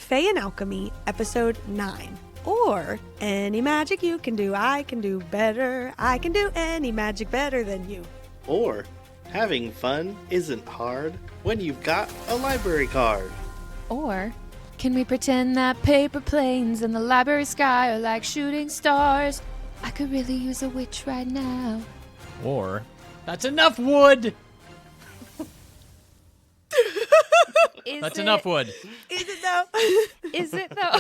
Fae and Alchemy, Episode 9. Or, any magic you can do, I can do better. I can do any magic better than you. Or, having fun isn't hard when you've got a library card. Or, can we pretend that paper planes in the library sky are like shooting stars? I could really use a witch right now. Or, that's enough wood! That's enough wood. Is it though? Is it though?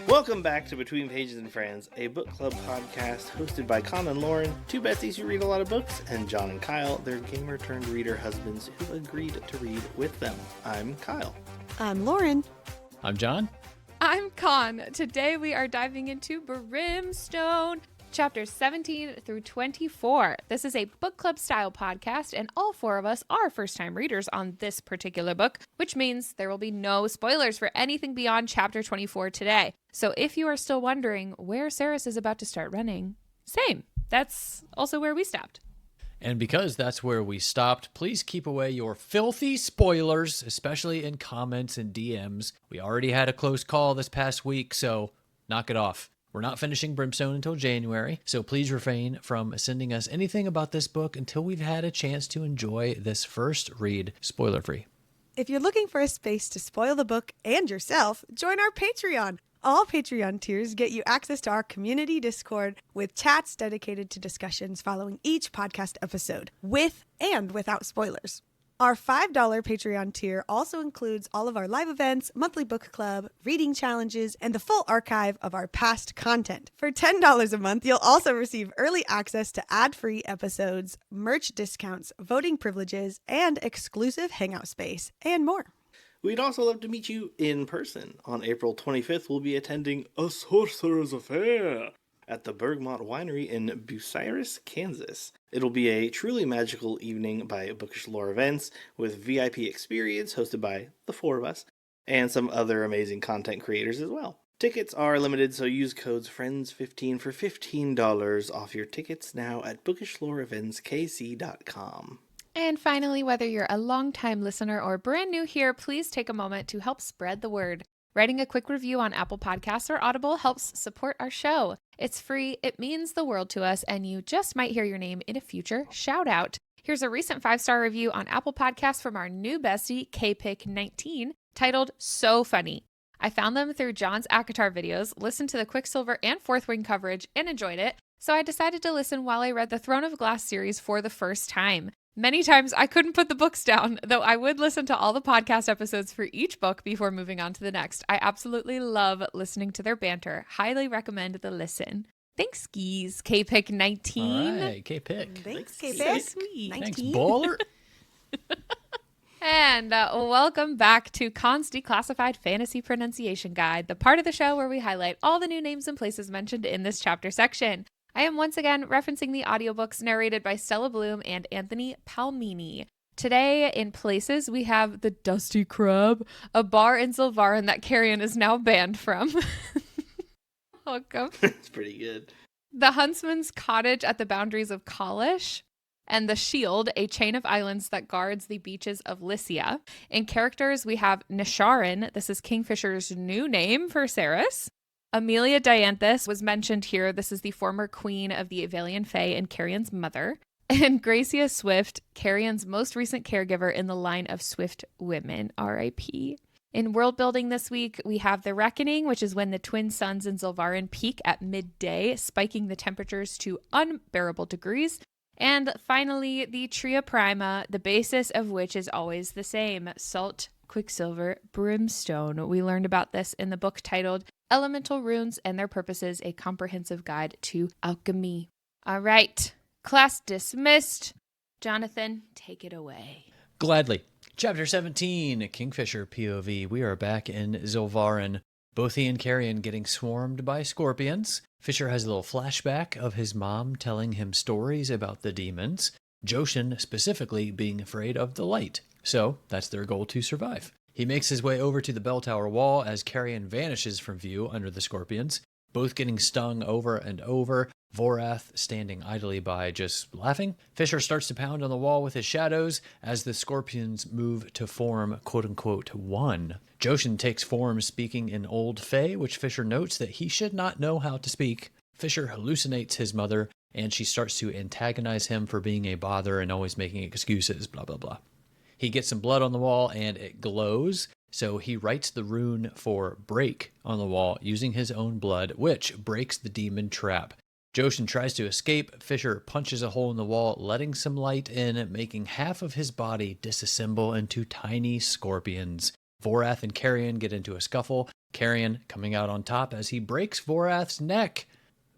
Welcome back to Between Pages and Friends, a book club podcast hosted by Con and Lauren, two besties who read a lot of books, and John and Kyle, their gamer-turned-reader husbands who agreed to read with them. I'm Kyle. I'm Lauren. I'm John. I'm Con. Today we are diving into Brimstone, chapters 17 through 24. This is a book club style podcast, and all four of us are first-time readers on this particular book, which means there will be no spoilers for anything beyond chapter 24 today. So if you are still wondering where Ceres is about to start running, same. That's also where we stopped. And because that's where we stopped, please keep away your filthy spoilers, especially in comments and DMs. We already had a close call this past week, so knock it off. We're not finishing Brimstone until January, so please refrain from sending us anything about this book until we've had a chance to enjoy this first read spoiler-free. If you're looking for a space to spoil the book and yourself, join our Patreon. All Patreon tiers get you access to our community Discord with chats dedicated to discussions following each podcast episode, with and without spoilers. Our $5 Patreon tier also includes all of our live events, monthly book club, reading challenges, and the full archive of our past content. For $10 a month, you'll also receive early access to ad-free episodes, merch discounts, voting privileges, and exclusive hangout space, and more. We'd also love to meet you in person. On April 25th, we'll be attending A Sorcerer's Affair at the Bergmont Winery in Bucyrus, Kansas. It'll be a truly magical evening by Bookish Lore Events with VIP experience hosted by the four of us and some other amazing content creators as well. Tickets are limited, so use codes FRIENDS15 for $15 off your tickets now at bookishloreeventskc.com. And finally, whether you're a longtime listener or brand new here, please take a moment to help spread the word. Writing a quick review on Apple Podcasts or Audible helps support our show. It's free, it means the world to us, and you just might hear your name in a future shout out. Here's a recent 5-star review on Apple Podcasts from our new bestie, KPick19, titled So Funny. I found them through John's Akatar videos, listened to the Quicksilver and Fourth Wing coverage, and enjoyed it, so I decided to listen while I read the Throne of Glass series for the first time. Many times I couldn't put the books down, though I would listen to all the podcast episodes for each book before moving on to the next. I absolutely love listening to their banter. Highly recommend the listen. Thanks, skis, KPick19. All right, K-Pick. Thanks, So K-Pick. sweet. 19. Thanks, baller. And welcome back to Con's Declassified Fantasy Pronunciation Guide, the part of the show where we highlight all the new names and places mentioned in this chapter section. I am once again referencing the audiobooks narrated by Stella Bloom and Anthony Palmini. Today, in places, we have the Dusty Crab, a bar in Zilvarin that Carrion is now banned from. Welcome. It's pretty good. The Huntsman's Cottage at the boundaries of Kalish, and the Shield, a chain of islands that guards the beaches of Lycia. In characters, we have Nisharan. This is Kingfisher's new name for Ceres. Amelia Dianthus was mentioned here. This is the former queen of the Avalian Fae and Carrion's mother. And Gracia Swift, Carrion's most recent caregiver in the line of Swift women, R.I.P. In world building this week, we have the Reckoning, which is when the twin suns in Zilvarin peak at midday, spiking the temperatures to unbearable degrees. And finally, the Tria Prima, the basis of which is always the same: salt, Quicksilver, Brimstone. We learned about this in the book titled Elemental Runes and Their Purposes, a Comprehensive Guide to Alchemy. All right, class dismissed. Jonathan, take it away. Gladly. Chapter 17, Kingfisher POV. We are back in Zilvarin. Both he and Carrion getting swarmed by scorpions. Fisher has a little flashback of his mom telling him stories about the demons. Joshin specifically being afraid of the light. So that's their goal to survive. He makes his way over to the bell tower wall as Carrion vanishes from view under the scorpions, both getting stung over and over. Vorath standing idly by, just laughing. Fisher starts to pound on the wall with his shadows as the scorpions move to form, quote-unquote, one. Joshin takes form speaking in Old Fae, which Fisher notes that he should not know how to speak. Fisher hallucinates his mother, and she starts to antagonize him for being a bother and always making excuses, blah, blah, blah. He gets some blood on the wall, and it glows, so he writes the rune for break on the wall using his own blood, which breaks the demon trap. Joshin tries to escape. Fisher punches a hole in the wall, letting some light in, making half of his body disassemble into tiny scorpions. Vorath and Carrion get into a scuffle, Carrion coming out on top as he breaks Vorath's neck.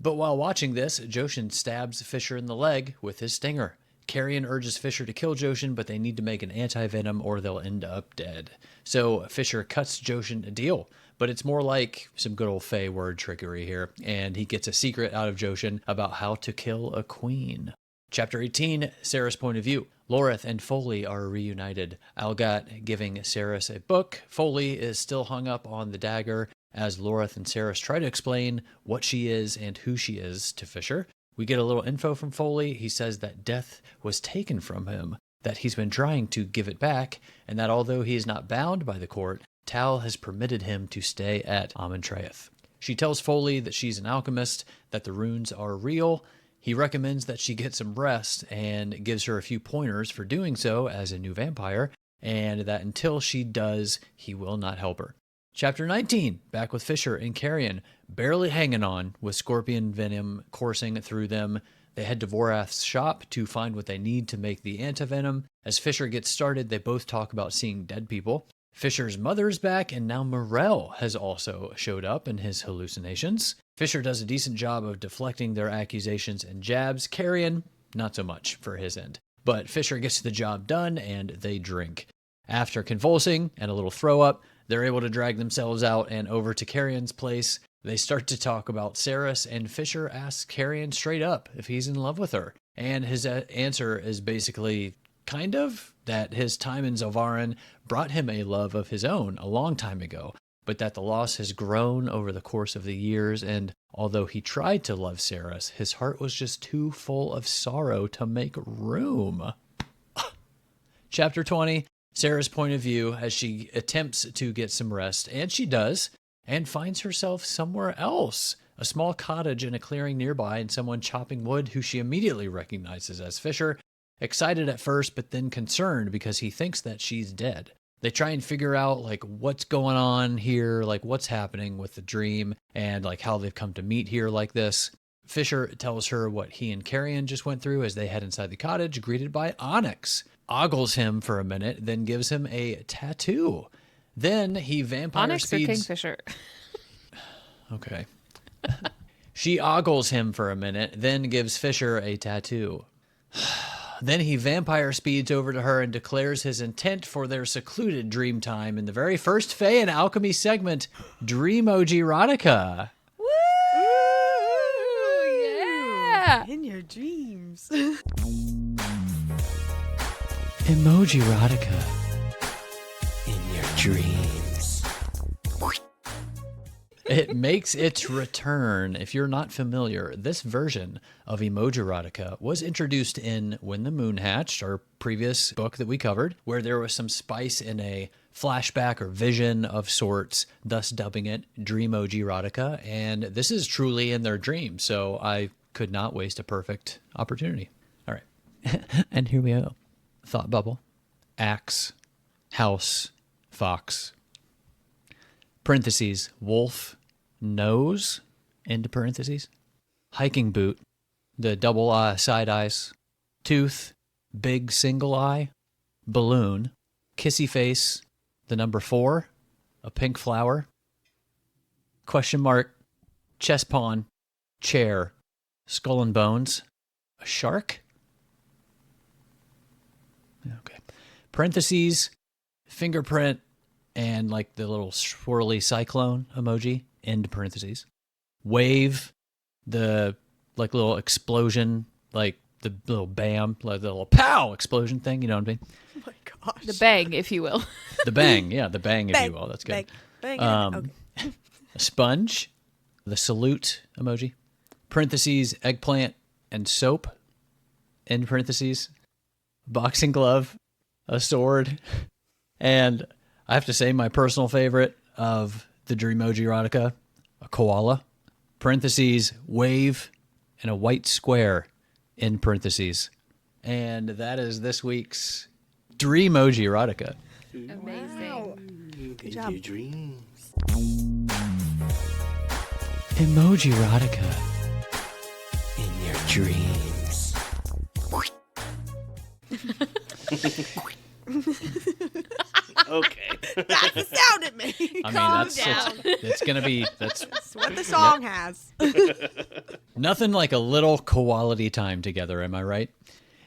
But while watching this, Joshin stabs Fisher in the leg with his stinger. Carrion urges Fisher to kill Joshin, but they need to make an anti-venom or they'll end up dead. So Fisher cuts Joshin a deal, but it's more like some good old Fae word trickery here, and he gets a secret out of Joshin about how to kill a queen. Chapter 18, Sarah's point of view. Loreth and Foley are reunited, Algat giving Saris a book. Foley is still hung up on the dagger as Loreth and Saris try to explain what she is and who she is to Fisher. We get a little info from Foley. He says that death was taken from him, that he's been trying to give it back, and that although he is not bound by the court, Tal has permitted him to stay at Amentraeth. She tells Foley that she's an alchemist, that the runes are real. He recommends that she get some rest and gives her a few pointers for doing so as a new vampire, and that until she does, he will not help her. Chapter 19, back with Fisher and Carrion, barely hanging on with scorpion venom coursing through them. They head to Vorath's shop to find what they need to make the antivenom. As Fisher gets started, they both talk about seeing dead people. Fisher's mother's back, and now Morel has also showed up in his hallucinations. Fisher does a decent job of deflecting their accusations and jabs. Carrion, not so much for his end. But Fisher gets the job done, and they drink. After convulsing and a little throw-up, they're able to drag themselves out and over to Carrion's place. They start to talk about Saris, and Fisher asks Carrion straight up if he's in love with her. And his answer is basically kind of that his time in Zalvarin brought him a love of his own a long time ago, but that the loss has grown over the course of the years, and although he tried to love Saris, his heart was just too full of sorrow to make room. Chapter 20. Sarah's point of view as she attempts to get some rest, and she does, and finds herself somewhere else. A small cottage in a clearing nearby and someone chopping wood who she immediately recognizes as Fisher. Excited at first, but then concerned because he thinks that she's dead. They try and figure out what's going on here, what's happening with the dream and how they've come to meet here like this. Fisher tells her what he and Carrion just went through as they head inside the cottage, greeted by Onyx. Ogles him for a minute, then gives him a tattoo. Then he vampire Onyx speeds... or Kingfisher? Okay. She ogles him for a minute, then gives Fisher a tattoo. Then he vampire speeds over to her and declares his intent for their secluded dream time in the very first Fae and Alchemy segment, Dreamoji Erotica. Woo! Yeah! In your dreams. Emoji Erotica. In your dreams. It makes its return. If you're not familiar, this version of Emoji Erotica was introduced in When the Moon Hatched, our previous book that we covered, where there was some spice in a flashback or vision of sorts, thus dubbing it Dreamoji Erotica. And this is truly in their dream, so I could not waste a perfect opportunity. All right. And here we go. Thought bubble. Axe. House. Fox. Parentheses. Wolf. Nose. Into parentheses. Hiking boot. The double eye, side eyes. Tooth. Big single eye. Balloon. Kissy face. The number 4. A pink flower. Question mark. Chess pawn. Chair. Skull and bones. A shark. Okay. Parentheses, fingerprint, and the little swirly cyclone emoji, end parentheses. Wave, the little explosion, the little bam, the little pow explosion thing, you know what I mean? Oh my gosh. The bang, if you will. The bang, yeah, the bang, if Bang, you will. That's good. Bang. A sponge, the salute emoji, parentheses, eggplant and soap, end parentheses, boxing glove, a sword, and I have to say my personal favorite of the Dreamoji erotica, a koala, parentheses, wave, and a white square, in parentheses. And that is this week's Dreamoji erotica. Amazing. Good job. Your dreams. Emoji erotica. In your dreams. Okay. That's the sound it made. I mean, Calm that's down. it's gonna be that's That's what the song has. nothing like a little quality time together, am I right?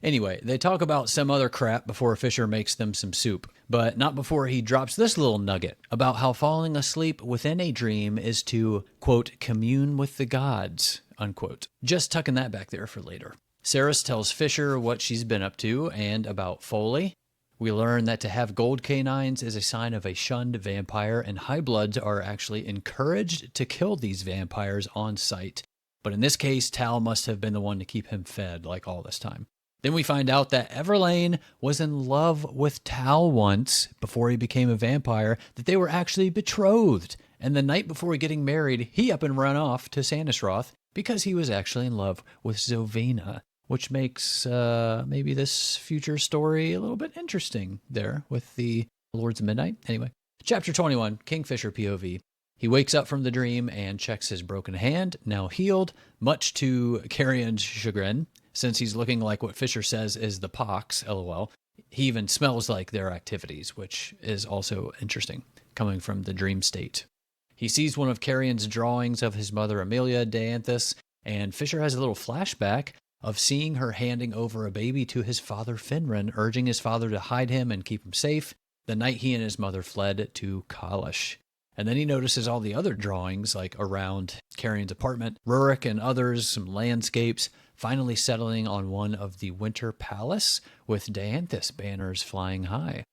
Anyway, they talk about some other crap before Fisher makes them some soup, but not before he drops this little nugget about how falling asleep within a dream is to, quote, commune with the gods, unquote. Just tucking that back there for later. Saris tells Fisher what she's been up to and about Foley. We learn that to have gold canines is a sign of a shunned vampire, and high bloods are actually encouraged to kill these vampires on sight. But in this case, Tal must have been the one to keep him fed like all this time. Then we find out that Everlane was in love with Tal once before he became a vampire, that they were actually betrothed. And the night before getting married, he up and ran off to Sanisroth because he was actually in love with Zovena, which makes maybe this future story a little bit interesting there with the Lords of Midnight. Anyway, Chapter 21, Kingfisher POV. He wakes up from the dream and checks his broken hand, now healed, much to Carrion's chagrin, since he's looking like what Fisher says is the pox, lol. He even smells like their activities, which is also interesting, coming from the dream state. He sees one of Carrion's drawings of his mother Amelia Dianthus, and Fisher has a little flashback of seeing her handing over a baby to his father Finran, urging his father to hide him and keep him safe, the night he and his mother fled to Kalish. And then he notices all the other drawings, like around Carrion's apartment, Rurik and others, some landscapes, finally settling on one of the Winter Palace with Dianthus banners flying high.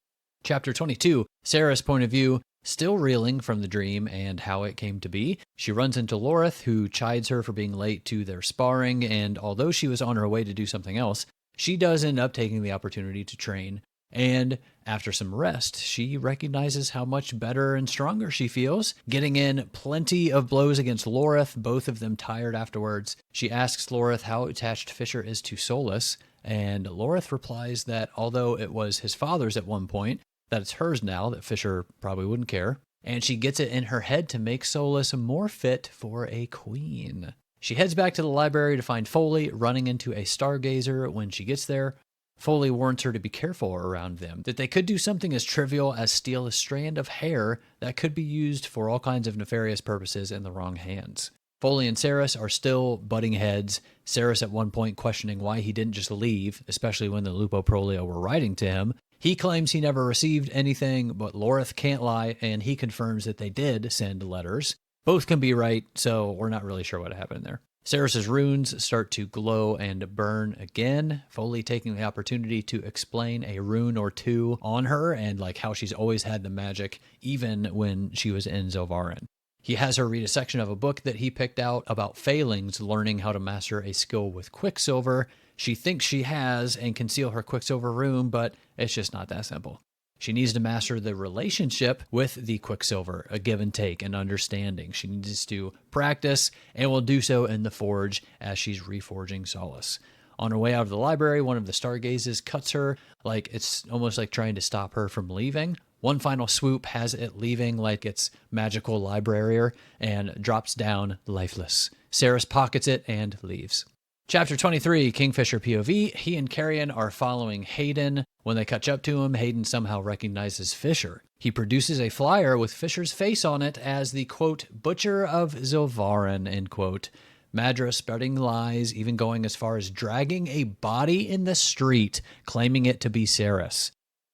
Chapter 22, Sarah's point of view, still reeling from the dream and how it came to be. She runs into Lorith, who chides her for being late to their sparring, and although she was on her way to do something else, she does end up taking the opportunity to train. And after some rest, she recognizes how much better and stronger she feels, getting in plenty of blows against Lorith, both of them tired afterwards. She asks Lorith how attached Fisher is to Solus, and Lorith replies that although it was his father's at one point, that it's hers now, that Fisher probably wouldn't care. And she gets it in her head to make Solus more fit for a queen. She heads back to the library to find Foley running into a stargazer when she gets there. Foley warns her to be careful around them, that they could do something as trivial as steal a strand of hair that could be used for all kinds of nefarious purposes in the wrong hands. Foley and Saris are still butting heads, Saris at one point questioning why he didn't just leave, especially when the Lupo Prolio were writing to him. He claims he never received anything, but Lorith can't lie, and he confirms that they did send letters. Both can be right, so we're not really sure what happened there. Saris's runes start to glow and burn again, Foley taking the opportunity to explain a rune or two on her and like how she's always had the magic, even when she was in Zilvarin. He has her read a section of a book that he picked out about failings learning how to master a skill with Quicksilver. She thinks she has and can seal her Quicksilver rune, but it's just not that simple. She needs to master the relationship with the Quicksilver, a give and take and understanding. She needs to practice and will do so in the forge as she's reforging Solus. On her way out of the library, one of the stargazes cuts her, like it's almost like trying to stop her from leaving. One final swoop has it leaving like it's magical librarier and drops down lifeless. Saris pockets it and leaves. Chapter 23, Kingfisher POV. He and Carrion are following Hayden. When they catch up to him, Hayden somehow recognizes Fisher. He produces a flyer with Fisher's face on it as the, quote, Butcher of Zilvarin, end quote. Madra spreading lies, even going as far as dragging a body in the street, claiming it to be Saris.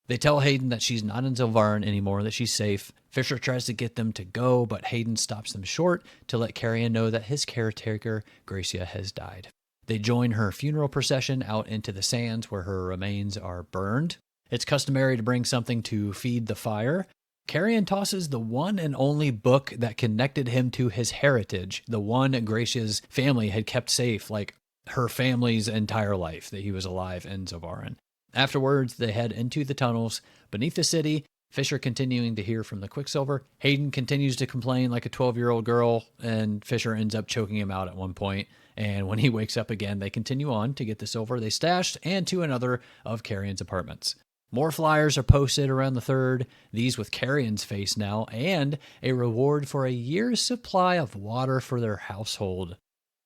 They tell Hayden that she's not in Zilvarin anymore, that she's safe. Fisher tries to get them to go, but Hayden stops them short to let Carrion know that his caretaker, Gracia, has died. They join her funeral procession out into the sands where her remains are burned. It's customary to bring something to feed the fire. Carrion tosses the one and only book that connected him to his heritage, the one Gracia's family had kept safe, like her family's entire life that he was alive in Zilvarin. Afterwards, they head into the tunnels beneath the city, Fisher continuing to hear from the Quicksilver. Hayden continues to complain like a 12-year-old girl, and Fisher ends up choking him out at one point. And when he wakes up again, they continue on to get the silver they stashed and to another of Carrion's apartments. More flyers are posted around the third, these with Carrion's face now, and a reward for a year's supply of water for their household.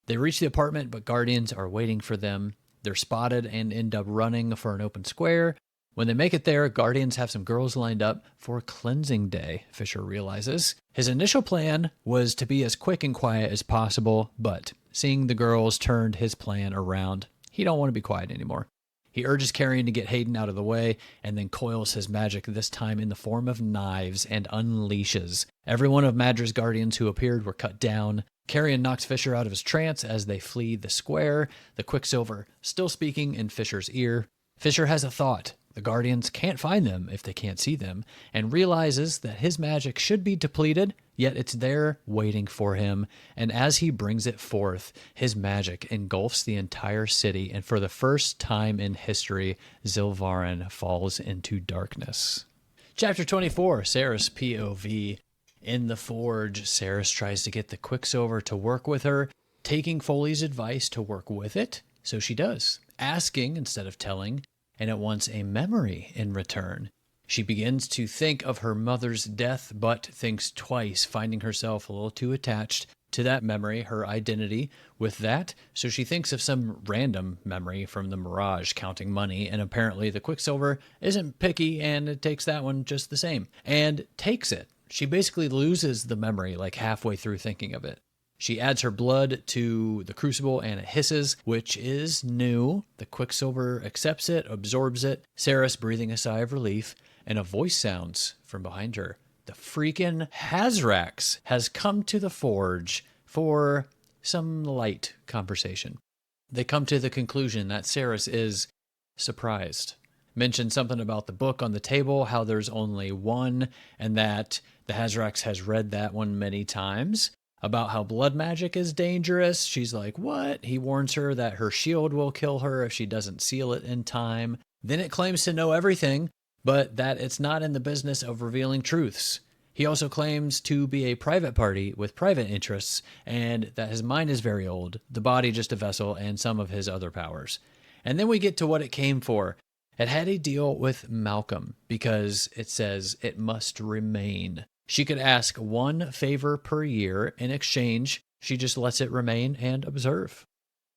They reach the apartment, but guardians are waiting for them. They're spotted and end up running for an open square. When they make it there, guardians have some girls lined up for cleansing day, Fisher realizes. His initial plan was to be as quick and quiet as possible, but seeing the girls turned his plan around. He don't want to be quiet anymore. He urges Carrion to get Hayden out of the way, and then coils his magic, this time in the form of knives, and unleashes. Every one of Madra's guardians who appeared were cut down. Carrion knocks Fisher out of his trance as they flee the square, the Quicksilver still speaking in Fisher's ear. Fisher has a thought. The guardians can't find them if they can't see them, and realizes that his magic should be depleted, yet it's there waiting for him. And as he brings it forth, his magic engulfs the entire city, and for the first time in history, Zilvarin falls into darkness. Chapter 24, Sarah's POV. In the forge, Sarah tries to get the Quicksilver to work with her, taking Foley's advice to work with it, so she does, asking instead of telling, and it wants a memory in return. She begins to think of her mother's death, but thinks twice, finding herself a little too attached to that memory, her identity with that. So she thinks of some random memory from the Mirage, counting money, and apparently the Quicksilver isn't picky, and it takes that one just the same, and takes it. She basically loses the memory like halfway through thinking of it. She adds her blood to the crucible and it hisses, which is new. The Quicksilver accepts it, absorbs it. Sarah's breathing a sigh of relief, and a voice sounds from behind her. The freaking Hazrax has come to the forge for some light conversation. They come to the conclusion that Sarah's is surprised. Mentioned something about the book on the table, how there's only one, and that the Hazrax has read that one many times. About how blood magic is dangerous. She's like, what? He warns her that her shield will kill her if she doesn't seal it in time. Then it claims to know everything, but that it's not in the business of revealing truths. He also claims to be a private party with private interests, and that his mind is very old, the body just a vessel, and some of his other powers. And then we get to what it came for. It had a deal with Malcolm, because it says it must remain. She could ask one favor per year. In exchange, she just lets it remain and observe.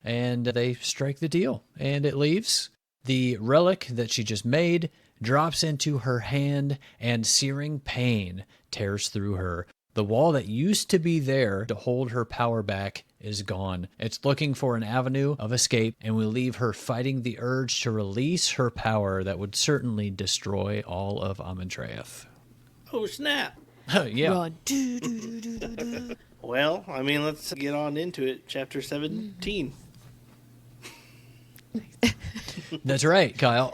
And they strike the deal, and it leaves. The relic that she just made drops into her hand, and searing pain tears through her. The wall that used to be there to hold her power back is gone. It's looking for an avenue of escape, and will leave her fighting the urge to release her power that would certainly destroy all of Amentraeth. Oh, snap. Yeah. Run. Do, do, do, do, do, do. Well, I mean, let's get on into it. Chapter 17. That's right, Kyle.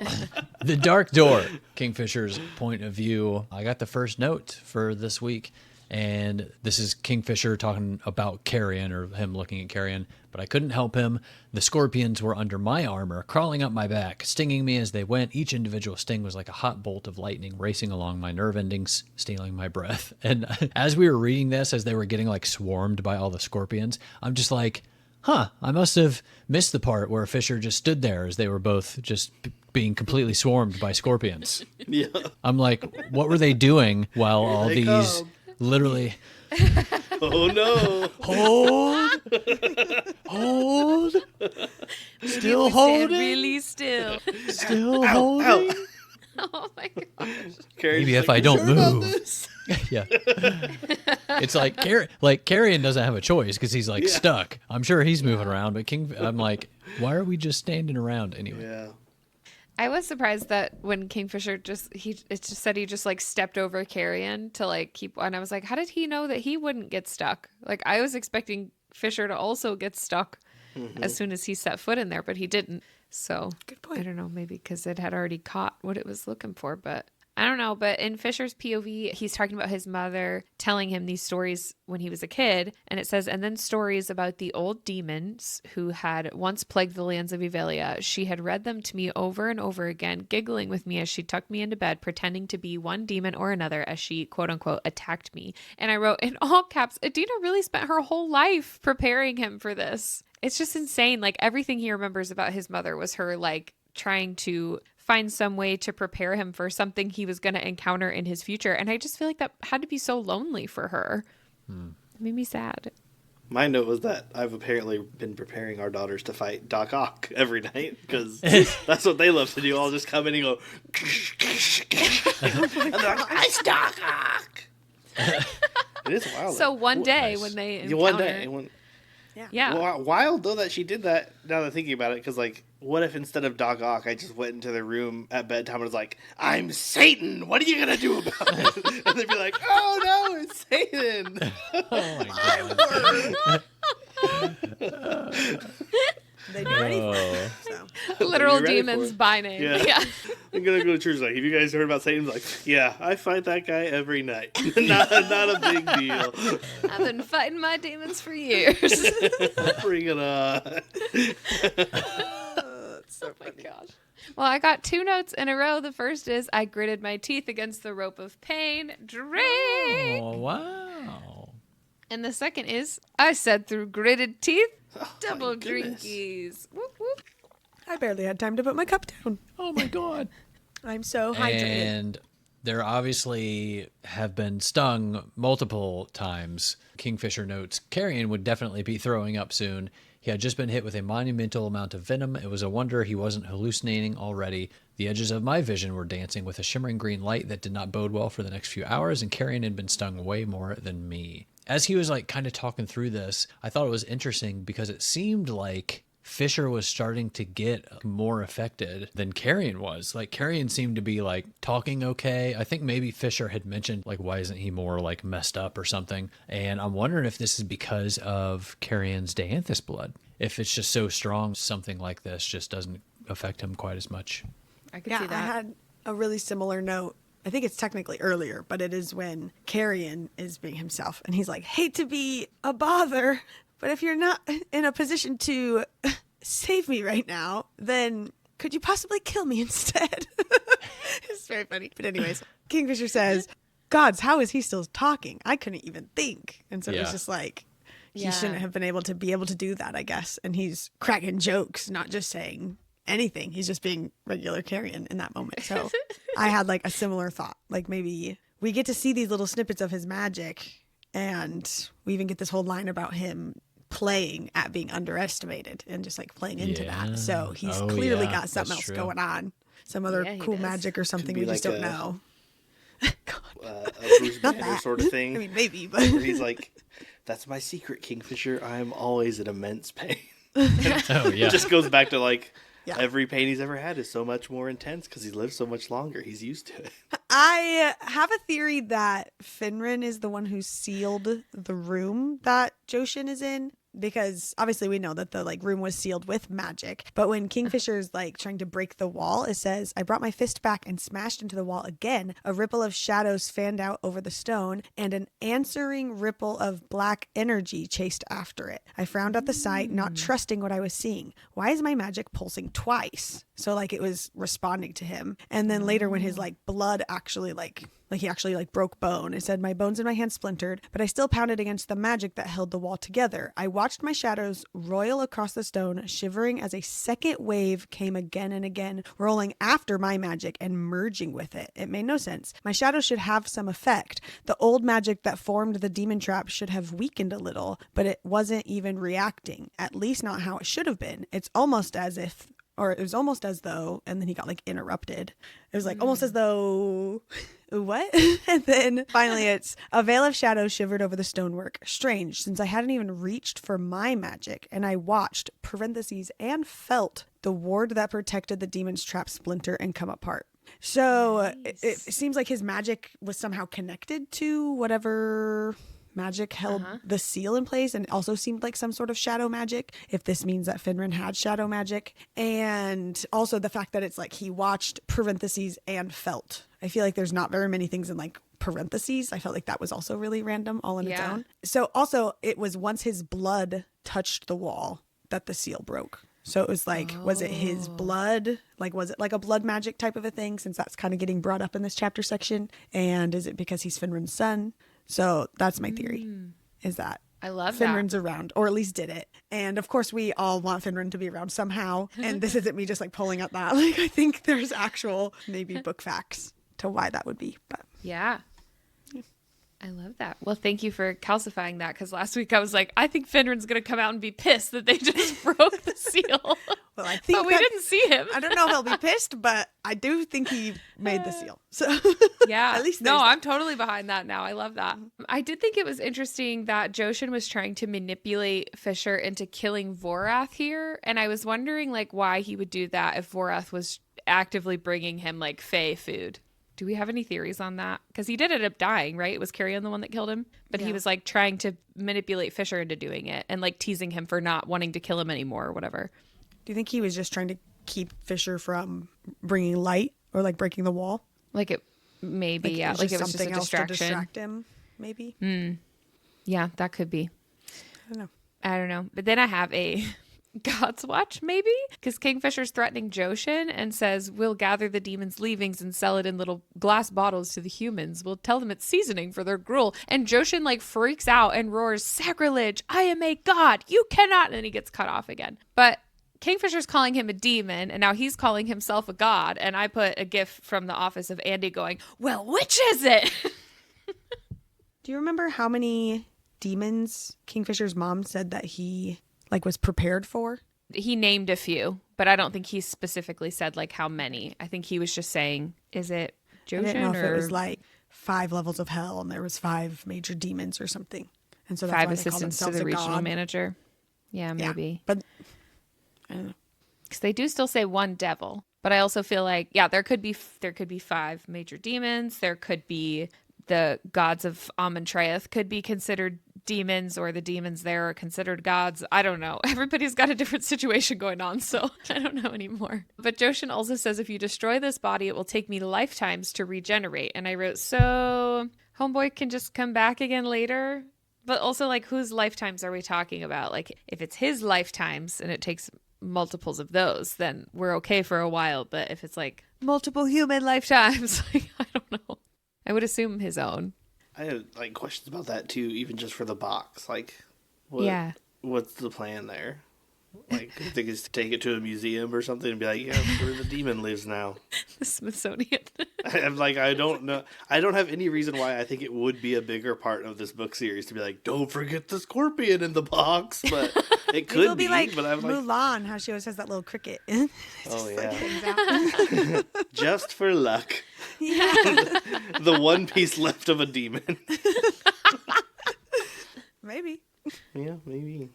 The Dark Door, Kingfisher's point of view. I got the first note for this week, and this is Kingfisher talking about Carrion, or him looking at Carrion, but I couldn't help him. The scorpions were under my armor, crawling up my back, stinging me as they went. Each individual sting was like a hot bolt of lightning racing along my nerve endings, stealing my breath. And as we were reading this, as they were getting like swarmed by all the scorpions, I'm just like, I must have missed the part where Fisher just stood there as they were both just being completely swarmed by scorpions. Yeah. I'm like, what were they doing while all they these come. literally... Oh, no. Hold. Still Stand holding. really still. Still holding. Oh my gosh. Carrie's Maybe if like, I "You don't sure about move." this? Yeah. It's like Carrion doesn't have a choice because he's like stuck. I'm sure he's moving around, but I'm like, why are we just standing around anyway? Yeah. I was surprised that when Kingfisher it just said he just like stepped over Carrion to like keep, and I was like, how did he know that he wouldn't get stuck? Like I was expecting Fisher to also get stuck as soon as he set foot in there, but he didn't. So Good point. I don't know, maybe because it had already caught what it was looking for, but I don't know, but in Fisher's POV, he's talking about his mother telling him these stories when he was a kid. And it says, and then stories about the old demons who had once plagued the lands of Evelia. She had read them to me over and over again, giggling with me as she tucked me into bed, pretending to be one demon or another as she, quote unquote, attacked me. And I wrote in all caps, Adina really spent her whole life preparing him for this. It's just insane. Like, everything he remembers about his mother was her, like, trying to find some way to prepare him for something he was going to encounter in his future. And I just feel like that had to be so lonely for her. It made me sad. My note was that I've apparently been preparing our daughters to fight Doc Ock every night because that's what they love to do. I'll just come in and go, and they're like, "It's Doc Ock." It is wild. So one day nice. when they encounter... One day. Yeah. Wild though that she did that. Now that I'm thinking about it, because like, what if instead of Doc Ock, I just went into their room at bedtime and was like, "I'm Satan. What are you gonna do about it?" And they'd be like, "Oh no, it's Satan." Oh my god. They'd be ready for it. So. Literal Are you ready demons for it? by name. Yeah. I'm gonna go to church. Like, have you guys heard about Satan? Like, yeah, I fight that guy every night. not a big deal. I've been fighting my demons for years. Bring it on. So Oh my gosh. Well, I got 2 notes in a row. The first is, I gritted my teeth against the rope of pain. Drink. Oh, wow. And the second is, I said through gritted teeth, double my goodness. drinkies. Whoop, whoop. I barely had time to put my cup down. Oh my god. I'm so hydrated. And there obviously have been stung multiple times. Kingfisher notes, Carrion would definitely be throwing up soon. He had just been hit with a monumental amount of venom. It was a wonder he wasn't hallucinating already. The edges of my vision were dancing with a shimmering green light that did not bode well for the next few hours, and Carrion had been stung way more than me. As he was like kind of talking through this, I thought it was interesting because it seemed like Fisher was starting to get more affected than Carrion was. Like, Carrion seemed to be like talking okay. I think maybe Fisher had mentioned like, why isn't he more like messed up or something? And I'm wondering if this is because of Carrion's Dianthus blood. If it's just so strong, something like this just doesn't affect him quite as much. I could see I that. had a really similar note. I think it's technically earlier, but it is when Carrion is being himself. And he's like, hate to be a bother, but if you're not in a position to save me right now, then could you possibly kill me instead? It's very funny. But anyways, Kingfisher says, gods, how is he still talking? I couldn't even think. And so it was Yeah. just like, he Yeah. shouldn't have been able to do that, I guess. And he's cracking jokes, not just saying anything. He's just being regular Carrion in that moment. So I had like a similar thought. Like, maybe we get to see these little snippets of his magic, and we even get this whole line about him playing at being underestimated and just like playing into Yeah. that. So he's Oh, clearly yeah, got something that's else true. going on. Some other Yeah, he cool does. magic or something be we just like don't a- know. A Bruce Not Banner that. sort of thing. I mean, maybe, but where he's like, that's my secret, Kingfisher. I'm always in immense pain. Oh, yeah. It just goes back to like, Yeah. every pain he's ever had is so much more intense because he lived so much longer. He's used to it. I have a theory that Finrin is the one who sealed the room that Joshin is in, because obviously we know that the like room was sealed with magic. But when Kingfisher's like trying to break the wall, it says, I brought my fist back and smashed into the wall again. A ripple of shadows fanned out over the stone, and an answering ripple of black energy chased after it. I frowned at the sight, not trusting what I was seeing. Why is my magic pulsing twice? So like it was responding to him. And then later when his like blood actually like he actually like broke bone, it said, my bones in my hand splintered, but I still pounded against the magic that held the wall together. I watched my shadows roil across the stone, shivering as a second wave came again and again, rolling after my magic and merging with it. It made no sense. My shadows should have some effect. The old magic that formed the demon trap should have weakened a little, but it wasn't even reacting, at least not how it should have been. It's almost as if, or it was almost as though, and then he got like interrupted. It was like almost as though, what? And then finally it's, a veil of shadow shivered over the stonework. Strange, since I hadn't even reached for my magic, and I watched, parentheses, and felt the ward that protected the demon's trap splinter and come apart. So it seems like his magic was somehow connected to whatever magic held the seal in place, and it also seemed like some sort of shadow magic, if this means that Finrin had shadow magic. And also the fact that it's like he watched, parentheses, and felt. I feel like there's not very many things in like parentheses. I felt like that was also really random all on its own. So also it was once his blood touched the wall that the seal broke. So it was like, was it his blood? Like, was it like a blood magic type of a thing, since that's kind of getting brought up in this chapter section? And is it because he's Finran's son? So that's my theory, is that I love Finran's that. around, or at least did it. And of course, we all want Finran to be around somehow. And this isn't me just like pulling up that. Like, I think there's actual maybe book facts to why that would be. But Yeah. I love that. Well, thank you for calcifying that, because last week I was like, I think Finran's going to come out and be pissed that they just broke the seal. well, I think But we didn't see him. I don't know if he'll be pissed, but I do think he made the seal. So Yeah. at least no, there's that. I'm totally behind that now. I love that. I did think it was interesting that Joshin was trying to manipulate Fisher into killing Vorath here. And I was wondering like why he would do that if Vorath was actively bringing him like Fae food. Do we have any theories on that? Because he did end up dying, right? It was Carrion the one that killed him. But he was like trying to manipulate Fisher into doing it and like teasing him for not wanting to kill him anymore or whatever. Do you think he was just trying to keep Fisher from bringing light or like breaking the wall? Like it maybe, yeah. Like it was just a something else to distraction. distract him, maybe. Yeah, that could be. I don't know. But then I have a God's Watch, maybe? Because Kingfisher's threatening Joshin and says, we'll gather the demon's leavings and sell it in little glass bottles to the humans. We'll tell them it's seasoning for their gruel. And Joshin like freaks out and roars, sacrilege! I am a god! You cannot! And then he gets cut off again. But Kingfisher's calling him a demon, and now he's calling himself a god. And I put a gif from the office of Andy going, well, which is it? Do you remember how many demons Kingfisher's mom said that he like was prepared for? He named a few, but I don't think he specifically said like how many. I think he was just saying, is it Joshin? I didn't know if or it was like 5 levels of hell and there was 5 major demons or something. And so that's 5 why they call assistants to themselves the a regional god. manager? Yeah, Yeah, maybe. but I don't know. Because they do still say one devil. But I also feel like, yeah, there could be 5 major demons. There could be the gods of Amontreath could be considered demons, or the demons there are considered gods. I don't know. Everybody's got a different situation going on, so I don't know anymore. But Joshin also says, if you destroy this body, it will take me lifetimes to regenerate. And I wrote, so Homeboy can just come back again later? But also, like, whose lifetimes are we talking about? Like, if it's his lifetimes and it takes multiples of those, then we're okay for a while. But if it's like multiple human lifetimes, like, I don't know. I would assume his own. I had like questions about that too, even just for the box. Like, what's the plan there? Like, I think it's to take it to a museum or something and be like, yeah, that's where the demon lives now. The Smithsonian. I'm like, I don't know. I don't have any reason why I think it would be a bigger part of this book series to be like, don't forget the scorpion in the box. But it could It'll be like, but I'm like, Mulan, how she always has that little cricket. oh yeah, just for luck. Yeah. The one piece left of a demon. Maybe. Yeah, maybe.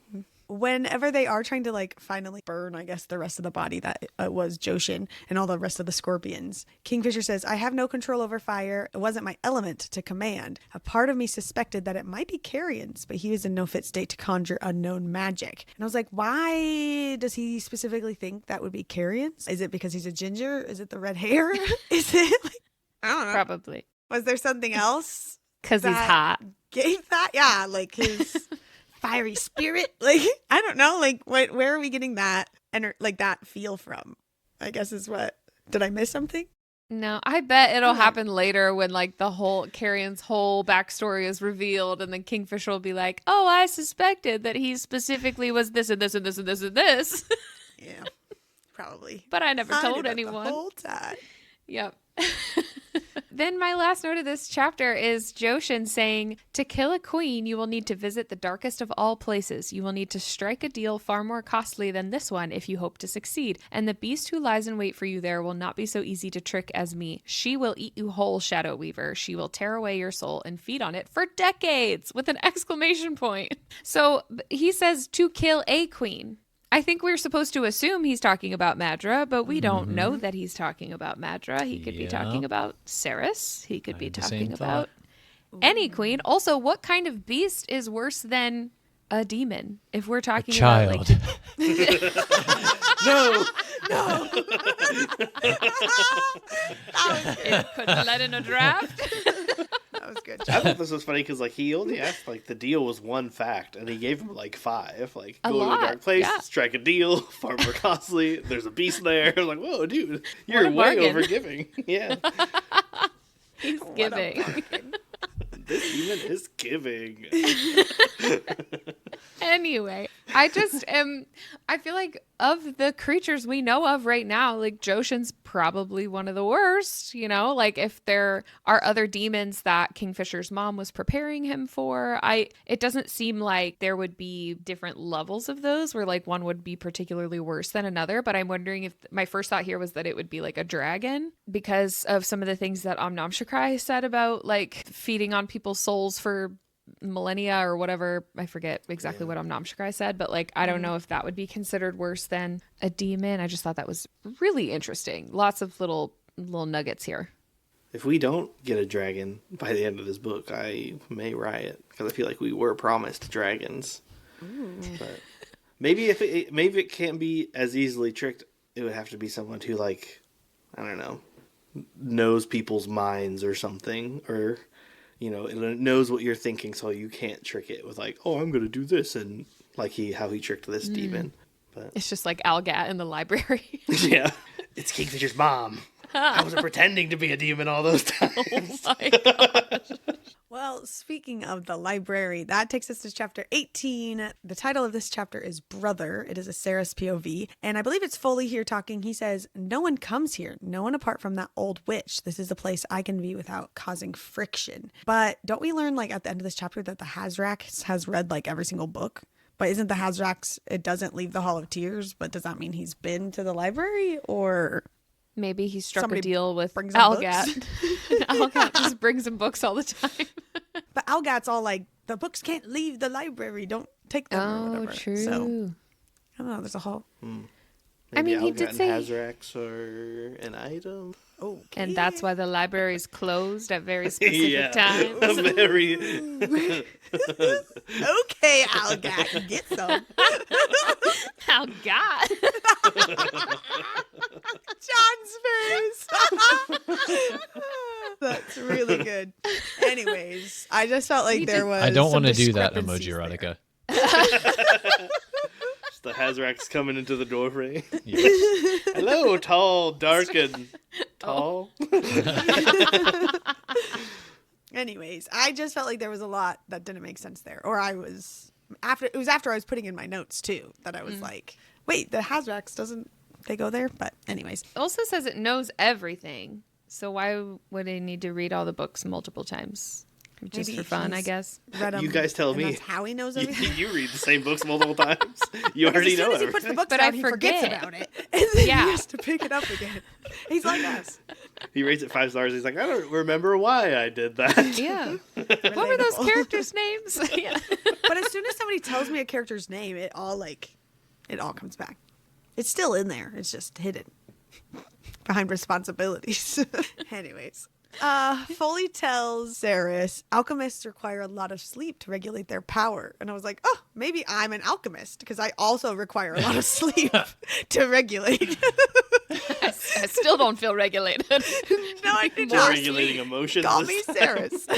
Whenever they are trying to like finally burn, I guess, the rest of the body that was Joshin and all the rest of the scorpions, Kingfisher says, I have no control over fire. It wasn't my element to command. A part of me suspected that it might be Carrion's, but he was in no fit state to conjure unknown magic. And I was like, why does he specifically think that would be Carrion's? Is it because he's a ginger? Is it the red hair? Is it like, I don't know. Probably. Was there something else? Because he's that hot. Gave that? Yeah, like his fiery spirit. Like, I don't know. Like, where are we getting that and like that feel from? I guess is what. Did I miss something? No, I bet it'll happen later when like the whole Carrion's whole backstory is revealed, and then Kingfisher will be like, "Oh, I suspected that he specifically was this and this and this and this and this." Yeah, probably. But I never Hiding told it anyone. the whole time. Yep. Then my last note of this chapter is Joshin saying, to kill a queen, you will need to visit the darkest of all places. You will need to strike a deal far more costly than this one if you hope to succeed. And the beast who lies in wait for you there will not be so easy to trick as me. She will eat you whole, Shadow Weaver. She will tear away your soul and feed on it for decades, with an exclamation point. So he says to kill a queen. I think we're supposed to assume he's talking about Madra, but we don't know that he's talking about Madra. He could be talking about Ceres. He could be talking about any queen. Also, what kind of beast is worse than a demon? If we're talking about like No. No. That was good. Couldn't let in a draft. That was good. I thought this was funny because like he only asked like the deal was one fact, and he gave him like 5. Like A go lot, to a dark place, yeah. strike a deal, far more costly. There's a beast there. I was like, whoa, dude, you're a way bargain. over giving. Yeah, He's What a giving. bargain. this demon is giving. Anyway, I feel like of the creatures we know of right now, like Joshin's probably one of the worst, you know, like if there are other demons that Kingfisher's mom was preparing him for, it doesn't seem like there would be different levels of those where like one would be particularly worse than another. But I'm wondering if my first thought here was that it would be like a dragon because of some of the things that Namshakrai said about like feeding on people's souls for millennia or whatever. I forget exactly what Namshakrai said, but like I don't know if that would be considered worse than a demon. I just thought that was really interesting. Lots of little nuggets here. If we don't get a dragon by the end of this book, I may riot because I feel like we were promised dragons. But maybe if it can't be as easily tricked, it would have to be someone who like I don't know knows people's minds or something, or you know, it knows what you're thinking, so you can't trick it with like, oh, I'm going to do this, and like how he tricked this demon. But It's just like Algat in the library. yeah, it's Kingfisher's mom. I wasn't pretending to be a demon all those times. Oh my gosh. Well, speaking of the library, that takes us to chapter 18. The title of this chapter is Brother. It is a Saris POV. And I believe it's Foley here talking. He says, no one comes here. No one apart from that old witch. This is a place I can be without causing friction. But don't we learn like at the end of this chapter that the Hazrax has read like every single book? But isn't the Hazrax, it doesn't leave the Hall of Tears, but does that mean he's been to the library or... Maybe he struck Somebody a deal with brings him Algat. books. Algat just brings him books all the time. But Algat's all like, the books can't leave the library. Don't take them or whatever. So, I don't know. There's a whole... I mean, he Algat did and say- Hazrax are an item. Okay. And that's why the library is closed at very specific times. Very. Okay, Algat, get some. Algat. John's face. That's really good. Anyways, I just felt like there was. I don't want to do that emoji, Erotica. Just the Hazrax coming into the doorway. Yes. Hello, tall, dark, and tall. Anyways, I just felt like there was a lot that didn't make sense there, or I was after I was putting in my notes too that I was like, wait, the Hazrax doesn't they go there? But anyways, It also says it knows everything. So why would it need to read all the books multiple times? Just Maybe for fun, I he's guess. read 'em, You guys tell and me. That's how he knows everything. You read the same books multiple times. You As already soon know as he puts the everything. books But down, I he forgets forget. about it, and then Yeah. he has to pick it up again. He's like us. He rates it 5 stars. He's like, I don't remember why I did that. Yeah. What were those Relatable. characters' names? Yeah. But as soon as somebody tells me a character's name, it all comes back. It's still in there. It's just hidden behind responsibilities. Anyways. Foley tells Saris, alchemists require a lot of sleep to regulate their power. And I was like, oh, maybe I'm an alchemist because I also require a lot of sleep to regulate. I still don't feel regulated. No, I did For not. regulating emotions. Call me Saris.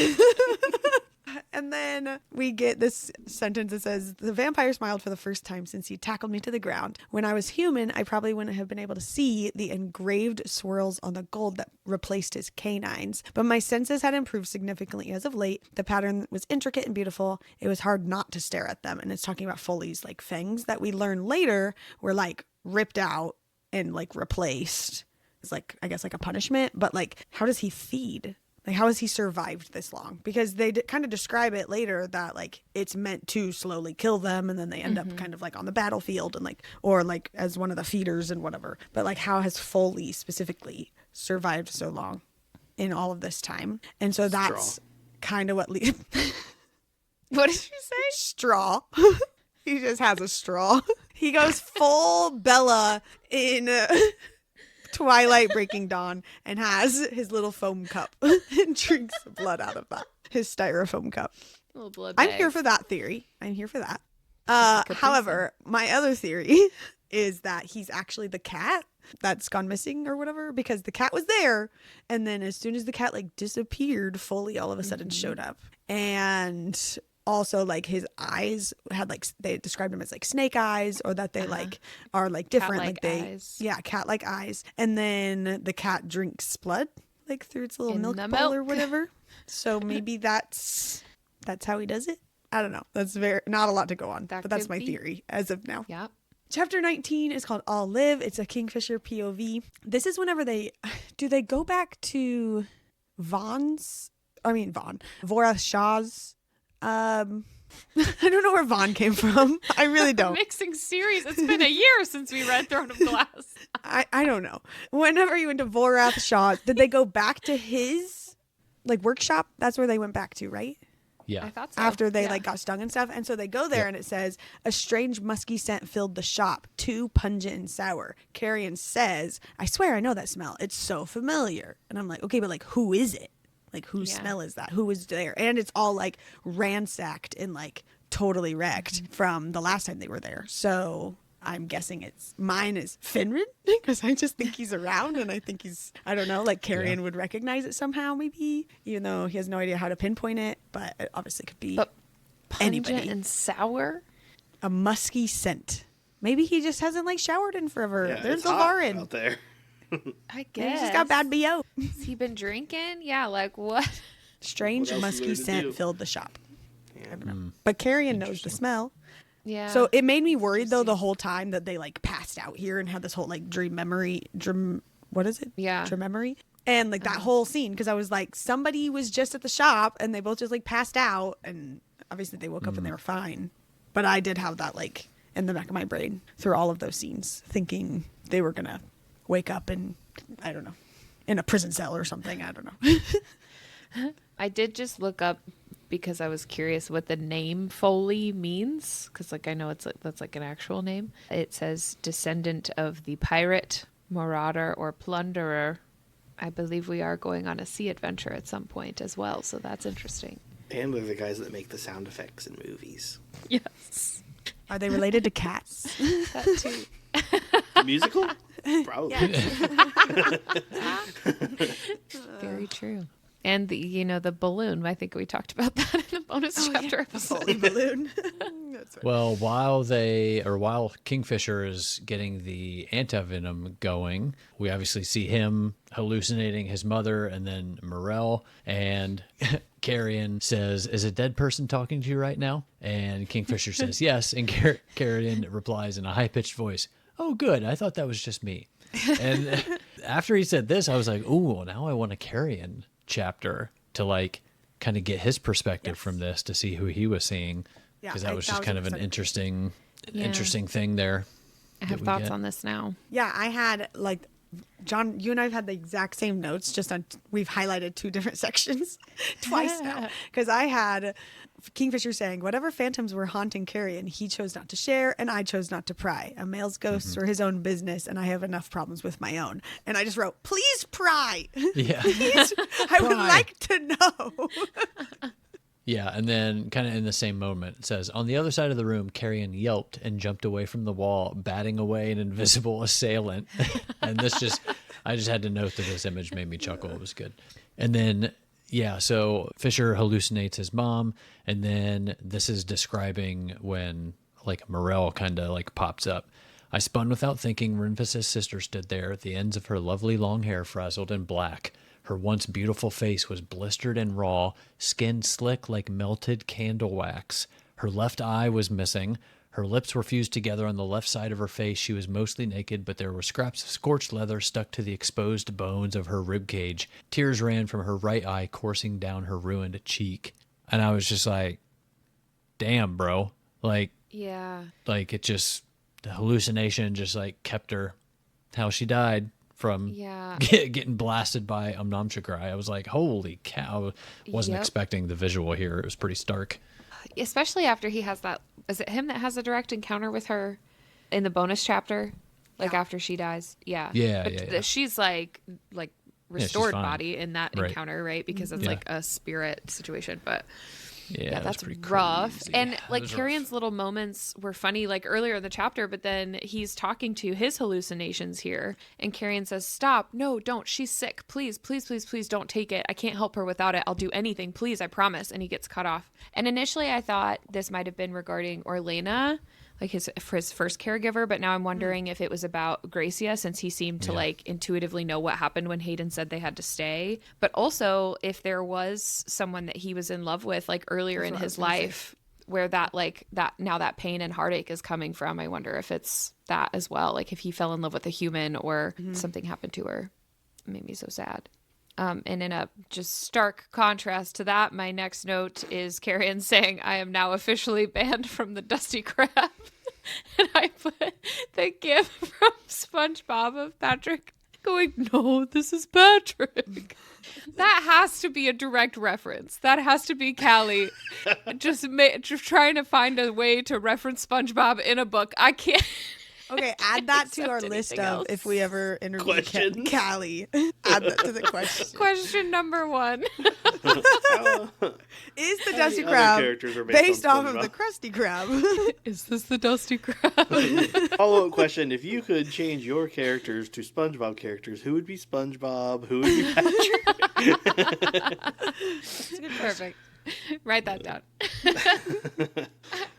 And then we get this sentence that says, the vampire smiled for the first time since he tackled me to the ground. When I was human, I probably wouldn't have been able to see the engraved swirls on the gold that replaced his canines. But my senses had improved significantly as of late. The pattern was intricate and beautiful. It was hard not to stare at them. And it's talking about Foley's like fangs that we learn later were like ripped out and like replaced. It's like, I guess like a punishment. But like, how does he feed? Like, how has he survived this long? Because they kind of describe it later that, like, it's meant to slowly kill them, and then they end up kind of, like, on the battlefield, and, like, or, like, as one of the feeders and whatever. But, like, how has Foley specifically survived so long in all of this time? And so that's kind of what... What did you say? Straw. He just has a straw. He goes full Bella in... Twilight Breaking Dawn and has his little foam cup and drinks the blood out of that. His styrofoam cup. Little blood I'm bags. here for that theory. I'm here for that. Could be However, my other theory is that he's actually the cat that's gone missing or whatever, because the cat was there, and then as soon as the cat like disappeared, Foley all of a sudden showed up. And also like his eyes had like, they described them as like snake eyes, or that they like are like different, Cat-like like they eyes. cat-like eyes. And then the cat drinks blood like through its little In milk the bowl or milk. whatever. So maybe that's how he does it. I don't know. That's not a lot to go on, That but that's could my be. theory as of now. Yeah. Chapter 19 is called All Live. It's a Kingfisher POV. This is whenever they go back to Vorath Shaw's, I don't know where Vaughn came from. I really don't. Mixing series. It's been a year since we read Throne of Glass. I don't know. Whenever you went to Vorath Shaw, did they go back to his like workshop? That's where they went back to, right? Yeah. I thought so. After they Yeah. like got stung and stuff. And so they go there Yep. and it says, a strange musky scent filled the shop, too pungent and sour. Carrion says, I swear I know that smell. It's so familiar. And I'm like, okay, but like, who is it? Like, whose Yeah. smell is that? Who is there? And it's all like ransacked and like totally wrecked from the last time they were there. So I'm guessing mine is Finrid, because I just think he's around, and I think he's, I don't know, like Carrion would recognize it somehow, maybe, even though he has no idea how to pinpoint it, but it obviously could be But pungent anybody. and sour. A musky scent. Maybe he just hasn't like showered in forever. Yeah, There's it's the hot Varin. out there. I Maybe guess. he's just got bad BO. Has he been drinking? Yeah, like what? Strange What else is musky there to scent do? filled the shop. Yeah. I don't know. But Carrion knows the smell. Yeah. So it made me worried though the whole time that they like passed out here and had this whole like dream what is it? Yeah. Dream memory. And like that whole scene, because I was like, somebody was just at the shop and they both just like passed out, and obviously they woke up and they were fine. But I did have that like in the back of my brain through all of those scenes, thinking they were gonna wake up in, I don't know, in a prison cell or something. I don't know. I did just look up because I was curious what the name Foley means, because like I know that's like an actual name. It says descendant of the pirate, marauder, or plunderer. I believe we are going on a sea adventure at some point as well, so that's interesting. And they're the guys that make the sound effects in movies. Yes, Are they related to cats? that too. Musical? Probably. Very true. And the balloon. I think we talked about that in the bonus chapter episode. Foley balloon. That's right. Well, while Kingfisher is getting the antivenom going, we obviously see him hallucinating his mother, and then Morel, and Carrion says, "Is a dead person talking to you right now?" And Kingfisher says, "Yes." And Carrion replies in a high-pitched voice, "Oh, good. I thought that was just me." And after he said this, I was like, "Ooh, now I want a Carrion chapter to like kind of get his perspective from this, to see who he was seeing." Yeah, Because that was just kind of an 1000% interesting thing there. I have we thoughts get. on this now. Yeah, I had like John, you and I have had the exact same notes, just on we've highlighted two different sections twice now. Because I had Kingfisher saying, whatever phantoms were haunting Carrion, he chose not to share, and I chose not to pry. A male's ghosts are his own business, and I have enough problems with my own. And I just wrote, please pry. Yeah. Please, I would Pry. like to know. Yeah, and then kind of in the same moment, it says, on the other side of the room, Carrion yelped and jumped away from the wall, batting away an invisible assailant. And I just had to note that this image made me chuckle. It was good. And then, yeah, so Fisher hallucinates his mom, and then this is describing when, like, Morel kind of, like, pops up. I spun without thinking. Rinfus's sister stood there, the ends of her lovely long hair frazzled and black. Her once beautiful face was blistered and raw, skin slick like melted candle wax. Her left eye was missing. Her lips were fused together on the left side of her face. She was mostly naked, but there were scraps of scorched leather stuck to the exposed bones of her rib cage. Tears ran from her right eye, coursing down her ruined cheek. And I was just like, damn, bro. Like Yeah. it just, the hallucination just like kept her how she died. From Yeah. getting blasted by Namchakrai. I was like, holy cow. Wasn't Yep. expecting the visual here. It was pretty stark. Especially after he has that. Is it him that has a direct encounter with her in the bonus chapter? Like after she dies? Yeah. Yeah, But yeah. she's like restored fine. body in that Right. encounter, right? Because it's Yeah. like a spirit situation. But Yeah, was that's pretty rough. crazy. And That like was Carrion's rough. little moments were funny, like earlier in the chapter, but then he's talking to his hallucinations here, and Carrion says, "Stop! No, don't! She's sick. Please, please, please, please, don't take it. I can't help her without it. I'll do anything. Please, I promise." And he gets cut off. And initially, I thought this might have been regarding Orlena, like his first caregiver, but now I'm wondering if it was about Gracia, since he seemed to like intuitively know what happened when Hayden said they had to stay. But also if there was someone that he was in love with like earlier in his life where that like that now that pain and heartache is coming from, I wonder if it's that as well, like if he fell in love with a human or something happened to her. It made me so sad. And in a just stark contrast to that, my next note is Carrion saying, "I am now officially banned from the Dusty Crab." And I put the gif from SpongeBob of Patrick going, "No, this is Patrick." That has to be a direct reference. That has to be Callie just trying to find a way to reference SpongeBob in a book. I can't. Okay, add that to our accept list anything of else. if we ever interview Questions. Callie. Add that to the question. Question number 1. Is the How Dusty many other Crab characters are based on off of the SpongeBob? Krusty Krab? Is this the Dusty Crab? Follow-up question: if you could change your characters to SpongeBob characters, who would be SpongeBob? Who would be Patrick? Perfect. Write that down.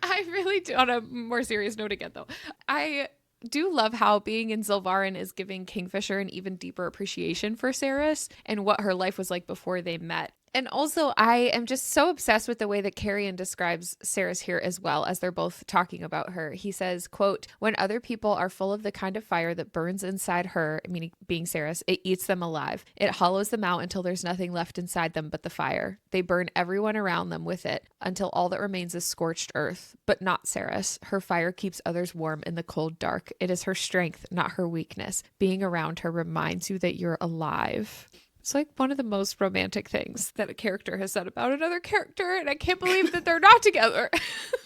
I really do. On a more serious note again, though, I do love how being in Zilvarin is giving Kingfisher an even deeper appreciation for Saris and what her life was like before they met. And also, I am just so obsessed with the way that Carrion describes Saris here as well as they're both talking about her. He says, quote, "When other people are full of the kind of fire that burns inside her," meaning being Saris, "it eats them alive. It hollows them out until there's nothing left inside them but the fire. They burn everyone around them with it until all that remains is scorched earth. But not Saris. Her fire keeps others warm in the cold dark. It is her strength, not her weakness. Being around her reminds you that you're alive." It's like one of the most romantic things that a character has said about another character, and I can't believe that they're not together.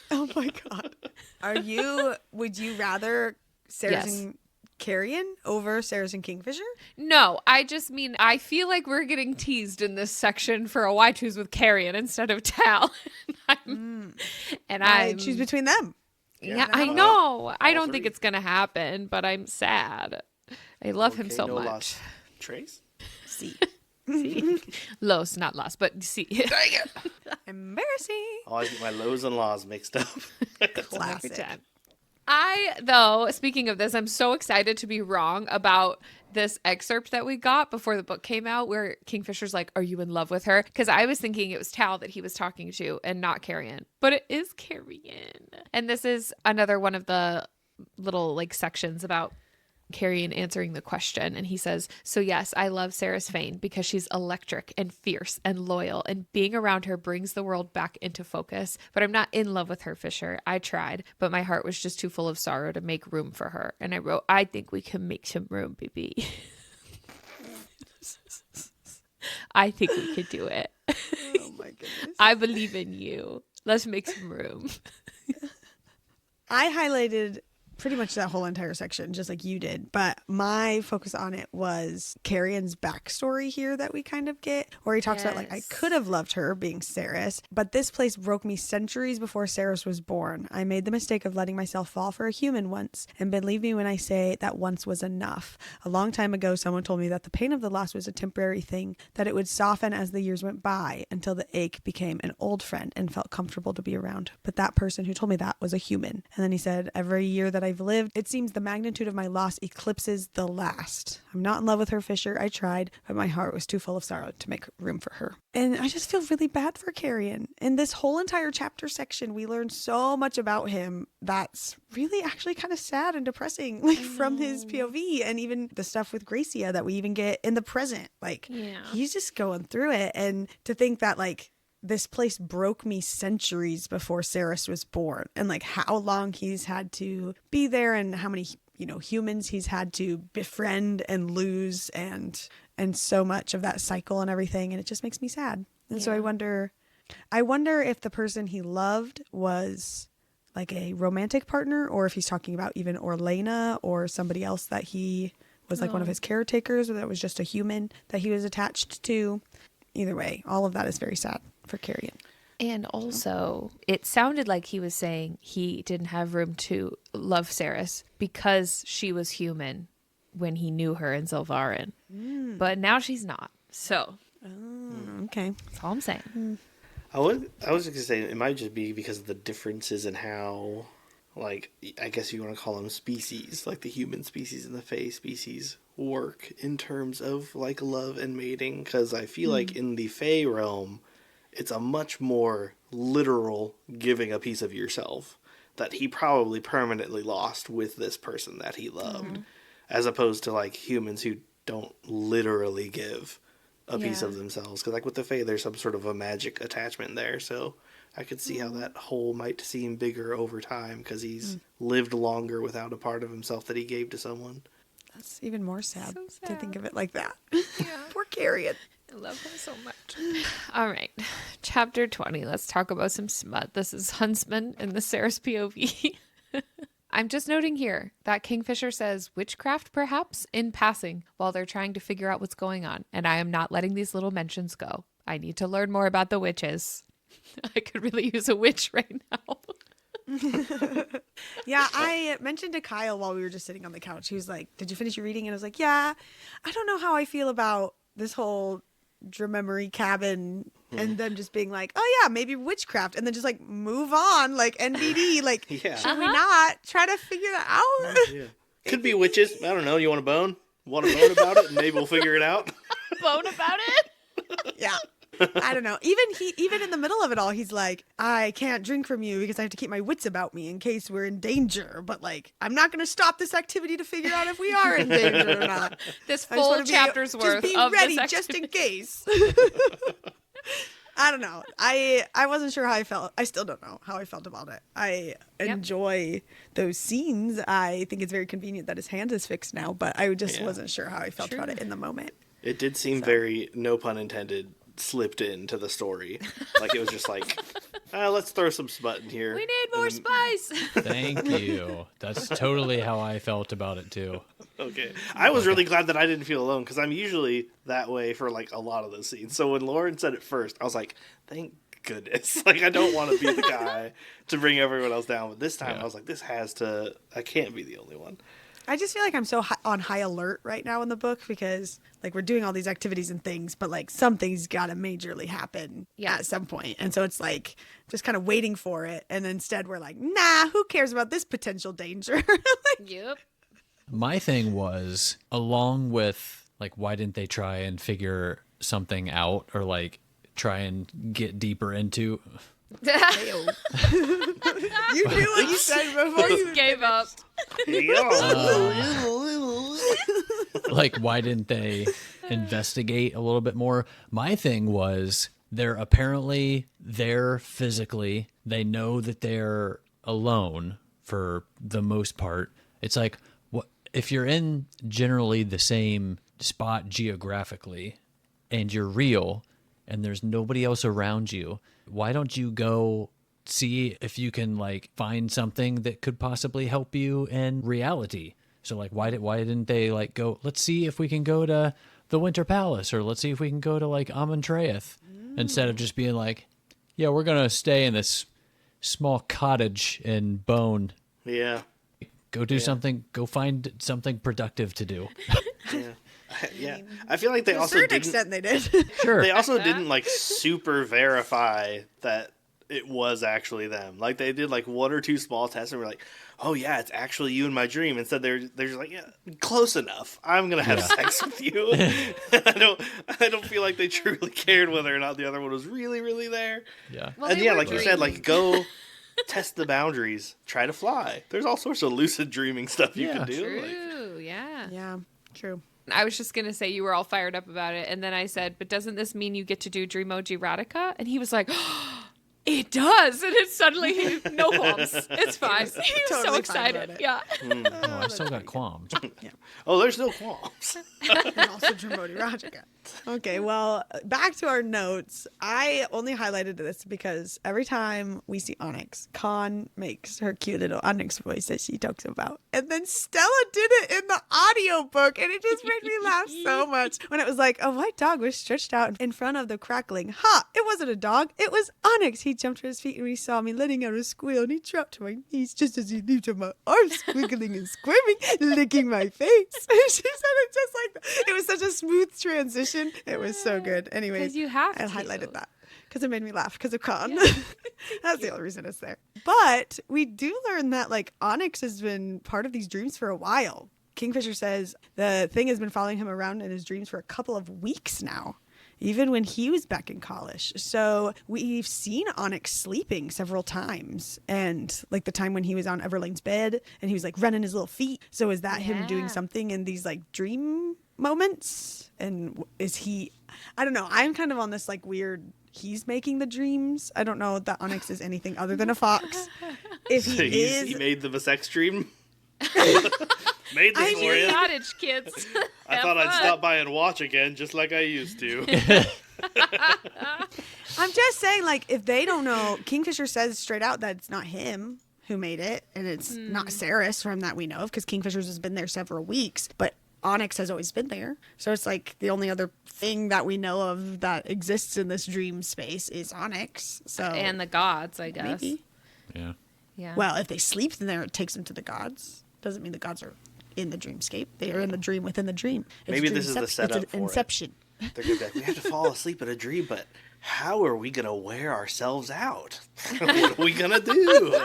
Oh my god. Would you rather Saris Yes. and Carrion over Saris and Kingfisher? No, I just mean I feel like we're getting teased in this section for a why choose with Carrion instead of Tal. I choose between them. Yeah, I I don't know. I don't think three. it's gonna happen, but I'm sad. I love him so no much. Los Trace? See. Los, not lost, but see. Embarrassing. Oh, I get my lows and laws mixed up. Classic. Though, speaking of this, I'm so excited to be wrong about this excerpt that we got before the book came out where Kingfisher's like, "Are you in love with her?" Because I was thinking it was Tal that he was talking to and not Carrion. But it is Carrion. And this is another one of the little like sections about Carrion answering the question, and he says, "So yes, I love Saris Fane because she's electric and fierce and loyal, and being around her brings the world back into focus. But I'm not in love with her, Fisher. I tried, but my heart was just too full of sorrow to make room for her." And I wrote, "I think we can make some room, baby." I think we could do it. Oh my goodness. I believe in you. Let's make some room. I highlighted pretty much that whole entire section, just like you did. But my focus on it was Carrion's backstory here that we kind of get, where he talks about, like, I could have loved her being Saris, but this place broke me centuries before Saris was born. I made the mistake of letting myself fall for a human once, and believe me when I say that once was enough. A long time ago, someone told me that the pain of the loss was a temporary thing, that it would soften as the years went by until the ache became an old friend and felt comfortable to be around. But that person who told me that was a human. And then he said, every year that I've lived, it seems the magnitude of my loss eclipses the last. I'm not in love with her, Fisher. I tried, but my heart was too full of sorrow to make room for her. And I just feel really bad for Carrion. In this whole entire chapter section, we learn so much about him that's really actually kind of sad and depressing, like from his POV, and even the stuff with Gracia that we even get in the present. Like, he's just going through it. And to think that, like, this place broke me centuries before Saris was born, and like how long he's had to be there and how many, humans he's had to befriend and lose, and so much of that cycle and everything. And it just makes me sad. And so I wonder if the person he loved was like a romantic partner, or if he's talking about even Orlena or somebody else that he was like one of his caretakers, or that was just a human that he was attached to. Either way, all of that is very sad for Carrion. And also, it sounded like he was saying he didn't have room to love Saris because she was human when he knew her in Zilvarin. But now she's not. So, Okay. that's all I'm saying. I was just gonna say it might just be because of the differences in how, like, I guess you want to call them species, like the human species and the Fae species work in terms of like love and mating. Because I feel like in the Fae realm, it's a much more literal giving a piece of yourself that he probably permanently lost with this person that he loved, as opposed to like humans who don't literally give a piece of themselves. Because like with the Fae, there's some sort of a magic attachment there, so I could see how that hole might seem bigger over time because he's lived longer without a part of himself that he gave to someone. That's even more sad, So to think sad. of it like that. Yeah. Poor Carrion. I love him so much. All right. Chapter 20. Let's talk about some smut. This is Huntsman in the Saris POV. I'm just noting here that Kingfisher says witchcraft perhaps in passing while they're trying to figure out what's going on. And I am not letting these little mentions go. I need to learn more about the witches. I could really use a witch right now. Yeah, I mentioned to Kyle while we were just sitting on the couch. He was like, "Did you finish your reading?" And I was like, "Yeah, I don't know how I feel about this whole Drememory cabin and them just being like, oh yeah, maybe witchcraft, and then just like move on, like NBD, like Yeah. should we not try to figure that out?" Yeah. Could be witches. I don't know. You want a bone? Want a bone about it? And maybe we'll figure it out. Bone about it? Yeah. I don't know. Even in the middle of it all, he's like, "I can't drink from you because I have to keep my wits about me in case we're in danger. But like, I'm not going to stop this activity to figure out if we are in danger or not. This I just full wanna chapter's worth just be of ready this just in activity. case." I don't know. I wasn't sure how I felt. I still don't know how I felt about it. I enjoy those scenes. I think it's very convenient that his hand is fixed now, but I just wasn't sure how I felt about it in the moment. It did seem very, no pun intended, slipped into the story. Like it was just like, let's throw some smut in here. We need more spice. Thank you. That's totally how I felt about it too. Okay. I was really glad that I didn't feel alone because I'm usually that way for like a lot of those scenes. So when Lauren said it first, I was like, thank goodness. Like I don't want to be the guy to bring everyone else down. But this time I was like, I can't be the only one. I just feel like I'm so on high alert right now in the book because like we're doing all these activities and things, but like something's got to majorly happen at some point. And so it's like just kind of waiting for it. And instead we're like, nah, who cares about this potential danger? Like, Yep. My thing was, along with, like, why didn't they try and figure something out or, like, try and get deeper into... you knew what you said before you Gave up. Like, why didn't they investigate a little bit more? My thing was, they're apparently there physically. They know that they're alone for the most part. It's like, what if you're in generally the same spot geographically and you're real and there's nobody else around you, why don't you go see if you can like find something that could possibly help you in reality? So like why didn't they like go, let's see if we can go to the Winter Palace, or let's see if we can go to like Amontreath, instead of just being like, yeah, we're gonna stay in this small cottage in Bone. Yeah. Go do something, go find something productive to do. Yeah. Yeah. I feel like they to a also certain didn't extent they did. Sure. they also didn't like super verify that it was actually them. Like they did like one or two small tests and were like, oh yeah, it's actually you in my dream. Instead they're just like, yeah, close enough. I'm gonna have sex with you. I don't feel like they truly cared whether or not the other one was really, really there. Yeah. Well, And they yeah, were like you said, like dreaming. go test the boundaries, try to fly. There's all sorts of lucid dreaming stuff you Yeah. can do. Like, True. Yeah. Yeah, true. I was just going to say you were all fired up about it. And then I said, but doesn't this mean you get to do Dreamoji Radica? And he was like, It does, and it's suddenly no qualms. It's fine. He was so totally fine excited. about it. Yeah. Oh, I still got qualms. Oh, there's no qualms. And also Dramodi Rajica. Okay, well, back to our notes. I only highlighted this because every time we see Onyx, Khan makes her cute little Onyx voice that she talks about. And then Stella did it in the audiobook, and it just made me laugh so much when it was like, a white dog was stretched out in front of the crackling. Ha! It wasn't a dog. It was Onyx. He jumped to his feet and he saw me letting out a squeal, and he dropped to my knees just as he leaped to my arms, squiggling and squirming, licking my face. She said it just like that. It was such a smooth transition. It was so good. Anyways, 'Cause you have I to. highlighted that because it made me laugh because of Khan. That's the only reason it's there. But we do learn that like Onyx has been part of these dreams for a while. Kingfisher says the thing has been following him around in his dreams for a couple of weeks now, even when he was back in college. So we've seen Onyx sleeping several times, and like the time when he was on Everlane's bed and he was like running his little feet. So is that him doing something in these like dream moments? And is he, I don't know, I'm kind of on this like weird, he's making the dreams. I don't know that Onyx is anything other than a fox. If He made the sex dream. Made this for you. Cottage kids. I thought I'd stop by and watch again, just like I used to. I'm just saying, like, if they don't know, Kingfisher says straight out that it's not him who made it, and it's not Ceres from that we know of, because Kingfisher's has been there several weeks, but Onyx has always been there. So it's like the only other thing that we know of that exists in this dream space is Onyx. So And the gods, I guess. maybe. Yeah. Yeah. Well, if they sleep in there, it takes them to the gods. Doesn't mean the gods are in the dreamscape. They are in the dream within the dream. It's Maybe this is the dreamcep- setup It's for an it. inception. They're gonna be like, we have to fall asleep in a dream, but how are we gonna wear ourselves out? What are we gonna do?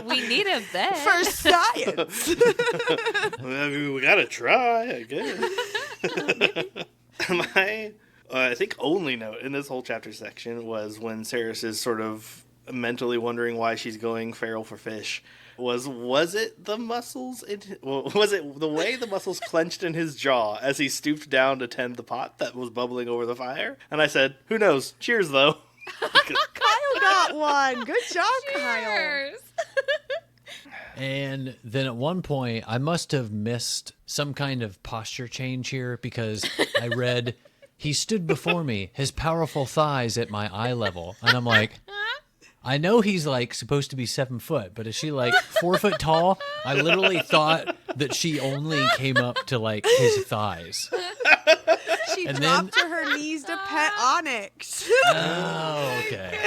We need a bed. For science. I mean, we gotta try, I guess. My, I think, only note in this whole chapter section was when Ceres is sort of mentally wondering why she's going feral for fish. Was it the muscles? Was it the way the muscles clenched in his jaw as he stooped down to tend the pot that was bubbling over the fire? And I said, who knows? Cheers, though. Kyle got one. Good job, Kyle. Cheers. And then at one point, I must have missed some kind of posture change here because I read, he stood before me, his powerful thighs at my eye level. And I'm like, I know he's like supposed to be 7 foot, but is she like 4 foot tall? I literally thought that she only came up to like his thighs. She And dropped to her knees to pet Onyx. Oh, okay.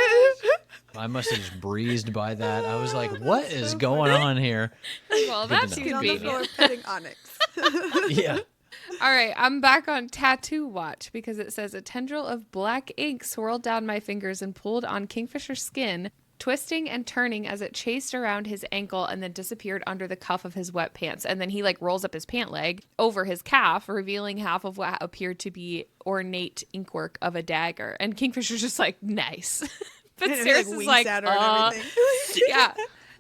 I must have just breezed by that. I was like, what is going on here? Well, that's to know. She's on the floor convenient. petting Onyx. Yeah. All right, I'm back on tattoo watch because it says a tendril of black ink swirled down my fingers and pulled on Kingfisher's skin, twisting and turning as it chased around his ankle and then disappeared under the cuff of his wet pants. And then he like rolls up his pant leg over his calf, revealing half of what appeared to be ornate inkwork of a dagger. And Kingfisher's just like, nice. But And it, Ceres is winks like, at her and everything. yeah.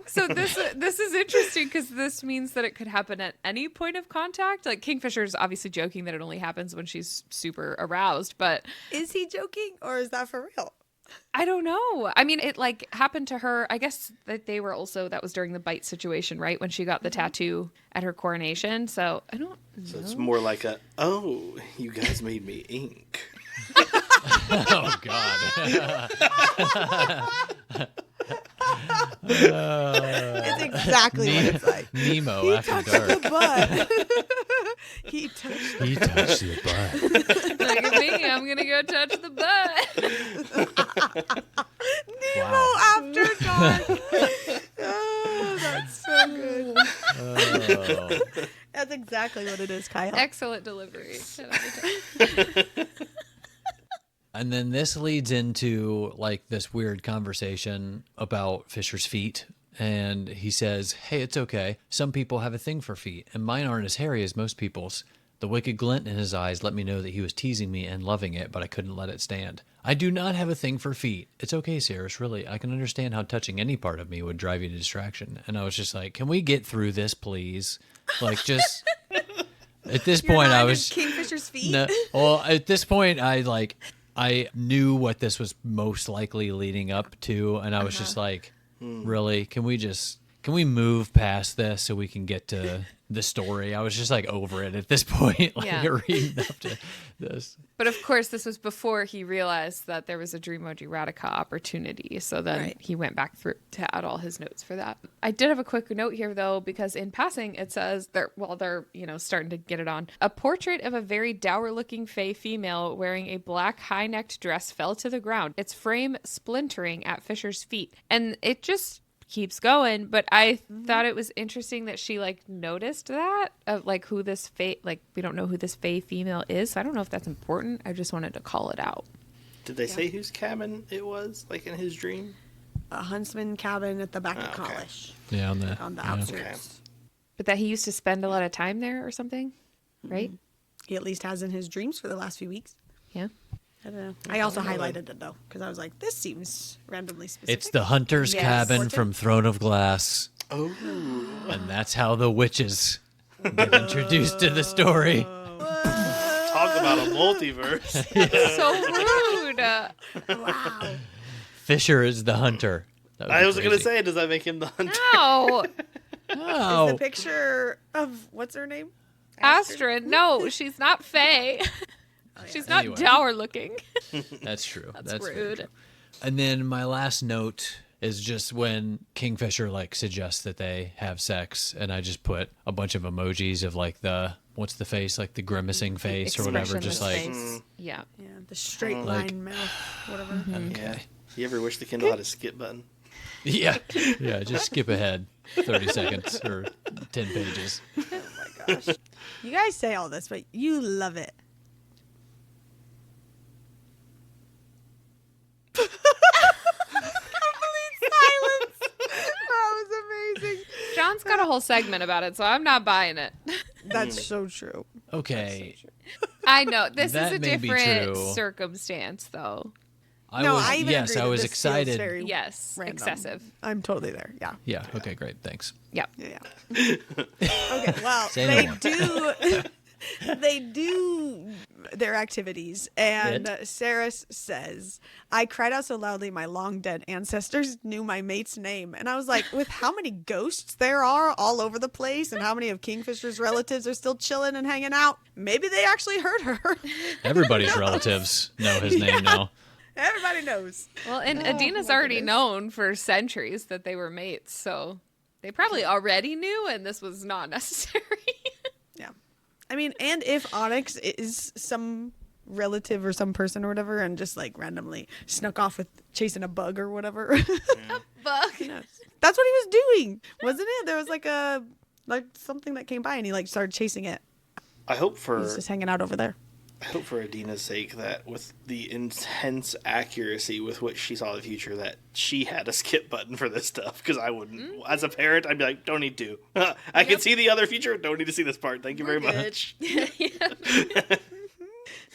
So this is interesting because this means that it could happen at any point of contact. Like Kingfisher's obviously joking that it only happens when she's super aroused, but Is he joking or is that for real? I don't know. I mean, it like happened to her. I guess that they were also, that was during the bite situation, right? When she got the tattoo at her coronation. So I don't know. So it's more like a, oh, you guys made me ink. Oh, God. It's exactly what it's like. Nemo after dark. But he touched He touched the butt. Look at me. I'm going to go touch the butt. Nemo after dark. Oh, that's so good. Oh. That's exactly what it is, Kyle. Excellent delivery. And then this leads into like this weird conversation about Fisher's feet. And he says, hey, it's okay. Some people have a thing for feet, and mine aren't as hairy as most people's. The wicked glint in his eyes let me know that he was teasing me and loving it, but I couldn't let it stand. I do not have a thing for feet. It's okay, Ceres, really. I can understand how touching any part of me would drive you to distraction. And I was just like, can we get through this, please? Like, just... At this Your point, I mind was... is Kingfisher's feet. No, well, at this point, I like... I knew what this was most likely leading up to, and I was just like, really? Can we move past this so we can get to the story? I was just like over it at this point, reading up to this. But of course, this was before he realized that there was a Dreamoji Radica opportunity. So then he went back through to add all his notes for that. I did have a quick note here, though, because in passing, it says they're starting to get it on. A portrait of a very dour-looking Fae female wearing a black high-necked dress fell to the ground, its frame splintering at Fisher's feet. And it just keeps going, but I thought it was interesting that she noticed that of who this Fae, we don't know who this Fae female is, so I don't know if that's important. I just wanted to call it out. Did they say whose cabin it was, in his dream? A huntsman cabin at the back of College. Yeah, on the outskirts. Okay. But that he used to spend a lot of time there or something, right? He at least has in his dreams for the last few weeks. Yeah. I don't know. I also highlighted it, though, because I was like, this seems randomly specific. It's the hunter's cabin from Throne of Glass. Oh. And that's how the witches get introduced to the story. Talk about a multiverse. So rude. Wow. Fisher is the hunter. I was going to say, does that make him the hunter? No. Oh. Is the picture of, what's her name? Astrid. No, she's not Fae. She's not dour looking. That's true. That's very rude. true. And then my last note is just when Kingfisher suggests that they have sex, and I just put a bunch of emojis of the what's the face, the grimacing face or whatever, just face. Yeah, the straight line mouth, whatever. Okay. You ever wish the Kindle had a skip button? Yeah, just skip ahead 30 seconds or 10 pages. Oh my gosh. You guys say all this, but you love it. John's got a whole segment about it, so I'm not buying it. That's so true. Okay. I know. This That is a may be different true. circumstance, though. I even agree I that was this feels excited. very Yes. random. Excessive. I'm totally there. Yeah. Yeah, okay, great. Thanks. Yep. Yeah. Okay. Well, Say they no more. do. They do their activities, and It? Saris says, "I cried out so loudly my long dead ancestors knew my mate's name." And I was like, with how many ghosts there are all over the place, and how many of Kingfisher's relatives are still chilling and hanging out, maybe they actually heard her. Everybody's relatives know his name now. Everybody knows. Well, and Adina's already known for centuries that they were mates, so they probably already knew, and this was not necessary. Yeah. I mean, and if Onyx is some relative or some person or whatever and just randomly snuck off with chasing a bug or whatever. Bug. Who knows? That's what he was doing, wasn't it? There was something that came by and he started chasing it. I hope He's just hanging out over there. for Adina's sake that with the intense accuracy with which she saw the future that she had a skip button for this stuff, because I wouldn't. As a parent, I'd be like, don't need to. I can see the other future, don't need to see this part. Thank you very much.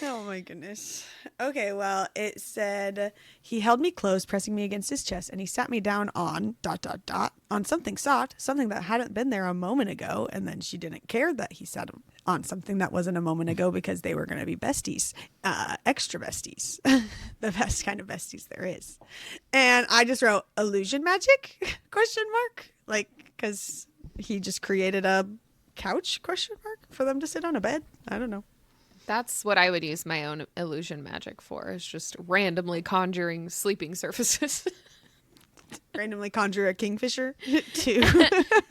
Oh my goodness. Okay, well, it said, he held me close, pressing me against his chest, and he sat me down on ... on something soft, something that hadn't been there a moment ago. And then she didn't care that he sat on something that wasn't a moment ago because they were going to be besties, extra besties, the best kind of besties there is. And I just wrote illusion magic ? Because he just created a couch ? For them to sit on a bed. I don't know. That's what I would use my own illusion magic for, is just randomly conjuring sleeping surfaces. Randomly conjure a kingfisher too.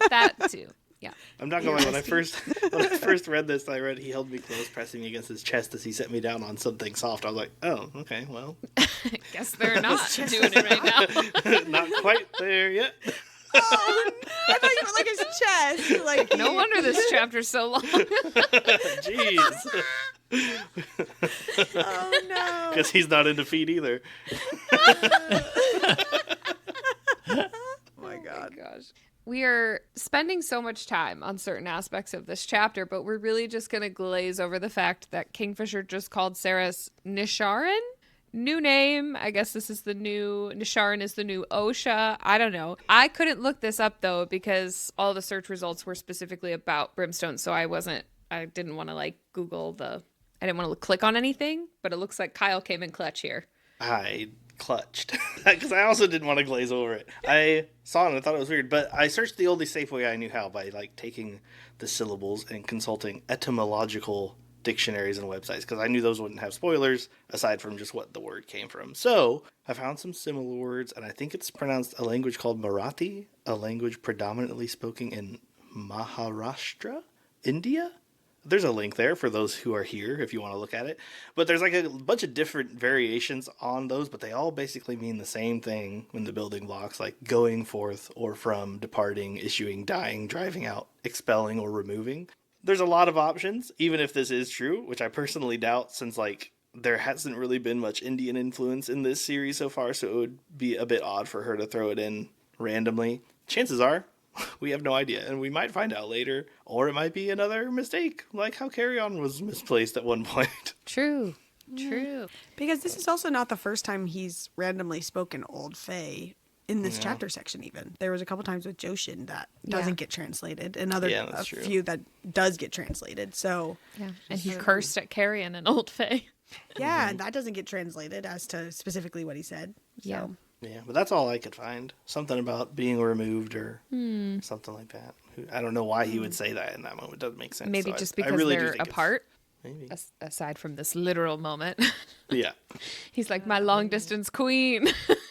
That too. Yeah. I'm not gonna lie, when I first read this, I read he held me close, pressing me against his chest as he set me down on something soft. I was like, oh, okay, well. Guess they're not doing it right now. Not quite there yet. Oh, I thought you meant his chest. No wonder this chapter's so long. Jeez. Oh no. Guess he's not into feet either. Oh my god. Gosh. We are spending so much time on certain aspects of this chapter, but we're really just going to glaze over the fact that Kingfisher just called Saris Nisharan. New name. I guess this is the new, Nisharan is the new Osha. I don't know. I couldn't look this up though, because all the search results were specifically about Brimstone. So I didn't want to Google the I didn't want to click on anything, but it looks like Kyle came in clutch here. I clutched because I also didn't want to glaze over it. I saw it and I thought it was weird, but I searched the only safe way I knew how by like taking the syllables and consulting etymological dictionaries and websites because I knew those wouldn't have spoilers aside from just what the word came from. So I found some similar words, and I think it's pronounced a language called Marathi, a language predominantly spoken in Maharashtra, India. There's a link there for those who are here if you want to look at it. But there's like a bunch of different variations on those, but they all basically mean the same thing in the building blocks, like going forth or from, departing, issuing, dying, driving out, expelling, or removing. There's a lot of options, even if this is true, which I personally doubt since like there hasn't really been much Indian influence in this series so far, so it would be a bit odd for her to throw it in randomly. Chances are we have no idea, and we might find out later, or it might be another mistake, like how Carry-On was misplaced at one point. True. Because this is also not the first time he's randomly spoken Old Fae in this chapter section even. There was a couple times with Joshin that doesn't get translated, and a few that does get translated. So Yeah, and he cursed at Carrion and Old Fae. yeah, and that doesn't get translated as to specifically what he said. Yeah. So. Yeah, but that's all I could find. Something about being removed or something like that. I don't know why he would say that in that moment. It doesn't make sense. Maybe So just I because really do they're think apart. Maybe. Aside from this literal moment. Yeah. He's like, my long distance queen,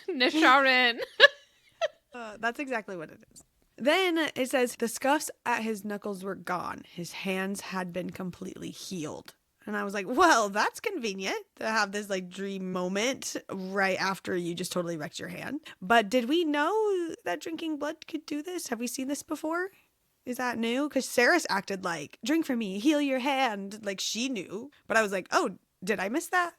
Nisharin. That's exactly what it is. Then it says, the scuffs at his knuckles were gone. His hands had been completely healed. And I was like, well, that's convenient to have this like dream moment right after you just totally wrecked your hand. But did we know that drinking blood could do this? Have we seen this before? Is that new? Because Saris acted like, drink for me, heal your hand. Like she knew. But I was like, oh, did I miss that?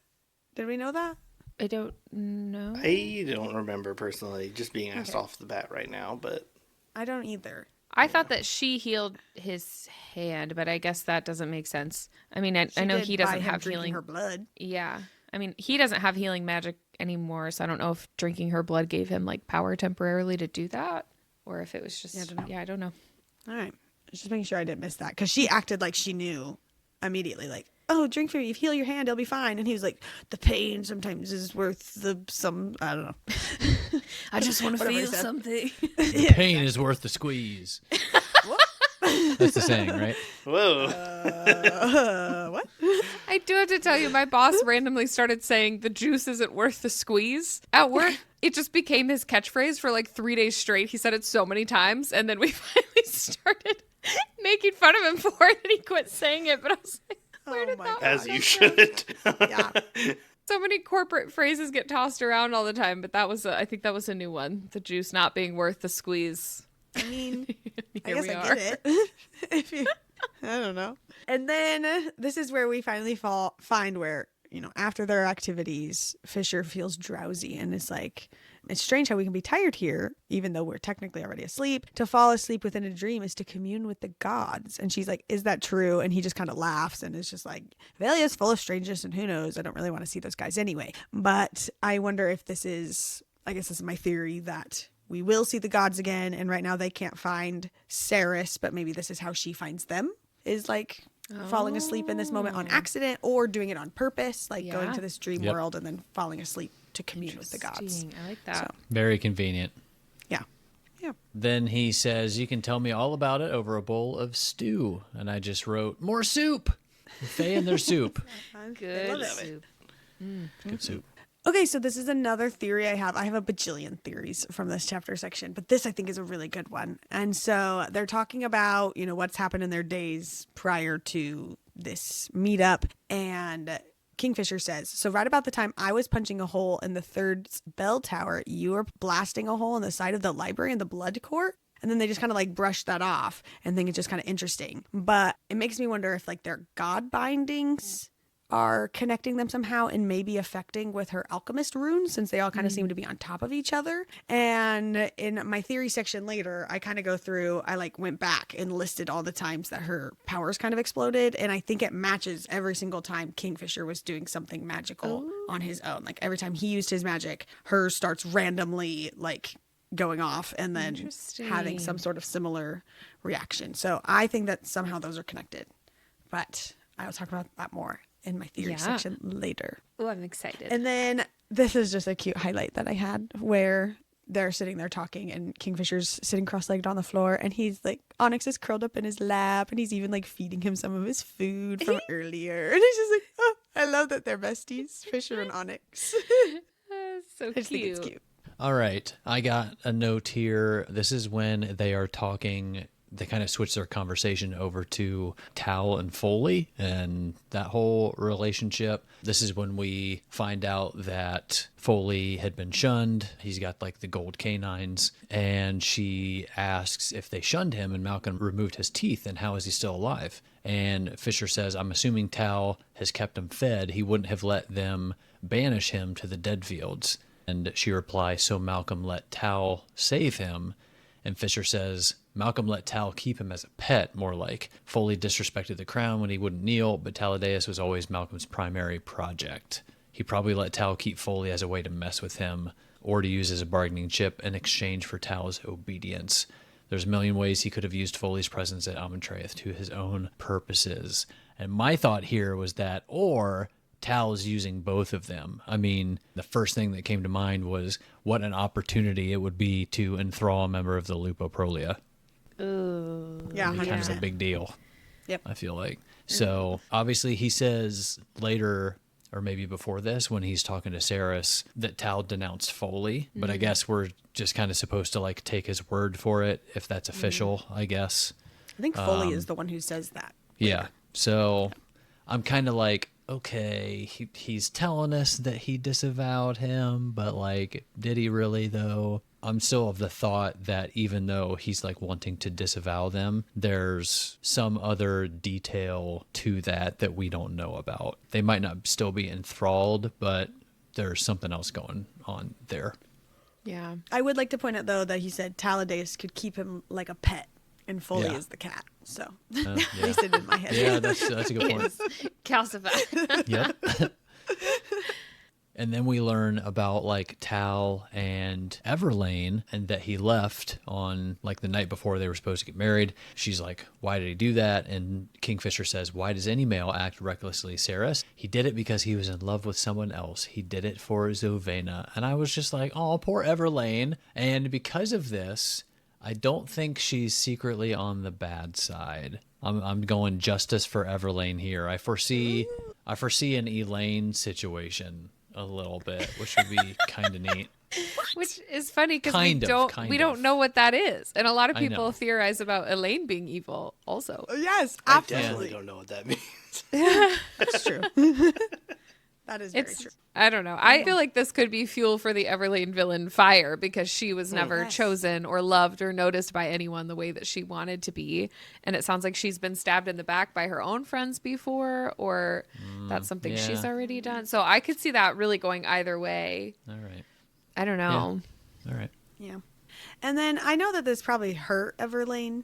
Did we know that? I don't know. I don't remember personally just being asked off the bat right now, but I don't either. I thought that she healed his hand, but I guess that doesn't make sense. I mean, I know he doesn't have healing. Her blood. Yeah. I mean, he doesn't have healing magic anymore, so I don't know if drinking her blood gave him like power temporarily to do that, or if it was just I don't know. All right. Just making sure I didn't miss that because she acted like she knew immediately, like, oh, drink for me, heal your hand, it'll be fine. And he was like, the pain sometimes is worth I don't know. I just want to feel something. The pain is worth the squeeze. That's the saying, right? whoa. What? I do have to tell you, my boss randomly started saying the juice isn't worth the squeeze at work. It just became his catchphrase for like 3 days straight. He said it so many times, and then we finally started making fun of him for it, and he quit saying it. But I was like, where did that As come you from? should. Yeah. So many corporate phrases get tossed around all the time, but that was I think that was a new one. The juice not being worth the squeeze. I mean, I Here guess we I are. get it. I don't know. And then this is where we finally find where, after their activities, Fisher feels drowsy and is like, it's strange how we can be tired here, even though we're technically already asleep. To fall asleep within a dream is to commune with the gods. And she's like, is that true? And he just kind of laughs and is just like, Valia is full of strangeness and who knows? I don't really want to see those guys anyway. But I wonder if I guess this is my theory that we will see the gods again. And right now they can't find Saris, but maybe this is how she finds them, is like falling asleep in this moment on accident or doing it on purpose, like going to this dream world and then falling asleep to commune with the gods. I like that. So, Very convenient. yeah. Yeah. Then he says, you can tell me all about it over a bowl of stew. And I just wrote, more soup. Fae and their soup. Good soup. Good soup. Okay, so this is another theory I have. I have a bajillion theories from this chapter section, but this I think is a really good one. And so they're talking about, what's happened in their days prior to this meetup. And Kingfisher says, so right about the time I was punching a hole in the third bell tower, you were blasting a hole in the side of the library in the blood court. And then they just kind of like brush that off and think it's just kind of interesting. But it makes me wonder if like their god bindings are connecting them somehow and maybe affecting with her alchemist runes, since they all kind of seem to be on top of each other. And in my theory section later, I kind of go through, I like went back and listed all the times that her powers kind of exploded. And I think it matches every single time Kingfisher was doing something magical on his own. Like every time he used his magic, hers starts randomly like going off and then having some sort of similar reaction. So I think that somehow those are connected, but I'll talk about that more in my theory section later. Oh, I'm excited. And then this is just a cute highlight that I had where they're sitting there talking and Kingfisher's sitting cross-legged on the floor and he's like, Onyx is curled up in his lap and he's even like feeding him some of his food from earlier. And he's just like, oh, I love that they're besties, Fisher and Onyx. So I just think it's cute. All right. I got a note here. This is when they are talking. They kind of switch their conversation over to Tal and Foley and that whole relationship. This is when we find out that Foley had been shunned. He's got like the gold canines, and she asks if they shunned him and Malcolm removed his teeth and how is he still alive? And Fisher says, I'm assuming Tal has kept him fed. He wouldn't have let them banish him to the dead fields. And she replies, so Malcolm let Tal save him. And Fisher says, Malcolm let Tal keep him as a pet, more like. Foley disrespected the crown when he wouldn't kneel, but Taladeus was always Malcolm's primary project. He probably let Tal keep Foley as a way to mess with him, or to use as a bargaining chip in exchange for Tal's obedience. There's a million ways he could have used Foley's presence at Amontreath to his own purposes. And my thought here was that, or Tal is using both of them. I mean, the first thing that came to mind was what an opportunity it would be to enthrall a member of the Lupoprolia. Ooh. Yeah, Kind of a big deal. Yep. I feel like. So obviously he says later, or maybe before this, when he's talking to Saris, that Tal denounced Foley. But I guess we're just kind of supposed to like take his word for it, if that's official, I guess. I think Foley is the one who says that. Yeah. So I'm kind of like, okay, he's telling us that he disavowed him, but like, did he really though? I'm still of the thought that even though he's like wanting to disavow them, there's some other detail to that we don't know about. They might not still be enthralled, but there's something else going on there. Yeah. I would like to point out, though, that he said Taladeus could keep him like a pet, and Foley Yeah. is the cat. So Yeah. at least it in my head. Yeah, that's a good point. Calcified. Yep. And then we learn about like Tal and Everlane, and that he left on like the night before they were supposed to get married. She's like, why did he do that? And Kingfisher says, why does any male act recklessly, Saris? He did it because he was in love with someone else. He did it for Zovena. And I was just like, oh, poor Everlane. And because of this, I don't think she's secretly on the bad side. I'm going justice for Everlane here. I foresee an Elaine situation a little bit, which would be kind of neat. Which is funny because Kind we of. don't know what that is, and a lot of I know. people theorize about Elaine being evil. Also, Yes, I absolutely. definitely don't know what that means. That's true. That is very true. I don't know. I feel like this could be fuel for the Everlane villain Fire, because she was never Yes. chosen or loved or noticed by anyone the way that she wanted to be. And it sounds like she's been stabbed in the back by her own friends before, or that's something yeah. she's already done. So I could see that really going either way. All right. I don't know. All right. Yeah. And then I know that this probably hurt Everlane.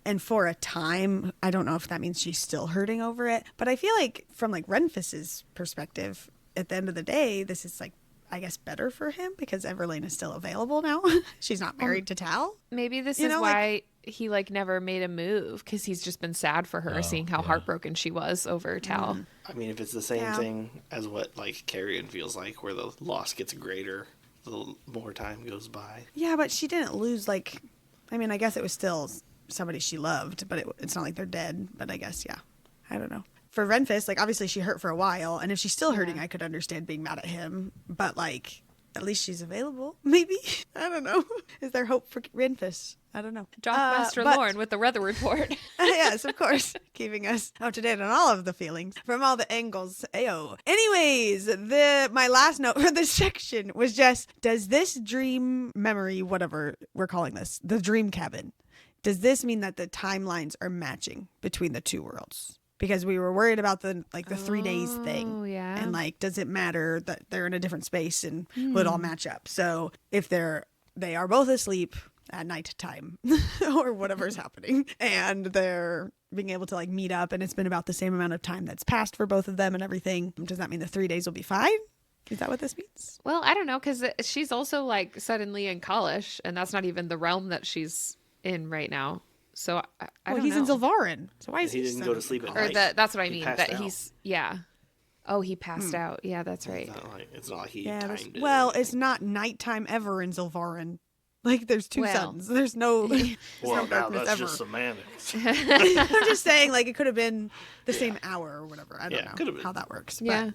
And for a time, I don't know if that means she's still hurting over it. But I feel like from like Renfis's perspective, at the end of the day, this is like, I guess, better for him because Everlane is still available now. She's not married to Tal. Maybe this You is know, why he like never made a move, because he's just been sad for her, Oh, seeing how yeah. heartbroken she was over Tal. I mean, if it's the same Yeah. thing as what like Carrion feels like, where the loss gets greater the more time goes by. Yeah, but she didn't lose like, I mean, I guess it was still somebody she loved, but it's not like they're dead. But I guess, yeah, I don't know. For Renfis, like obviously she hurt for a while, and if she's still hurting, I could understand being mad at him. But like, at least she's available. Maybe I don't know. Is there hope for Renfis? I don't know. Jock Master but- Lorne with the weather report. Yes, of course, keeping us up to date on all of the feelings from all the angles. Ayo. Anyways, my last note for this section was just: does this dream memory, whatever we're calling this, the dream cabin, does this mean that the timelines are matching between the two worlds? Because we were worried about the 3 days thing. Oh, yeah. And like, does it matter that they're in a different space and will it all match up? So if they are both asleep at nighttime or whatever's happening, and they're being able to like meet up, and it's been about the same amount of time that's passed for both of them and everything, does that mean the 3 days will be fine? Is that what this means? Well, I don't know, because she's also like suddenly in Kalish, and that's not even the realm that she's in right now. So I don't he's know. in Zilvarin. So why is He didn't go to sleep at night. That's what I He mean. passed That out. he's, yeah. Oh, he passed out. Yeah, that's right. It's not like he Yeah, timed it. well, it's not nighttime ever in Zilvarin. Like, there's two suns. There's no, there's Well, no now darkness that's ever. just semantics. I'm just saying, like, it could have been the same hour or whatever. I don't could've know been. how that works. Yeah.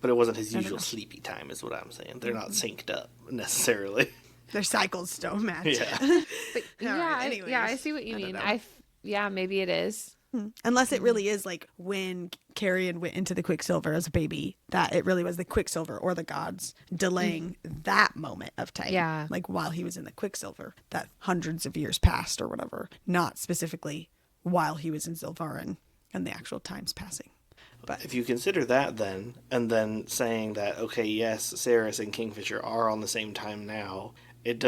But it wasn't his don't usual know. sleepy time, is what I'm saying. They're not synced up necessarily. But their cycles don't match. Yeah. But All yeah, right, anyways, I see what you I don't mean. know. Yeah, maybe it is. Unless it really is like when Carrion went into the Quicksilver as a baby, that it really was the Quicksilver or the gods delaying that moment of time. Yeah. Like while he was in the Quicksilver, that hundreds of years passed or whatever, not specifically while he was in Zilvarin and the actual times passing. But If you consider that then, and then saying that, okay, yes, Ceres and Kingfisher are on the same time now, it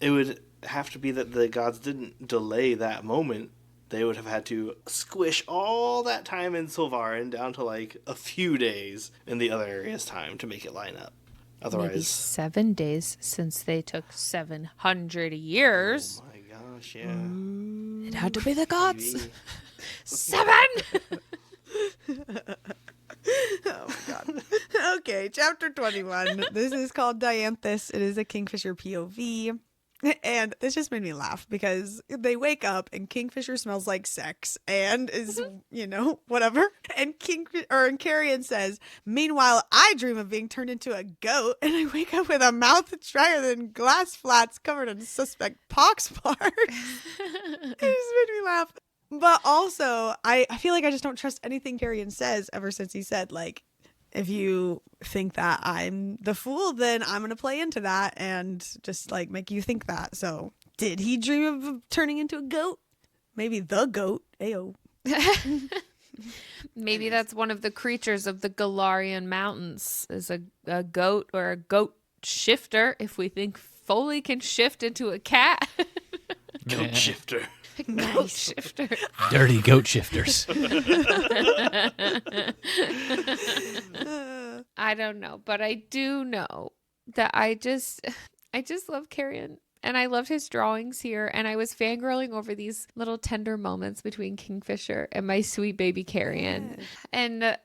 would have to be that the gods didn't delay that moment. They would have had to squish all that time in Sylvarin down to like a few days in the other area's time to make it line up. Maybe Otherwise, 7 days since they took 700 years. oh my gosh, yeah. It had to be the gods. Maybe. 7! oh my god. Okay, chapter 21. This is called Dianthus. It is a Kingfisher POV. And this just made me laugh because they wake up and Kingfisher smells like sex and is, whatever. And Carrion says, "Meanwhile, I dream of being turned into a goat and I wake up with a mouth drier than glass flats covered in suspect pox marks." It just made me laugh. But also, I feel like I just don't trust anything Carrion says ever since he said, like, if you think that I'm the fool, then I'm going to play into that and just like make you think that. So did he dream of turning into a goat? Maybe the goat. Ayo. Maybe that's one of the creatures of the Galarian Mountains, is a goat or a goat shifter, if we think Foley can shift into a cat. Goat shifter. Goat shifter. Dirty goat shifters. I don't know, but I do know that I just love Carrion. And I loved his drawings here. And I was fangirling over these little tender moments between Kingfisher and my sweet baby Carrion. Yeah. And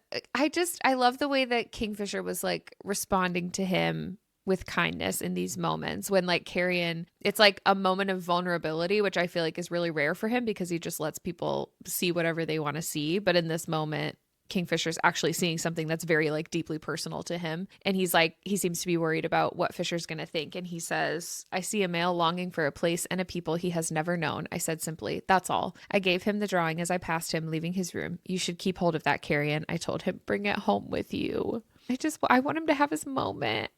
I love the way that Kingfisher was like responding to him with kindness in these moments when like Carrion, it's like a moment of vulnerability, which I feel like is really rare for him because he just lets people see whatever they want to see. But in this moment, Kingfisher's actually seeing something that's very like deeply personal to him. And he's like, he seems to be worried about what Fisher's going to think. And he says, "I see a male longing for a place and a people he has never known. I said simply, that's all. I gave him the drawing as I passed him leaving his room. You should keep hold of that, Carrion. I told him, bring it home with you." I want him to have his moment.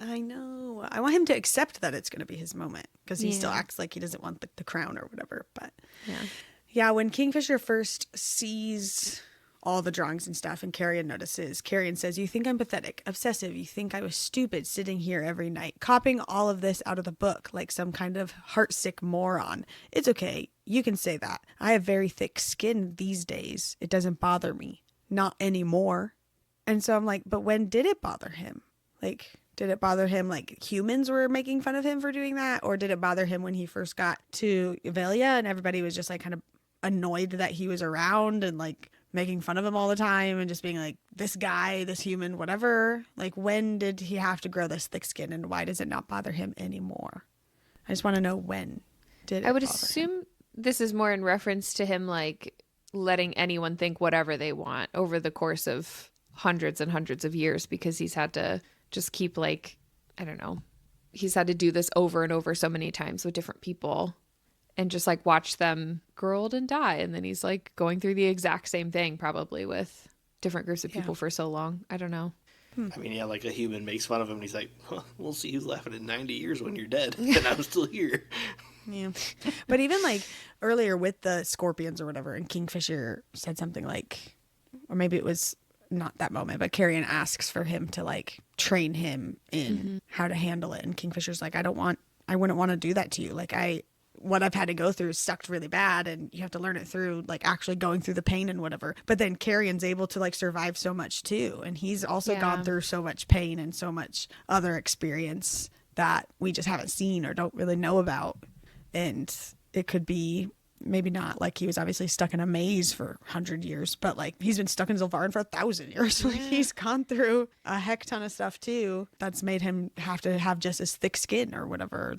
I know. I want him to accept that it's going to be his moment because he still Yeah. acts like he doesn't want the crown or whatever. But Yeah. yeah, when Kingfisher first sees all the drawings and stuff and Carrion notices, Carrion says, "You think I'm pathetic, obsessive. You think I was stupid sitting here every night, copying all of this out of the book like some kind of heartsick moron. It's okay. You can say that. I have very thick skin these days. It doesn't bother me. Not anymore." And so I'm like, but when did it bother him? Like, did it bother him like humans were making fun of him for doing that? Or did it bother him when he first got to Avelia and everybody was just like kind of annoyed that he was around and like making fun of him all the time and just being like, this guy, this human, whatever? Like, when did he have to grow this thick skin and why does it not bother him anymore? I just want to know when did it I would bother him? assume this is more in reference to him like letting anyone think whatever they want over the course of hundreds and hundreds of years because he's had to just keep like, I don't know, he's had to do this over and over so many times with different people and just like watch them grow old and die. And then he's like going through the exact same thing probably with different groups of people for so long. I don't know. I mean, yeah, like a human makes fun of him and he's like, "Huh, we'll see who's laughing in 90 years when you're dead. And I'm still here." Yeah. But even like earlier with the scorpions or whatever, and Kingfisher said something like, or maybe it was not that moment, but Carrion asks for him to like train him in how to handle it. And Kingfisher's like, I wouldn't want to do that to you. Like what I've had to go through sucked really bad and you have to learn it through like actually going through the pain and whatever. But then Carrion's able to like survive so much too. And he's also gone through so much pain and so much other experience that we just haven't seen or don't really know about. And it could be maybe not like he was obviously stuck in a maze for 100 years, but like he's been stuck in Zilvarin for 1,000 years. Like he's gone through a heck ton of stuff too that's made him have to have just as thick skin or whatever.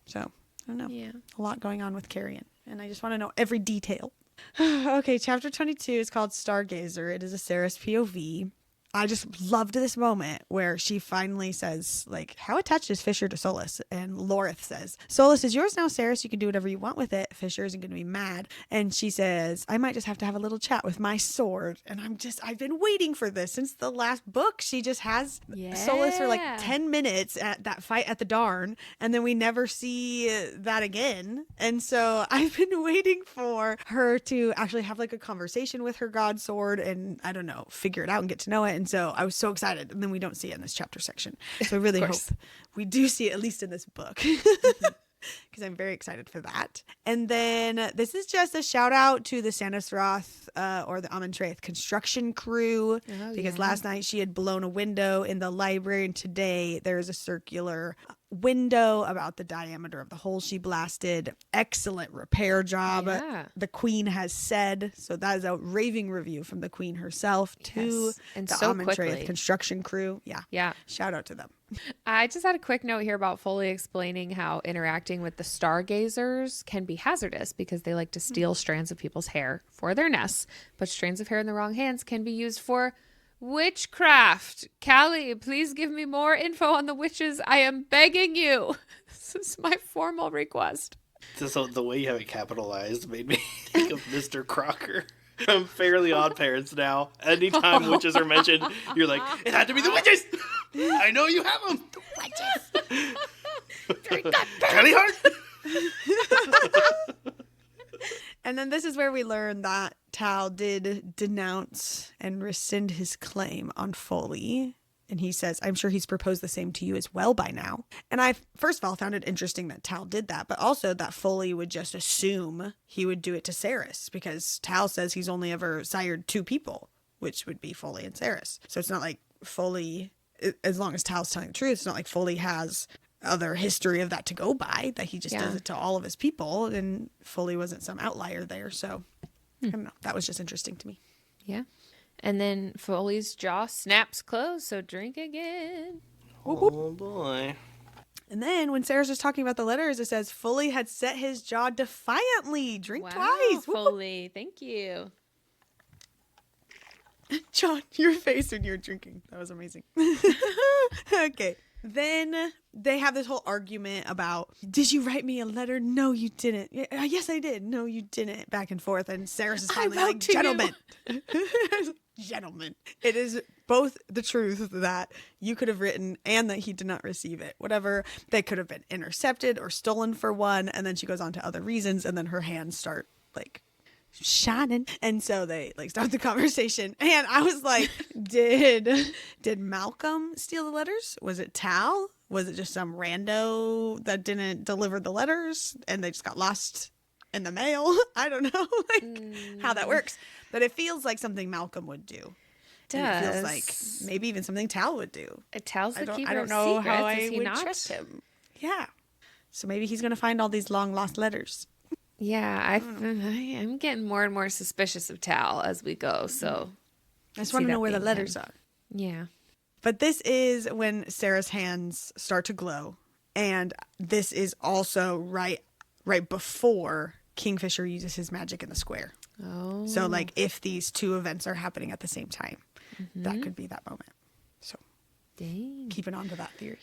So I don't know. Yeah. A lot going on with Carrion, and I just want to know every detail. Okay, chapter 22 is called Stargazer. It is a Ceres POV. I just loved this moment where she finally says, like, how attached is Fisher to Solus? And Lorith says, Solus is yours now, Ceres. You can do whatever you want with it. Fisher isn't going to be mad. And she says, I might just have to have a little chat with my sword. And I've been waiting for this since the last book. She just has Solus for like 10 minutes at that fight at the Darn. And then we never see that again. And so I've been waiting for her to actually have like a conversation with her god sword and, I don't know, figure it out and get to know it. And so I was so excited. And then we don't see it in this chapter section. So I really hope we do see it at least in this book. Because I'm very excited for that. And then this is just a shout out to the Sanisroth or the Amontraith construction crew. Because last night she had blown a window in the library. And today there is a circular window about the diameter of the hole she blasted. Excellent repair job. The queen has said. So that is a raving review from the queen herself to and the so Amontraith quickly. construction crew. Yeah. Shout out to them. I just had a quick note here about Foley explaining how interacting with the stargazers can be hazardous because they like to steal strands of people's hair for their nests, but strands of hair in the wrong hands can be used for witchcraft. Callie, please give me more info on the witches. I am begging you. This is my formal request. So the way you have it capitalized made me think of Mr. Crocker. I'm Fairly Odd Parents now. Anytime witches are mentioned, you're like, it had to be the witches! I know you have them! The witches! Callie Hart! And then this is where we learn that Tal did denounce and rescind his claim on Foley. And he says, I'm sure he's proposed the same to you as well by now. And I, first of all, found it interesting that Tal did that, but also that Foley would just assume he would do it to Ceres because Tal says he's only ever sired 2 people, which would be Foley and Ceres. So it's not like Foley, as long as Tal's telling the truth, it's not like Foley has other history of that to go by, that he just does it to all of his people, and Foley wasn't some outlier there. So I don't know. That was just interesting to me. Yeah. And then Foley's jaw snaps closed, so drink again. Oh, boy. And then when Sarah's just talking about the letters, it says Foley had set his jaw defiantly. Drink twice. Foley. Thank you. John, your face when you were drinking. That was amazing. Okay. Then they have this whole argument about, did you write me a letter? No, you didn't. Yes, I did. No, you didn't. Back and forth. And Sarah's is finally like, gentlemen. Gentlemen. It is both the truth that you could have written and that he did not receive it. Whatever. They could have been intercepted or stolen for one. And then she goes on to other reasons. And then her hands start like shining, and so they like start the conversation, and I was like, did Malcolm steal the letters? Was it Tal? Was it just some rando that didn't deliver the letters and they just got lost in the mail? I don't know how that works, but it feels like something Malcolm would do. It feels like maybe even something Tal would do. Tal's the keeper I don't of know secrets. how I Does he would not trust him. Yeah, so maybe he's gonna find all these long lost letters. Yeah, I'm getting more and more suspicious of Tal as we go, so I just want to know where the letters are. Yeah. But this is when Sarah's hands start to glow, and this is also right before Kingfisher uses his magic in the square. Oh. So like if these 2 events are happening at the same time, that could be that moment. So keeping on to that theory.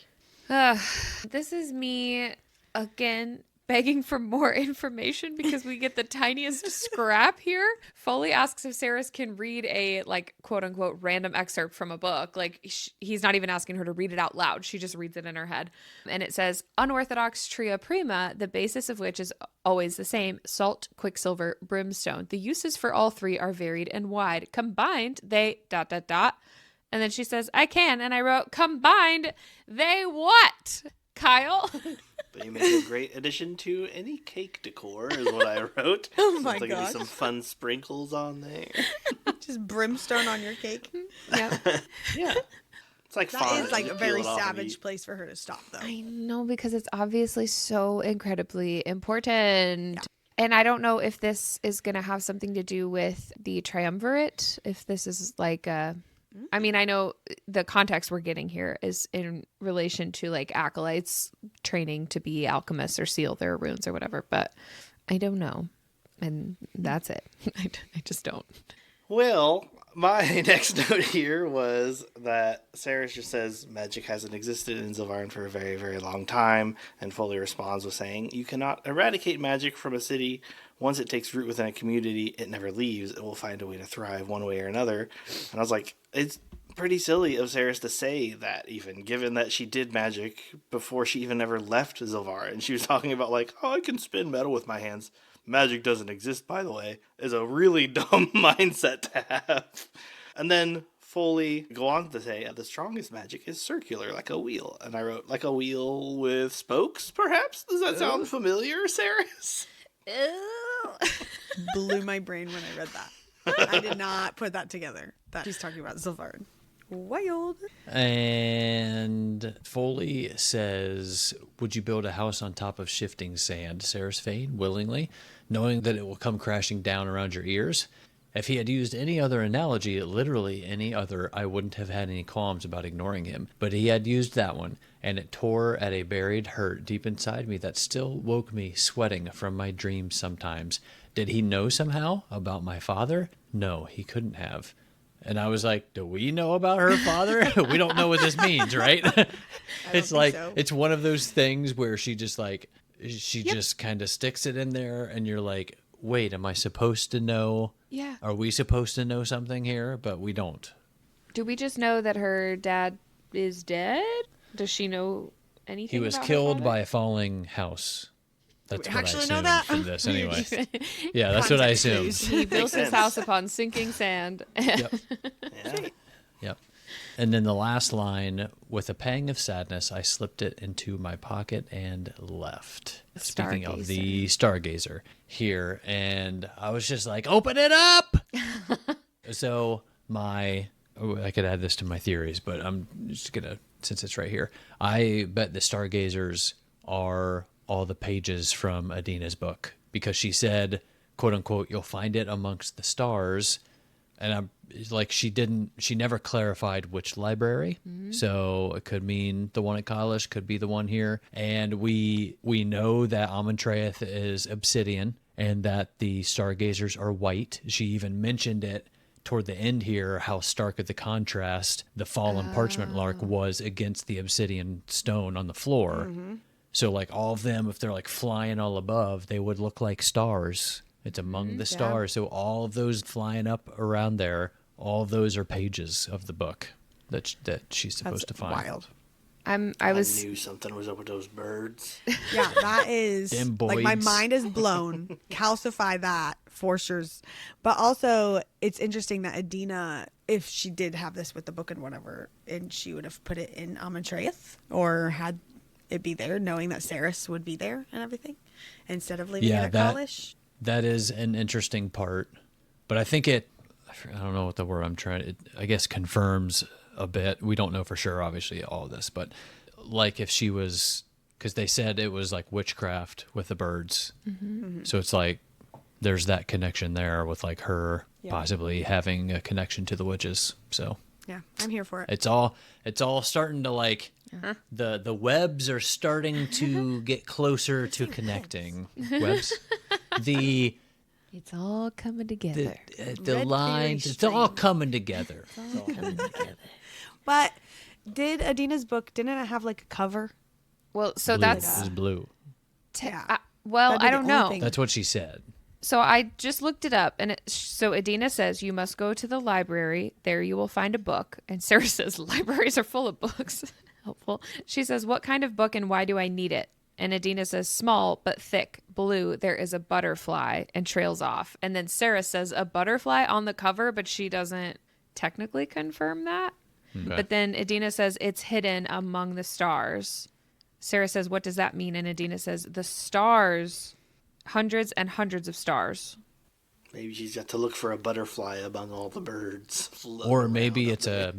This is me again begging for more information because we get the tiniest scrap here. Foley asks if Ceres can read a like quote unquote random excerpt from a book. Like he's not even asking her to read it out loud. She just reads it in her head. And it says, unorthodox tria prima, the basis of which is always the same: salt, quicksilver, brimstone. The uses for all 3 are varied and wide. Combined, they ... And then she says, I can. And I wrote, combined, they what? Kyle? But you make a great addition to any cake decor, is what I wrote. Oh my gosh. gosh. Some fun sprinkles on there. Just brimstone on your cake. Yep. Yeah. It's like That fun. is like You a peel very it off and savage eat. place for her to stop, though. I know, because it's obviously so incredibly important. And I don't know if this is going to have something to do with the triumvirate, if this is like a... I mean, I know the context we're getting here is in relation to like acolytes training to be alchemists or seal their runes or whatever, but I don't know. And that's it. I just don't. Well, my next note here was that Sarah just says magic hasn't existed in Zilvarin for a very, very long time, and Foley responds with saying, you cannot eradicate magic from a city. Once it takes root within a community, it never leaves. It will find a way to thrive one way or another. And I was like, it's pretty silly of Saris to say that, even, given that she did magic before she even ever left Zilvarin. And she was talking about, like, oh, I can spin metal with my hands. Magic doesn't exist, by the way, is a really dumb mindset to have. And then Foley go on to say, the strongest magic is circular, like a wheel. And I wrote, like a wheel with spokes, perhaps? Does that sound familiar, Saris? Blew my brain when I read that. I did not put that together. That he's talking about Zilvarin. Wild. And Foley says, would you build a house on top of shifting sand, Saris Fane, willingly, knowing that it will come crashing down around your ears? If he had used any other analogy, literally any other, I wouldn't have had any qualms about ignoring him. But he had used that one, and it tore at a buried hurt deep inside me that still woke me sweating from my dreams sometimes. Did he know somehow about my father? No, he couldn't have. And I was like, do we know about her father? We don't know what this means, right? It's like, so. It's one of those things where she just like, just kind of sticks it in there, and you're like, wait, am I supposed to know? Yeah. Are we supposed to know something here? But we don't. Do we just know that her dad is dead? Does she know anything? He was about killed by a falling house. That's what I assumed from this anyway. Yeah, that's what I assumed. He built his house upon sinking sand. Yep. Yep. And then the last line, with a pang of sadness, I slipped it into my pocket and left. Speaking of the Stargazer here. And I was just like, open it up! So I could add this to my theories, but I'm just going to, since it's right here, I bet the Stargazers are all the pages from Adina's book, because she said, quote unquote, you'll find it amongst the stars. And I'm like, she never clarified which library. Mm-hmm. So it could mean the one at Kalish, could be the one here. And we know that Amontreath is obsidian and that the Stargazers are white. She even mentioned it toward the end here, how stark of the contrast the fallen parchment lark was against the obsidian stone on the floor. Mm-hmm. So like all of them, if they're like flying all above, they would look like stars. It's among the stars. So all of those flying up around there, all of those are pages of the book that she's supposed to find. Wild. I knew something was up with those birds. Yeah, that is like my mind is blown. Calcify that for sure. But also, it's interesting that Adina, if she did have this with the book and whatever, and she would have put it in Amontreath or had it be there, knowing that Saris would be there and everything, instead of leaving it at Kalish. That is an interesting part, but I think I don't know what the word I'm trying to, I guess confirms a bit. We don't know for sure, obviously, all of this, but like if she was, because they said it was like witchcraft with the birds. Mm-hmm. Mm-hmm. So it's like there's that connection there with like her possibly having a connection to the witches. So yeah, I'm here for it. It's all starting to like, the webs are starting to get closer to connecting. Webs. It's all coming together. The lines, it's all coming together. It's all coming together. But did Adina's book, didn't it have like a cover? Well, so blue. that's... It was blue. I don't know. That's what she said. So I just looked it up, and so Adina says, you must go to the library. There you will find a book. And Sarah says, libraries are full of books. Helpful. She says, what kind of book and why do I need it? And Adina says, small but thick, blue, there is a butterfly, and trails off. And then Sarah says, a butterfly on the cover, but she doesn't technically confirm that. Okay. But then Adina says, it's hidden among the stars. Sarah says, what does that mean? And Adina says, the stars, hundreds and hundreds of stars. Maybe she's got to look for a butterfly among all the birds. Or maybe it's a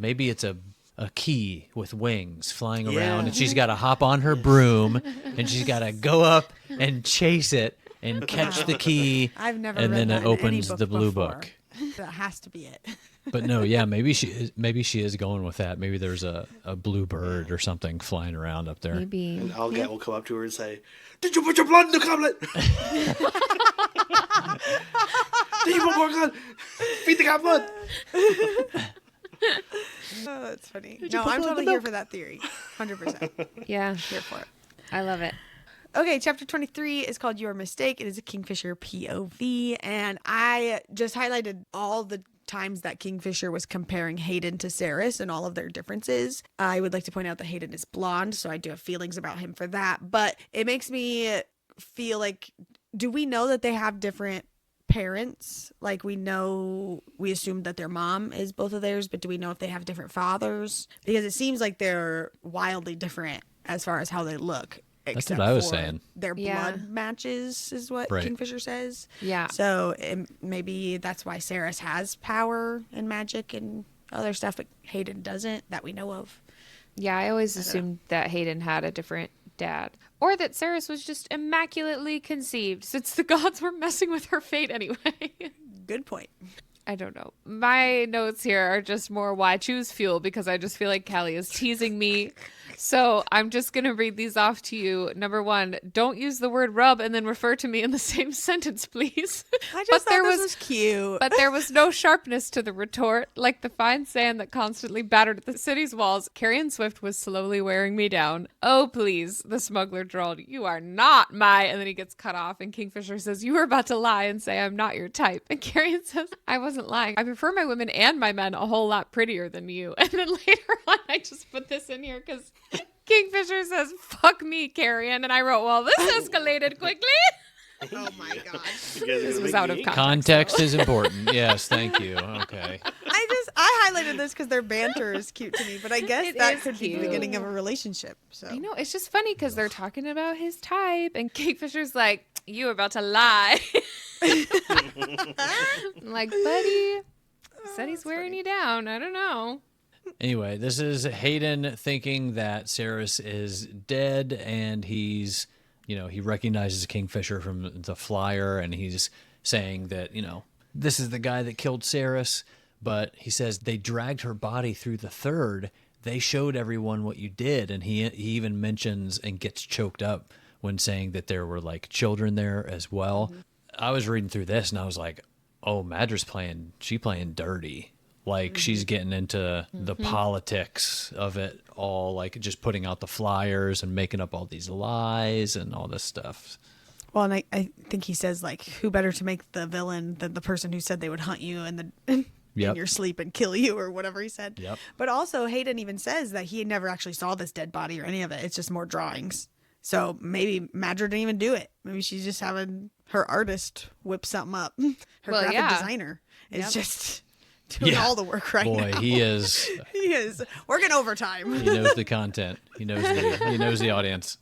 key with wings flying around, and she's got to hop on her broom, and she's got to go up and chase it and catch the key. I've never and read then that it in any opens book the blue before. book. That has to be it. But no, yeah, maybe she is going with that. Maybe there's a blue bird or something flying around up there. Maybe. And Algat will come up to her and say, "Did you put your blood in the goblet? Did you put more blood? Feed the goblet." Oh, that's funny. you No, put I'm blood in totally the here milk? for that theory. 100%. Yeah, Here for it. I love it. Okay, chapter 23 is called Your Mistake. It is a Kingfisher POV, and I just highlighted all the times that Kingfisher was comparing Hayden to Saris and all of their differences. I would like to point out that Hayden is blonde, so I do have feelings about him for that, but it makes me feel like, do we know that they have different parents? Like, we assume that their mom is both of theirs, but do we know if they have different fathers? Because it seems like they're wildly different as far as how they look. That's what I was for saying. Their Yeah. blood matches is what Right. Kingfisher says. Yeah. So maybe that's why Saris has power and magic and other stuff, but Hayden doesn't, that we know of. Yeah, I always assumed that Hayden had a different dad. Or that Saris was just immaculately conceived, since the gods were messing with her fate anyway. Good point. I don't know. My notes here are just more why choose fuel, because I just feel like Callie is teasing me. So I'm just going to read these off to you. Number 1, don't use the word rub and then refer to me in the same sentence, please. I just thought this was cute. But there was no sharpness to the retort. Like the fine sand that constantly battered the city's walls, Carrion Swift was slowly wearing me down. Oh, please, the smuggler drawled, you are not my... And then he gets cut off, and Kingfisher says, you were about to lie and say I'm not your type. And Carrion says, I wasn't lying. I prefer my women and my men a whole lot prettier than you. And then later on, I just put this in here because Kingfisher says, fuck me, Carrion. And I wrote, well, this escalated quickly. Oh my god. This was out of context. Context is important. Yes, thank you. Okay. I highlighted this because their banter is cute to me, but I guess It that is could be the cute. beginning of a relationship. So I know, it's just funny because they're talking about his type, and Kingfisher's like, you were about to lie. I'm like, buddy, said he's wearing you down. I don't know. Anyway, this is Hayden thinking that Saris is dead, and he's, he recognizes Kingfisher from the flyer, and he's saying that, this is the guy that killed Saris, but he says they dragged her body through the third. They showed everyone what you did, and he even mentions and gets choked up when saying that there were like children there as well. Mm-hmm. I was reading through this, and I was like, oh, Madra's playing dirty. Like, she's getting into the politics of it all, like just putting out the flyers and making up all these lies and all this stuff. well, and I think he says, like, who better to make the villain than the person who said they would hunt you in your sleep and kill you, or whatever he said. Yep. But also, Hayden even says that he never actually saw this dead body or any of it. It's just more drawings. So maybe Madra didn't even do it. Maybe she's just having her artist whip something up. Her graphic designer is just doing all the work right now. Boy, he is. He is working overtime. He knows the content. He knows the audience.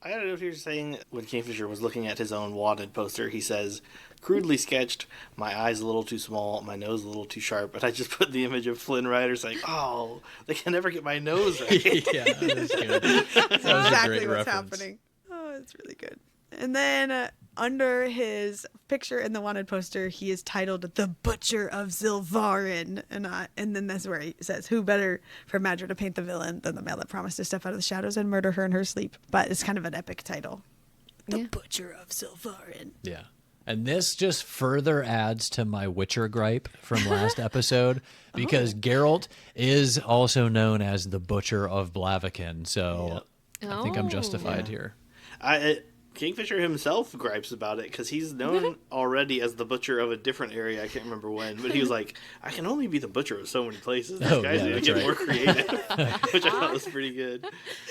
I don't know if you're saying when Kingfisher was looking at his own wanted poster, he says, crudely sketched, my eyes a little too small, my nose a little too sharp, but I just put the image of Flynn Rider saying, oh, they can never get my nose right. Yeah, that's good. That's exactly what's happening. Oh, it's really good. And then under his picture in the wanted poster, he is titled The Butcher of Zilvarin. And then that's where he says, who better for Madra to paint the villain than the male that promised to step out of the shadows and murder her in her sleep. But it's kind of an epic title. The Butcher of Zilvarin. Yeah. And this just further adds to my Witcher gripe from last episode, because Geralt is also known as the Butcher of Blaviken. So I think I'm justified here. Kingfisher himself gripes about it because he's known already as the butcher of a different area. I can't remember when, but he was like, I can only be the butcher of so many places. These guys need to get more creative, which I thought was pretty good.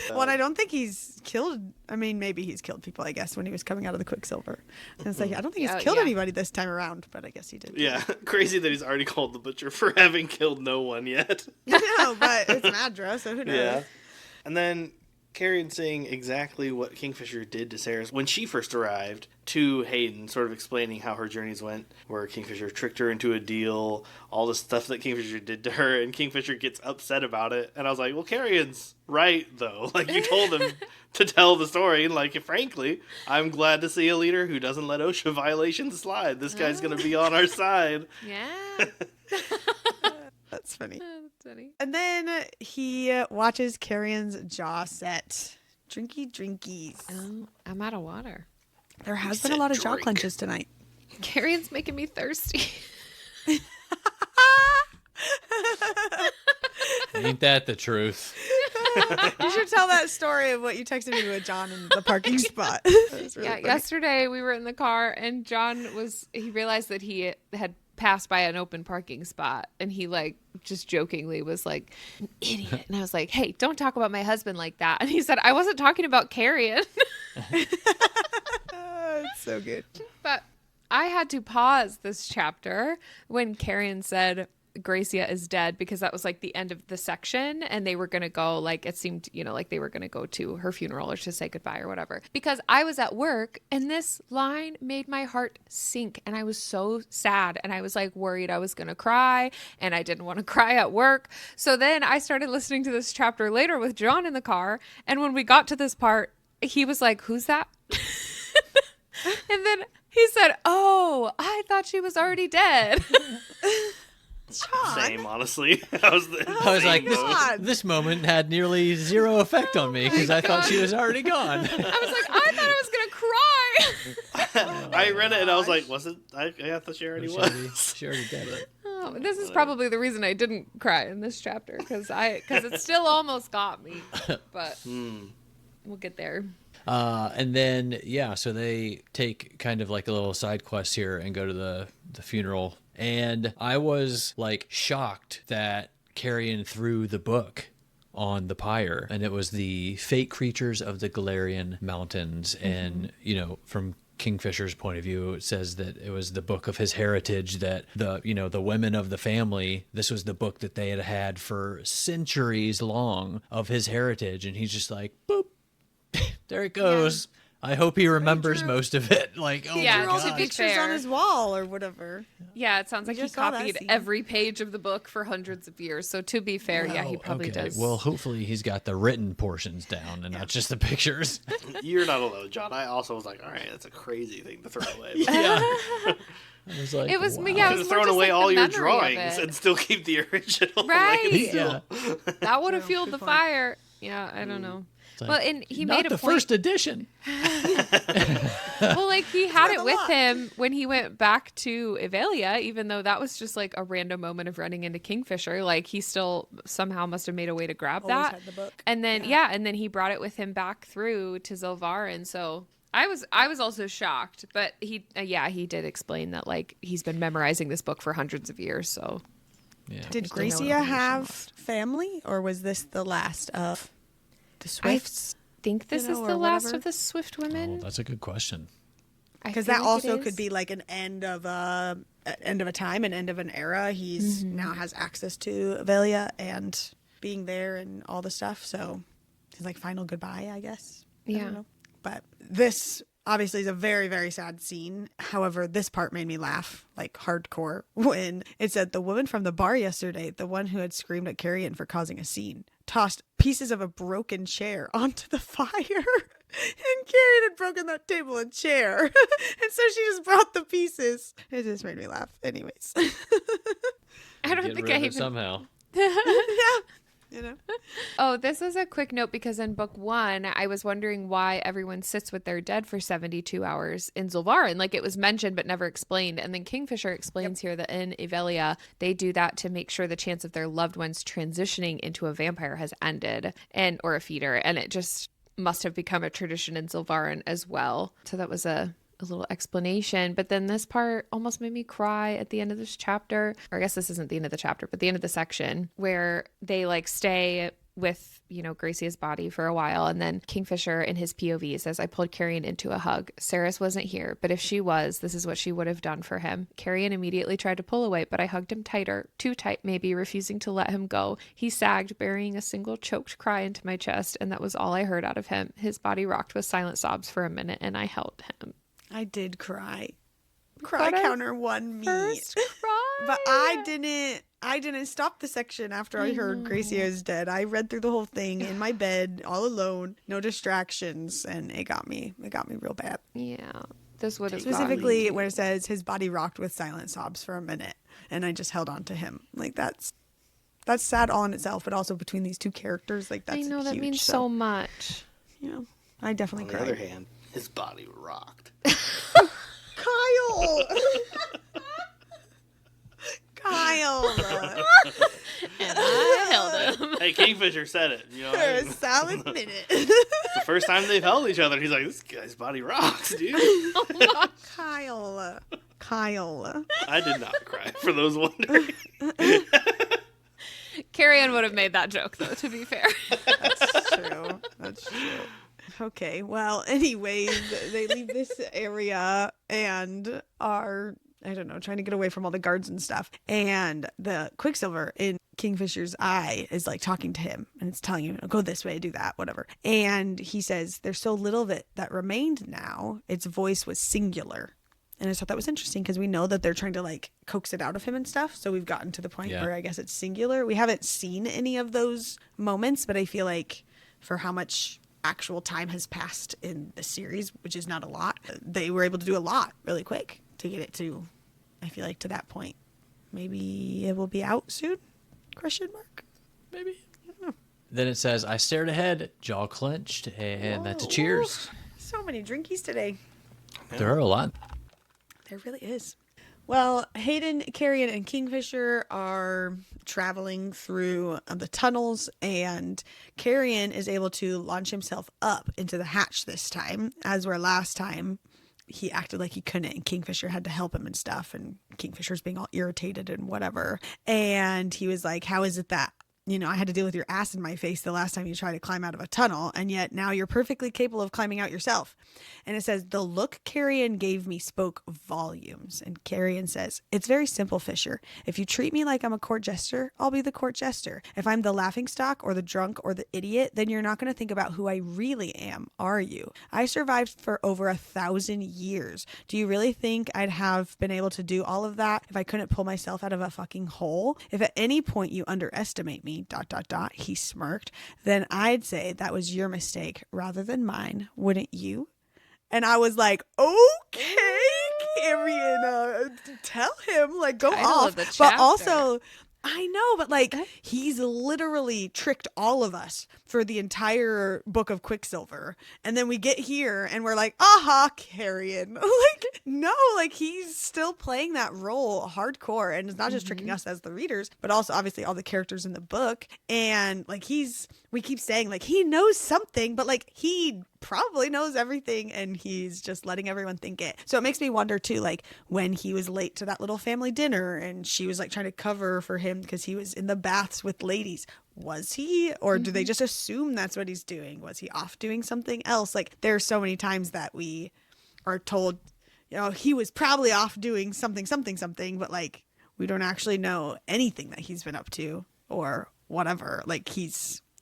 Well, and I don't think he's killed. I mean, maybe he's killed people, I guess, when he was coming out of the Quicksilver. And it's like, I don't think he's killed anybody this time around, but I guess he did. Yeah, crazy that he's already called the butcher for having killed no one yet. I know, but it's Madra, so who knows? Yeah. And then Carrion saying exactly what Kingfisher did to Sarah when she first arrived to Hayden, sort of explaining how her journeys went, where Kingfisher tricked her into a deal, all the stuff that Kingfisher did to her, and Kingfisher gets upset about it. And I was like, well, Carrion's right, though. Like, you told him to tell the story. And, like, frankly, I'm glad to see a leader who doesn't let OSHA violations slide. This guy's going to be on our side. Yeah. That's funny. That's funny. And then he watches Carrion's jaw set. Drinky drinkies. Oh, I'm out of water. There has been said a lot of jaw drink. clenches tonight. Carrion's making me thirsty. Ain't that the truth? You should tell that story of what you texted me with John in the parking spot. That was really Yeah, funny. yesterday we were in the car and John he realized that he had passed by an open parking spot and he like just jokingly was like, an idiot. And I was like, hey, don't talk about my husband like that. And he said, I wasn't talking about Carrion. It's so good. But I had to pause this chapter when Carrion said Gracia is dead, because that was like the end of the section and they were going to go, like, it seemed, like they were going to go to her funeral or to say goodbye or whatever, because I was at work and this line made my heart sink and I was so sad and I was like worried I was going to cry and I didn't want to cry at work. So then I started listening to this chapter later with John in the car, and when we got to this part, he was like, who's that? And then he said, oh, I thought she was already dead. Same, honestly. I was like, God. this moment had nearly zero effect on me because I thought she was already gone. I was like, I thought I was going to cry. I read it and I was like, was it? I thought she already was. She already did it. Oh, this is probably the reason I didn't cry in this chapter, because it still almost got me, but we'll get there. And then, so they take kind of like a little side quest here and go to the funeral. And I was like shocked that Carrion threw the book on the pyre, and it was the fate creatures of the Galarian Mountains. And, from Kingfisher's point of view, it says that it was the book of his heritage, that the women of the family, this was the book that they had had for centuries long of his heritage. And he's just like, boop, there it goes. I hope he remembers most of it. Like, oh Yeah, my Drew all the to be gosh. pictures fair. on his wall or whatever. Yeah, it sounds like he just saw that copied scene. every page of the book for hundreds of years. So to be fair, yeah, he probably okay. does. Well, hopefully he's got the written portions down and not just the pictures. You're not alone, John. I also was like, all right, that's a crazy thing to throw away. Yeah. I was like, It was- wow. yeah, You it could was have more thrown just away like the all your memory of drawings it. and still keep the original. Right. Like, it's Yeah. still- That would have Yeah, fueled good the point. fire. Yeah, I don't know. It's like, Well, and he not made a the point. first edition. Well, like he had worth it a with lot. him when he went back to Evelia, even though that was just like a random moment of running into Kingfisher. Like he still somehow must have made a way to grab Always that. had the book. And then and then he brought it with him back through to Zilvarin. So I was also shocked, but he did explain that like he's been memorizing this book for hundreds of years. So Yeah. Did Still no Gracia information have left. family, or was this the last of the I Swifts? think this You know, is or the last whatever. of the Swift Oh, women. that's a good question. Because I that feel like also it could is. be like an end of a time, an end of an era. He's now has access to Avelia and being there and all the stuff. So he's like final goodbye, I guess. I Yeah. don't know. But this obviously is a very, very sad scene. However, this part made me laugh like hardcore when it said the woman from the bar yesterday, the one who had screamed at Carrion for causing a scene, tossed pieces of a broken chair onto the fire. And Carrion had broken that table and chair. And so she just brought the pieces. It just made me laugh. Anyways. I don't Get think rid I of it even. somehow. Yeah. You know? Oh, this is a quick note because in book 1, I was wondering why everyone sits with their dead for 72 hours in Zulvarin. Like it was mentioned but never explained. And then Kingfisher explains here that in Evelia, they do that to make sure the chance of their loved ones transitioning into a vampire has ended or a feeder. And it just must have become a tradition in Zulvarin as well. So that was a little explanation. But then this part almost made me cry at the end of this chapter. Or I guess this isn't the end of the chapter, but the end of the section where they like stay with, Gracia's body for a while. And then Kingfisher in his POV says, I pulled Carrion into a hug. Saris wasn't here, but if she was, this is what she would have done for him. Carrion immediately tried to pull away, but I hugged him tighter, too tight maybe, refusing to let him go. He sagged, burying a single choked cry into my chest, and that was all I heard out of him. His body rocked with silent sobs for a minute, and I held him. I did cry. Cry counter won me. Cry. But I didn't stop the section after I heard Gracia is dead. I read through the whole thing in my bed, all alone, no distractions, and it got me real bad. Yeah. This would have specifically where it says his body rocked with silent sobs for a minute, and I just held on to him. Like that's sad all in itself, but also between these two characters, like that's I know huge, that means so much. Yeah, I definitely cried. On the other hand, his body rocked. Kyle. Kyle. And I held him. Hey, Kingfisher said it. You know, For a solid minute. It's the first time they've held each other. He's like, this guy's body rocks, dude. Kyle. I did not cry, for those wondering. Carrion would have made that joke, though, to be fair. That's true. Okay, well, anyways, they leave this area and are, I don't know, trying to get away from all the guards and stuff. And the Quicksilver in Kingfisher's eye is like talking to him, and it's telling him, go this way, do that, whatever. And he says, there's so little of it that remained now. Its voice was singular. And I thought that was interesting because we know that they're trying to like coax it out of him and stuff. So we've gotten to the point where I guess it's singular. We haven't seen any of those moments, but I feel like for how much actual time has passed in the series, which is not a lot, they were able to do a lot really quick to get it to, I feel like, to that point. Maybe it will be out soon? Question mark? Maybe. I don't know. Then it says, I stared ahead, jaw clenched, and that's a cheers. So many drinkies today. There are a lot. There really is. Well, Hayden, Carrion, and Kingfisher are traveling through the tunnels, and Carrion is able to launch himself up into the hatch this time, as where last time he acted like he couldn't, and Kingfisher had to help him and stuff, and Kingfisher's being all irritated and whatever. And he was like, how is it that, I had to deal with your ass in my face the last time you tried to climb out of a tunnel, and yet now you're perfectly capable of climbing out yourself. And it says, the look Carrion gave me spoke volumes. And Carrion says, it's very simple, Fisher. If you treat me like I'm a court jester, I'll be the court jester. If I'm the laughingstock or the drunk or the idiot, then you're not going to think about who I really am, are you? I survived for over 1,000 years. Do you really think I'd have been able to do all of that if I couldn't pull myself out of a fucking hole? If at any point you underestimate me, ... he smirked, then I'd say that was your mistake rather than mine, wouldn't you? And I was like, okay, Carrion, tell him, like, go off. But also, I know, but like, he's literally tricked all of us for the entire book of Quicksilver. And then we get here and we're like, aha, Carrion. Like, no, like he's still playing that role hardcore. And it's not just tricking us as the readers, but also obviously all the characters in the book. And like, we keep saying like, he knows something, but like he probably knows everything and he's just letting everyone think it. So it makes me wonder too, like when he was late to that little family dinner and she was like trying to cover for him because he was in the baths with ladies. Was he? Or do they just assume that's what he's doing? Was he off doing something else? Like there are so many times that we are told, he was probably off doing something, but like we don't actually know anything that he's been up to or whatever. Like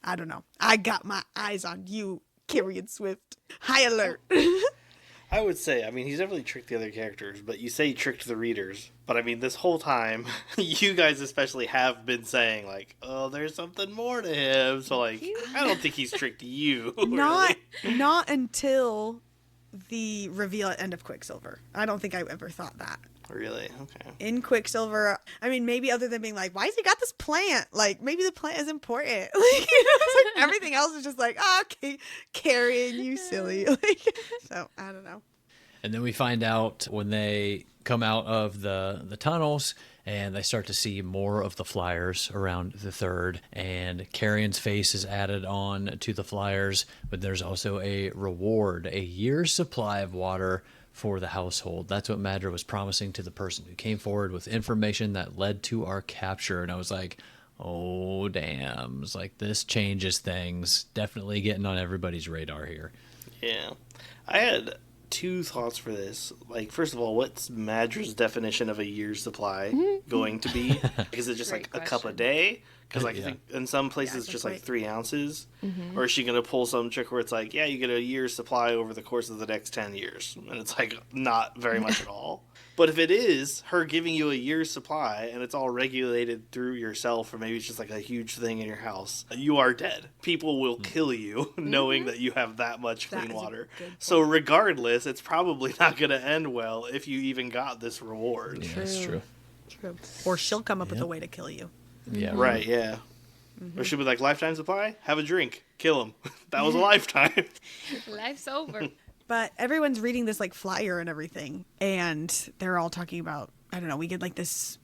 I don't know. I got my eyes on you, Carrion Swift. High alert. I would say, he's definitely tricked the other characters, but you say he tricked the readers. But this whole time, you guys especially have been saying, like, oh, there's something more to him. So, like, I don't think he's tricked you. Not until the reveal at end of Quicksilver. I don't think I ever thought that. Really? Okay. In Quicksilver, maybe other than being like, why has he got this plant? Like, maybe the plant is important. Like, it's like everything else is just like, okay, Carrion, you silly. Like, so, I don't know. And then we find out when they come out of the tunnels and they start to see more of the flyers around the third, and Carrion's face is added on to the flyers, but there's also a reward, a year's supply of water for the household. That's what Madra was promising to the person who came forward with information that led to our capture. And I was like, Oh, damn. It's like this changes things. Definitely getting on everybody's radar here. Yeah. I had two thoughts for this. Like, first of all, what's Madra's definition of a year's supply going to be? Is it just Great like a cup a question. day? Because like I Yeah. think in some places good just like point. 3 ounces. Mm-hmm. Or is she going to pull some trick where it's like, yeah, you get a year's supply over the course of the next 10 years, and it's like not very much at all. But if it is her giving you a year's supply and it's all regulated through yourself, or maybe it's just like a huge thing in your house, you are dead. People will kill you knowing that you have that much That clean is a water. good So regardless, it's probably not going to end well if you even got this reward. Yeah, that's true. True. Or she'll come up with a Yep. way to kill you. Yeah. Right, yeah. Or she'll be like, lifetime supply? Have a drink. Kill him. That was a lifetime. Life's over. But everyone's reading this like flyer and everything, and they're all talking about, I don't know, we get like this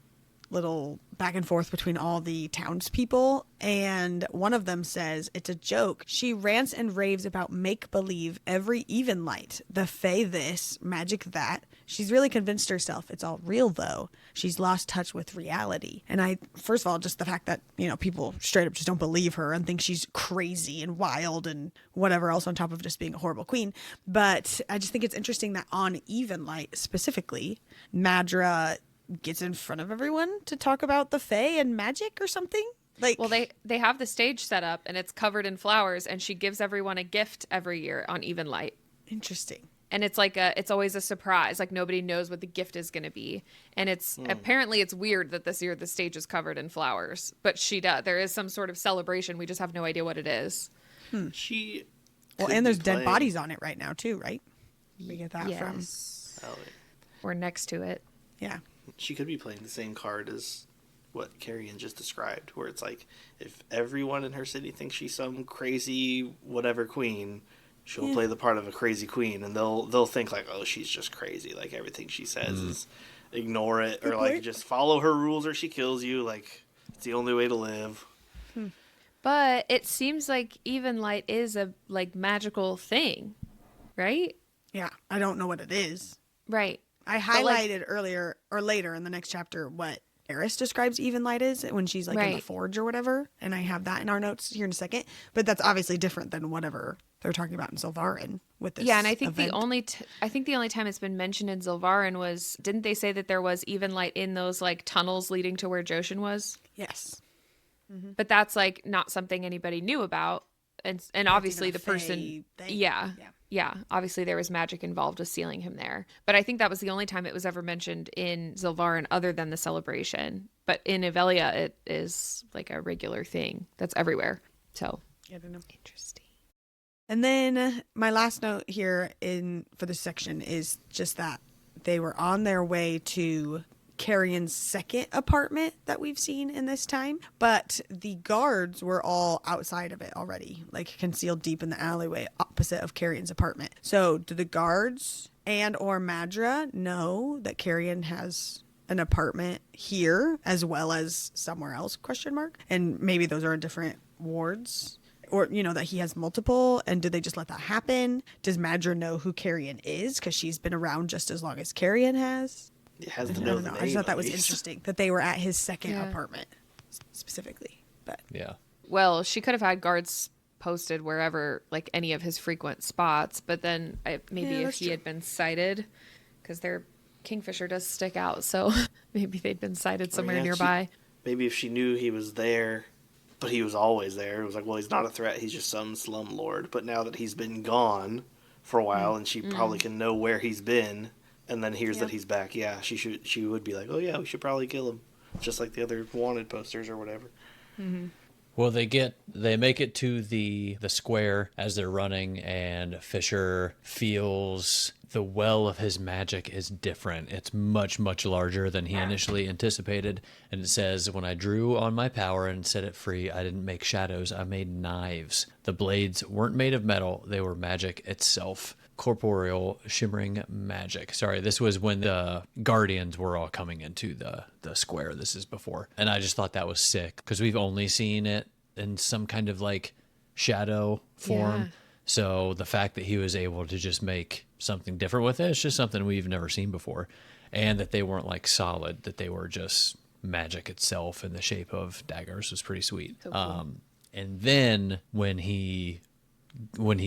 little back and forth between all the townspeople, and one of them says it's a joke. She rants and raves about make-believe every even light, the Fae this, magic that. She's really convinced herself it's all real, though. She's lost touch with reality. And I, first of all, just the fact that, you know, people straight up just don't believe her and think she's crazy and wild and whatever else on top of just being a horrible queen. But I just think it's interesting that on Even Light specifically, Madra gets in front of everyone to talk about the Fae and magic or something. Like, Well, they have the stage set up and it's covered in flowers, and she gives everyone a gift every year on Even Light. interesting. And it's like it's always a surprise. Like nobody knows what the gift is going to be. And it's apparently it's weird that this year the stage is covered in flowers, but she does. There is some sort of celebration. We just have no idea what it is. She. Well, could and be there's dead playing- bodies on it right now too, right? We get that from, Yes. Oh, We're next to it. yeah. she could be playing the same card as what Carrion just described, where it's like, if everyone in her city thinks she's some crazy whatever queen, she'll play the part of a crazy queen, and they'll think like, oh, she's just crazy. Like everything she says is ignore it, or like point. just follow her rules or she kills you. Like it's the only way to live. But it seems like Even Light is a like magical thing, right? Yeah. I don't know what it is. Right. I highlighted earlier or later in the next chapter what Eris describes Even Light is when she's like in the Right. forge or whatever. And I have that in our notes here in a second. But that's obviously different than whatever they're talking about in Sylvarin with this. Yeah, and I think event. the only time it's been mentioned in Zilvarin was, didn't they say that there was Even Light in those like tunnels leading to where Joshin was? Yes. But that's like not something anybody knew about, and obviously the Fae person, thing. yeah, obviously there was magic involved with sealing him there. But I think that was the only time it was ever mentioned in Zilvarin, other than the celebration. But in Avelia, it is like a regular thing that's everywhere. So I don't know. interesting. And then my last note here for this section is just that they were on their way to Carrion's second apartment that we've seen in this time, but the guards were all outside of it already, like concealed deep in the alleyway opposite of Carrion's apartment. So do the guards and or Madra know that Carrion has an apartment here as well as somewhere else, ? And maybe those are in different wards? Or, you know, that he has multiple, and do they just let that happen? Does Madra know who Carrion is because she's been around just as long as Carrion has? It has to I know don't the know. name. I just thought that at was least. interesting that they were at his second Yeah. apartment specifically. But Yeah. Well, she could have had guards posted wherever, like any of his frequent spots, but then maybe Yeah, if that's he true. had been sighted, because their Kingfisher does stick out, so maybe they'd been sighted somewhere yeah, nearby. Maybe if she knew he was there, but he was always there, it was like, well, he's not a threat. He's just some slumlord. But now that he's been gone for a while, and she probably can know where he's been, and then hears that he's back, yeah, she would be like, oh yeah, we should probably kill him, just like the other wanted posters or whatever. Well, they make it to the square as they're running, and Fisher feels the well of his magic is different. It's much, much larger than he initially anticipated. And it says, when I drew on my power and set it free, I didn't make shadows, I made knives. The blades weren't made of metal, they were magic itself. Corporeal, shimmering magic. Sorry, this was when the Guardians were all coming into the square. This is before. And I just thought that was sick, because we've only seen it in some kind of like shadow form. Yeah. So the fact that he was able to just make something different with it, it's just something we've never seen before. And that they weren't like solid, that they were just magic itself in the shape of daggers was pretty sweet. So cool. And then when he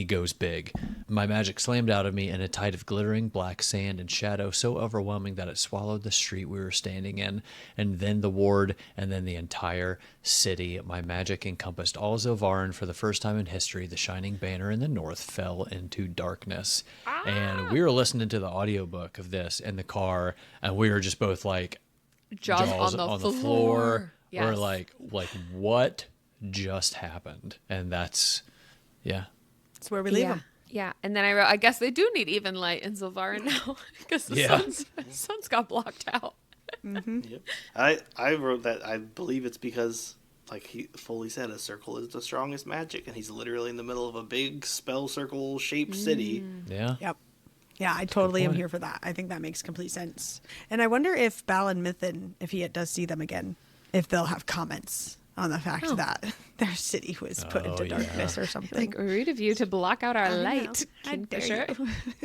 goes big, my magic slammed out of me in a tide of glittering black sand and shadow so overwhelming that it swallowed the street we were standing in, and then the ward, and then the entire city. My magic encompassed all Zilvarin. For the first time in history, the shining banner in the north fell into darkness. And we were listening to the audiobook of this in the car, and we were just both like, Jaws on the floor. Yes. We're like, what just happened? And that's, yeah. That's where we leave them. Yeah, and then I wrote, I guess they do need even light in Zilvarin now because the sun's got blocked out. Mm-hmm. Yep. I wrote that I believe it's because, like he fully said, a circle is the strongest magic, and he's literally in the middle of a big spell circle shaped city. Yeah. Yep. Yeah, I totally am here for that. I think that makes complete sense. And I wonder if Balin Mithin, if he does see them again, if they'll have comments on the fact that their city was put into darkness or something. Like, rude of you to block out our know. light, How dare Kingfisher.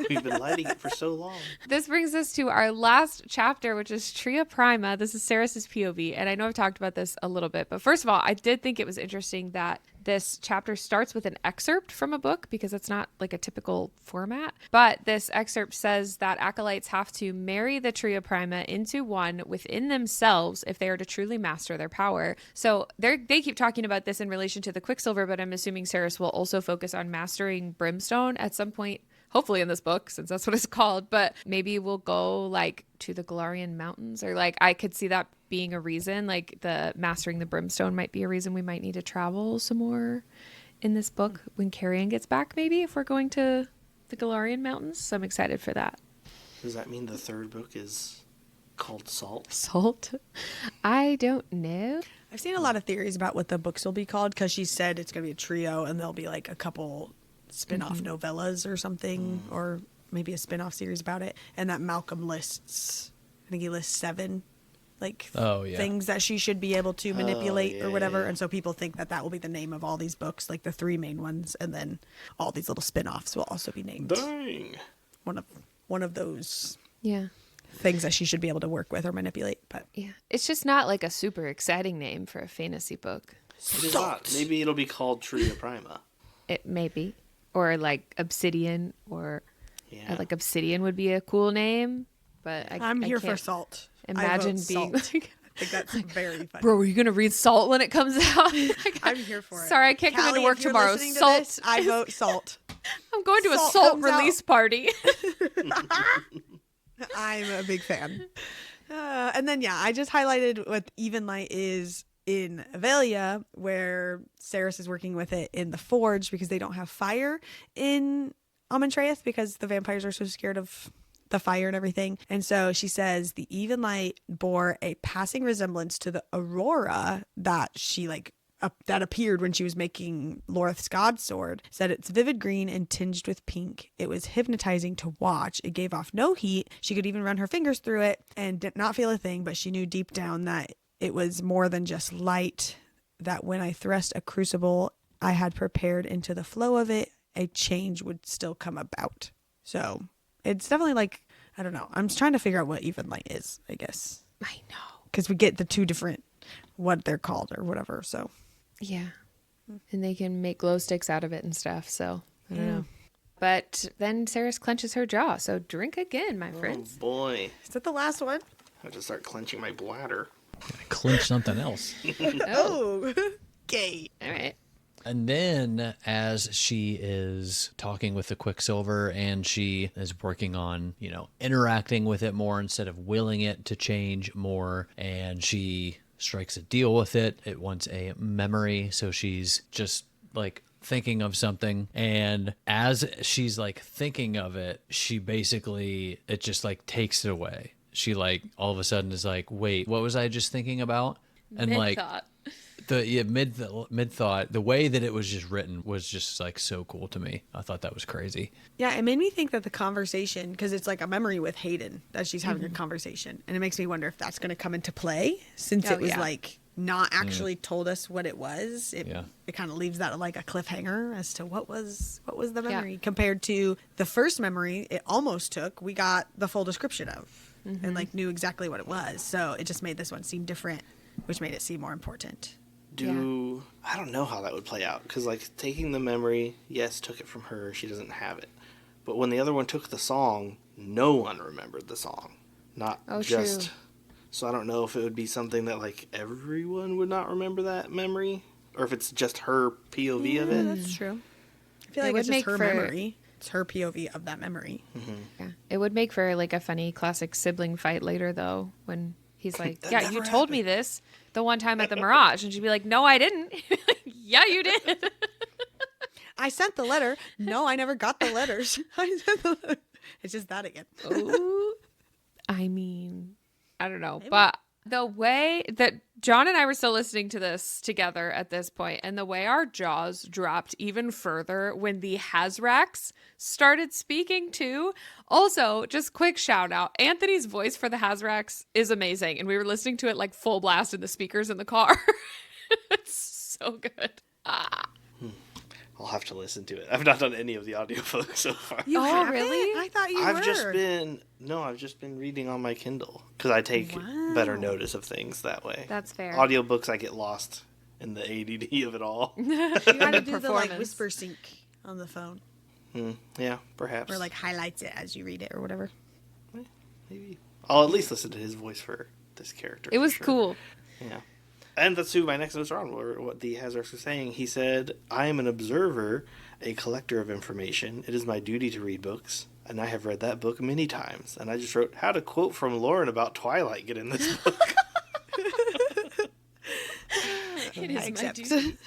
We've been lighting it for so long. This brings us to our last chapter, which is Tria Prima. This is Ceres's POV, and I know I've talked about this a little bit, but first of all, I did think it was interesting that this chapter starts with an excerpt from a book because it's not like a typical format. But this excerpt says that acolytes have to marry the Tria Prima into one within themselves if they are to truly master their power. So they keep talking about this in relation to the Quicksilver, but I'm assuming Ceres will also focus on mastering Brimstone at some point. Hopefully in this book, since that's what it's called, but maybe we'll go like to the Galarian Mountains, or like I could see that being a reason, like the mastering the Brimstone might be a reason we might need to travel some more in this book when Carrion gets back, maybe if we're going to the Galarian Mountains. So I'm excited for that. Does that mean the third book is called Salt? Salt? I don't know. I've seen a lot of theories about what the books will be called because she said it's going to be a trio and there'll be like a couple spin-off novellas or something, or maybe a spin-off series about it. And that Malcolm lists, I think he lists 7 like things that she should be able to manipulate or whatever. And so people think that that will be the name of all these books, like the 3 main ones, and then all these little spin-offs will also be named. Dang. One of those things that she should be able to work with or manipulate. But it's just not like a super exciting name for a fantasy book. It is not. Maybe it'll be called Tria Prima. It may be. Or like Obsidian, or like Obsidian would be a cool name, but I'm here for can't Salt. Imagine being Salt. like, I think that's very funny. bro, are you gonna read Salt when it comes out? I'm here for it. Sorry, I can't come into Callie, work if you're tomorrow. listening to Salt. this, I vote Salt. I'm going to a Salt Salt comes out. release party. I'm a big fan. And then, I just highlighted what Even Light is in Avelia, where Ceres is working with it in the Forge because they don't have fire in Amontreath because the vampires are so scared of the fire and everything. And so she says the Even Light bore a passing resemblance to the aurora that she that appeared when she was making Lorith's god sword. Said it's vivid green and tinged with pink. It was hypnotizing to watch. It gave off no heat. She could even run her fingers through it and did not feel a thing, but she knew deep down that it was more than just light, that when I thrust a crucible I had prepared into the flow of it, a change would still come about. So it's definitely like, I don't know. I'm just trying to figure out what Even Light is, I guess. I know. Because we get the 2 different, what they're called or whatever, so. Yeah. And they can make glow sticks out of it and stuff, so I don't know. But then Ceres clenches her jaw, so drink again, my friends. Oh boy. Is that the last one? I have to start clenching my bladder. Clinch something else. Oh. Gay. All right. And then as she is talking with the Quicksilver and she is working on, interacting with it more instead of willing it to change more, and she strikes a deal with it. It wants a memory. So she's just like thinking of something. And as she's like thinking of it, she basically, it just like takes it away. She like all of a sudden is like, wait, what was I just thinking about? And Mid-thought. mid thought, the way that it was just written was just like so cool to me. I thought that was crazy. Yeah, it made me think that the conversation, because it's like a memory with Hayden that she's having a conversation, and it makes me wonder if that's going to come into play since it was like not actually told us what it was. It Yeah. it kind of leaves that like a cliffhanger as to what was the memory compared to the first memory it almost took. We got the full description of and like knew exactly what it was. So it just made this one seem different, which made it seem more important. I don't know how that would play out, because like taking the memory, yes, took it from her, she doesn't have it, but when the other one took the song, no one remembered the song, not just true. So I don't know if it would be something that like everyone would not remember that memory, or if it's just her POV of it. That's true. I feel It like would it's just make her for- memory. It's her POV of that memory. Yeah. It would make for like a funny classic sibling fight later, though, when he's like, That yeah, never you told me this the one time at the Mirage. And she'd be like, no, I didn't. Yeah, you did. I sent the letter. No, I never got the letters. I sent the letter. It's just that again. Ooh. I mean, I don't know. But the way that John and I were still listening to this together at this point, and the way our jaws dropped even further when the Hazrax started speaking too. Also, just quick shout out, Anthony's voice for the Hazrax is amazing. And we were listening to it like full blast in the speakers in the car. It's so good. I'll have to listen to it. I've not done any of the audiobooks so far. You Oh, haven't? really? I thought you were. I've just been reading on my Kindle, because I take better notice of things that way. That's fair. Audiobooks, I get lost in the ADD of it all. You gotta do the like Performance. whisper sync on the phone, Yeah, perhaps. or like highlights it as you read it or whatever. Maybe. I'll at least listen to his voice for this character. It for was sure. cool. Yeah. And that's who my next notes are on, what the Hazards was saying. He said, I am an observer, a collector of information. It is my duty to read books, and I have read that book many times. And I just wrote, how to quote from Lauren about Twilight get in this book. It is my Except- duty.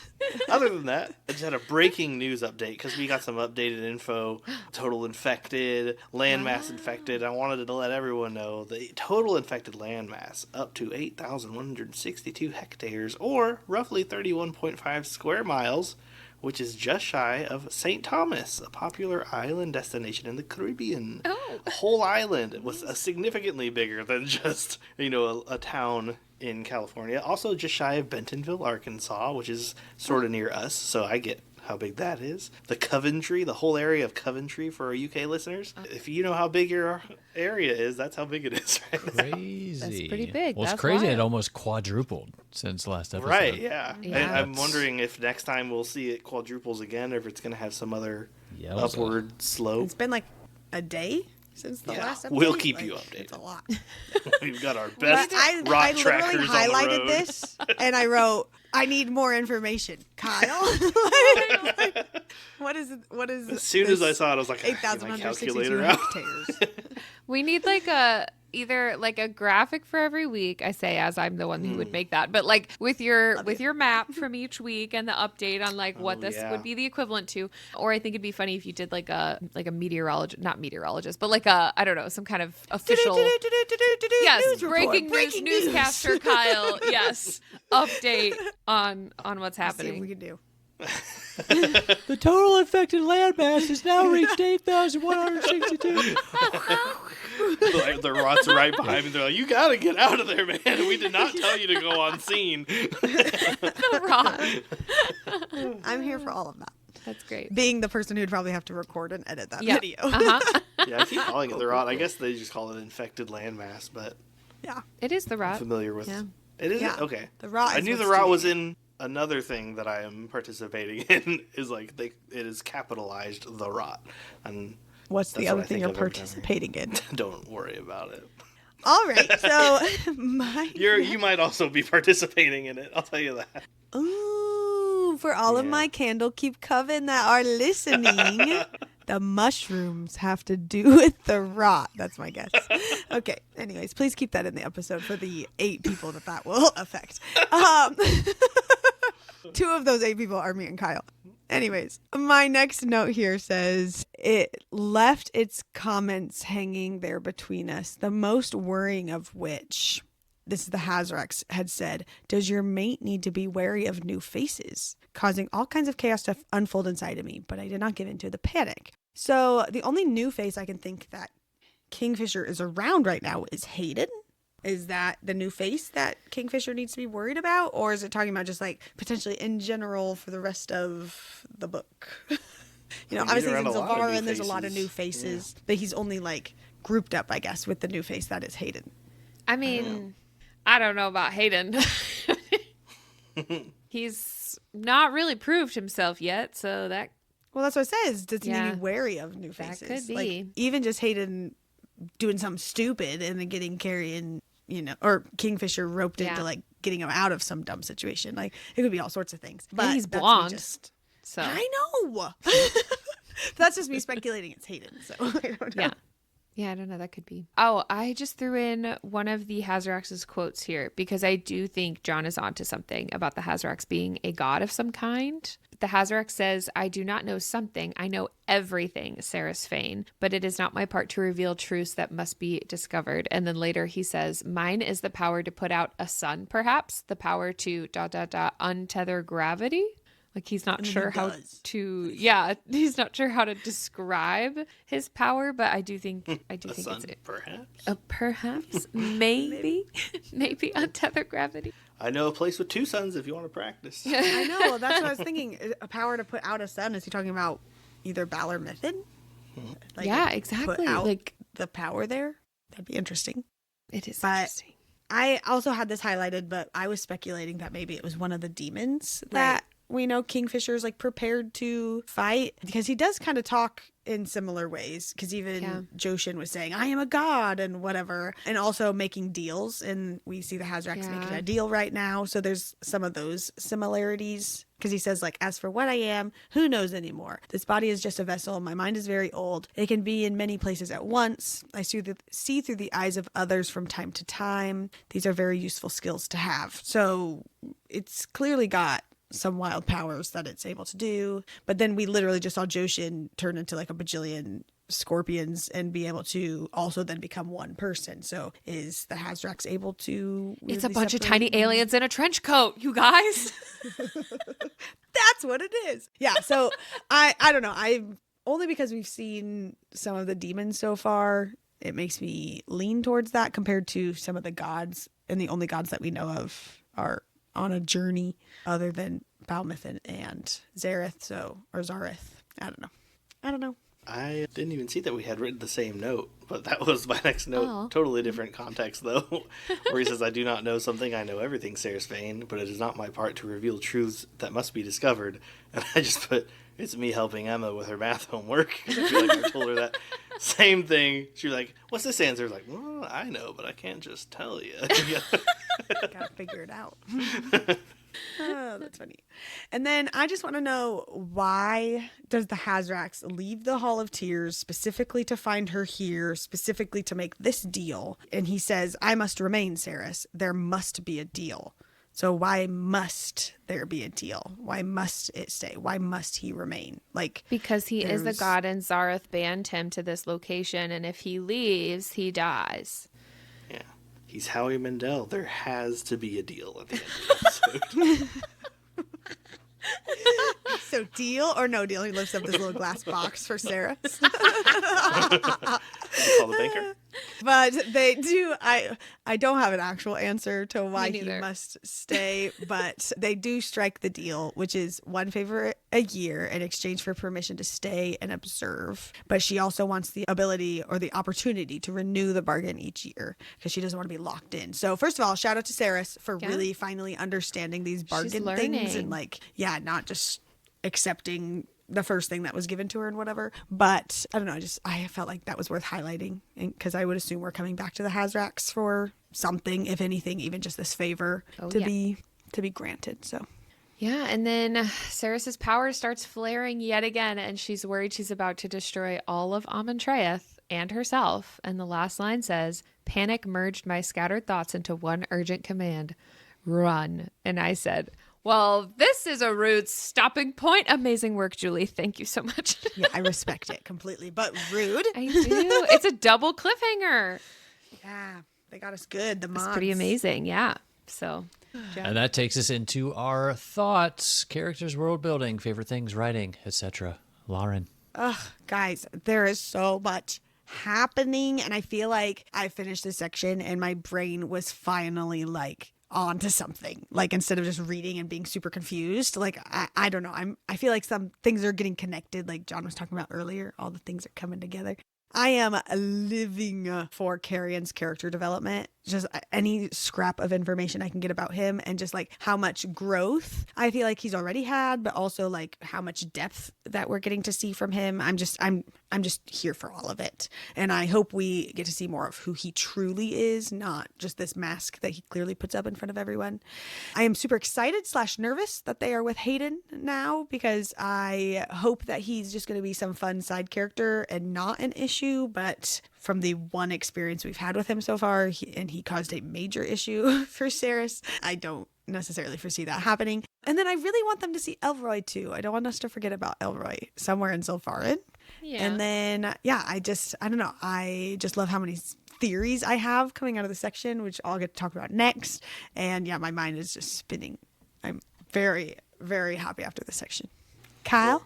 Other than that, I just had a breaking news update, because we got some updated info. Total infected, landmass infected. I wanted to let everyone know the total infected landmass up to 8,162 hectares, or roughly 31.5 square miles, which is just shy of St. Thomas, a popular island destination in the Caribbean. Oh. A whole island. It was significantly bigger than just, a town in California. Also just shy of Bentonville, Arkansas, which is sort of near us, so I get how big that is. The Coventry, the whole area of Coventry for our UK listeners. If you know how big your area is, that's how big it is, right? Crazy. That's pretty big. Well, it's That's crazy. wild. It almost quadrupled since last episode. Right, yeah. Yeah. And I'm wondering if next time we'll see it quadruples again, or if it's going to have some other Yowza. upward slope. It's been like a day since the Yeah, last update. we'll keep you updated. It's a lot. We've got our best I rot literally trackers on the highlighted road. this and I wrote, I need more information, Kyle. What is As soon as I saw it, I was like, get my 8,162 calculator out. hectares. We need like either like a graphic for every week. I say as I'm the one who would make that, but like with your map from each week and the update on like what this yeah. would be the equivalent to. Or I think it'd be funny if you did like a meteorologist, not meteorologist, but like a, I don't know, some kind of official. Yes, News report, breaking news, newscaster Kyle. Yes, update on what's See what we happening. can do. The total infected landmass has now reached 8,162. Like, the rot's right behind me. They're like, you got to get out of there, man. We did not tell you to go on scene. The rot. I'm here for all of that. That's great. Being the person who'd probably have to record and edit that Yeah. video. Uh-huh. Yeah, I keep calling it the rot. I guess they just call it infected landmass, but Yeah. It is the I'm rot. familiar with Yeah. it. Is Yeah. it? Okay. The rot I is knew what's the rot doing was it. in another thing that I am participating in, is like it is capitalized the rot. And What's the That's other what I thing think you're of every time. participating in? don't worry about it. All right. So my You might also be participating in it. I'll tell you that. Ooh, for all of Yeah. my Candle Keep Coven that are listening, the mushrooms have to do with the rot. That's my guess. Okay. Anyways, please keep that in the episode for the 8 people that will affect. 2 of those 8 people are me and Kyle. Anyways, my next note here says, it left its comments hanging there between us, the most worrying of which, this is the Hazrax, had said, does your mate need to be wary of new faces, causing all kinds of chaos to unfold inside of me, but I did not give in to the panic. So the only new face I can think that Kingfisher is around right now is Hayden. Is that the new face that Kingfisher needs to be worried about? Or is it talking about just like potentially in general for the rest of the book? Obviously he's in Zilvara and there's a lot of new faces, but he's only like grouped up, I guess, with the new face that is Hayden. I mean, I don't know about Hayden. He's not really proved himself yet, so that... Well, that's what it says. Does he need to be wary of new faces? That could be. Like, even just Hayden doing something stupid and then getting Carrie in, or Kingfisher roped into like getting him out of some dumb situation. Like, it could be all sorts of things. But he's blonde. So I know. That's just me speculating it's Hayden. So I don't know. Yeah, I don't know. That could be. Oh, I just threw in one of the Hazarax's quotes here because I do think John is onto something about the Hazarax being a god of some kind. The Hazarax says, I do not know something. I know everything, Saris Fane, but it is not my part to reveal truths that must be discovered. And then later he says, mine is the power to put out a sun, perhaps, the power to ... untether gravity. Like he's not sure how to, he's not sure how to describe his power, but I do think it's perhaps, maybe untether gravity. I know a place with 2 suns if you want to practice. I know, that's what I was thinking. A power to put out a sun. Is he talking about either Bal or Mythin? Like, exactly. Put out like the power there. That'd be interesting. It is interesting. I also had this highlighted, but I was speculating that maybe it was one of the demons that we know Kingfisher's like prepared to fight, because he does kind of talk in similar ways, because even Joshin was saying I am a god and whatever, and also making deals, and we see the Hazarax making a deal right now, so there's some of those similarities, because he says like, as for what I am, who knows anymore? This body is just a vessel. My mind is very old. It can be in many places at once. I see through the eyes of others from time to time. These are very useful skills to have. So it's clearly got some wild powers that it's able to do. But then we literally just saw Joshin turn into like a bajillion scorpions and be able to also then become one person. So is the Hazarax able to... It's a bunch of tiny aliens in a trench coat, you guys. That's what it is. Yeah, so I don't know. Only because we've seen some of the demons so far, it makes me lean towards that compared to some of the gods, and the only gods that we know of are on a journey other than Balmuthan and Zareth, or Zareth. I don't know. I didn't even see that we had written the same note, but that was my next note. Oh. Totally different context, though, where he says, I do not know something, I know everything, Saris Fane, but it is not my part to reveal truths that must be discovered. And I just put, it's me helping Emma with her math homework. I feel like I told her that same thing. She was like, what's this answer? I was like, well, I know, but I can't just tell you. Gotta figure it out. Oh, that's funny. And then I just want to know, why does the Hazarax leave the Hall of Tears specifically to find her here, specifically to make this deal? And he says, I must remain, Saris. There must be a deal. So why must there be a deal? Why must it stay? Why must he remain? Because he is the god and Zareth banned him to this location, and if he leaves, he dies. Yeah. He's Howie Mandel. There has to be a deal at the end of the episode. So deal or no deal? He lifts up this little glass box for Sarah. Call the banker. But they do. I don't have an actual answer to why he must stay, but they do strike the deal, which is 1 favor a year in exchange for permission to stay and observe. But she also wants the ability or the opportunity to renew the bargain each year, because she doesn't want to be locked in. So first of all, shout out to Saris for really finally understanding these bargain things and not just accepting the first thing that was given to her and whatever. But I don't know, I felt like that was worth highlighting, because I would assume we're coming back to the Hazarax for something, if anything, even just this favor to be granted. So yeah, and then Saris's power starts flaring yet again, and she's worried she's about to destroy all of Amentraeth and herself. And the last line says, panic merged my scattered thoughts into one urgent command: run. And I said, well, this is a rude stopping point. Amazing work, Julie. Thank you so much. Yeah, I respect it completely, but rude. I do. It's a double cliffhanger. Yeah, they got us good. The moms. It's pretty amazing. Yeah. So. Yeah. And that takes us into our thoughts, characters, world building, favorite things, writing, etc. Lauren. Ugh, guys, there is so much happening. And I feel like I finished this section and my brain was finally like onto something. Like instead of just reading and being super confused, like I don't know. I feel like some things are getting connected, like John was talking about earlier. All the things are coming together. I am living for Carrion's character development. Just any scrap of information I can get about him and just like how much growth I feel like he's already had, but also like how much depth that we're getting to see from him. I'm just here for all of it. And I hope we get to see more of who he truly is, not just this mask that he clearly puts up in front of everyone. I am super excited / nervous that they are with Hayden now, because I hope that he's just going to be some fun side character and not an issue. But from the one experience we've had with him so far, he caused a major issue for Ceres, I don't necessarily foresee that happening. And then I really want them to see Elroy too. I don't want us to forget about Elroy somewhere in Zilfarin. Yeah. And then, I don't know. I just love how many theories I have coming out of the section, which I'll get to talk about next. And my mind is just spinning. I'm very, very happy after this section. Kyle?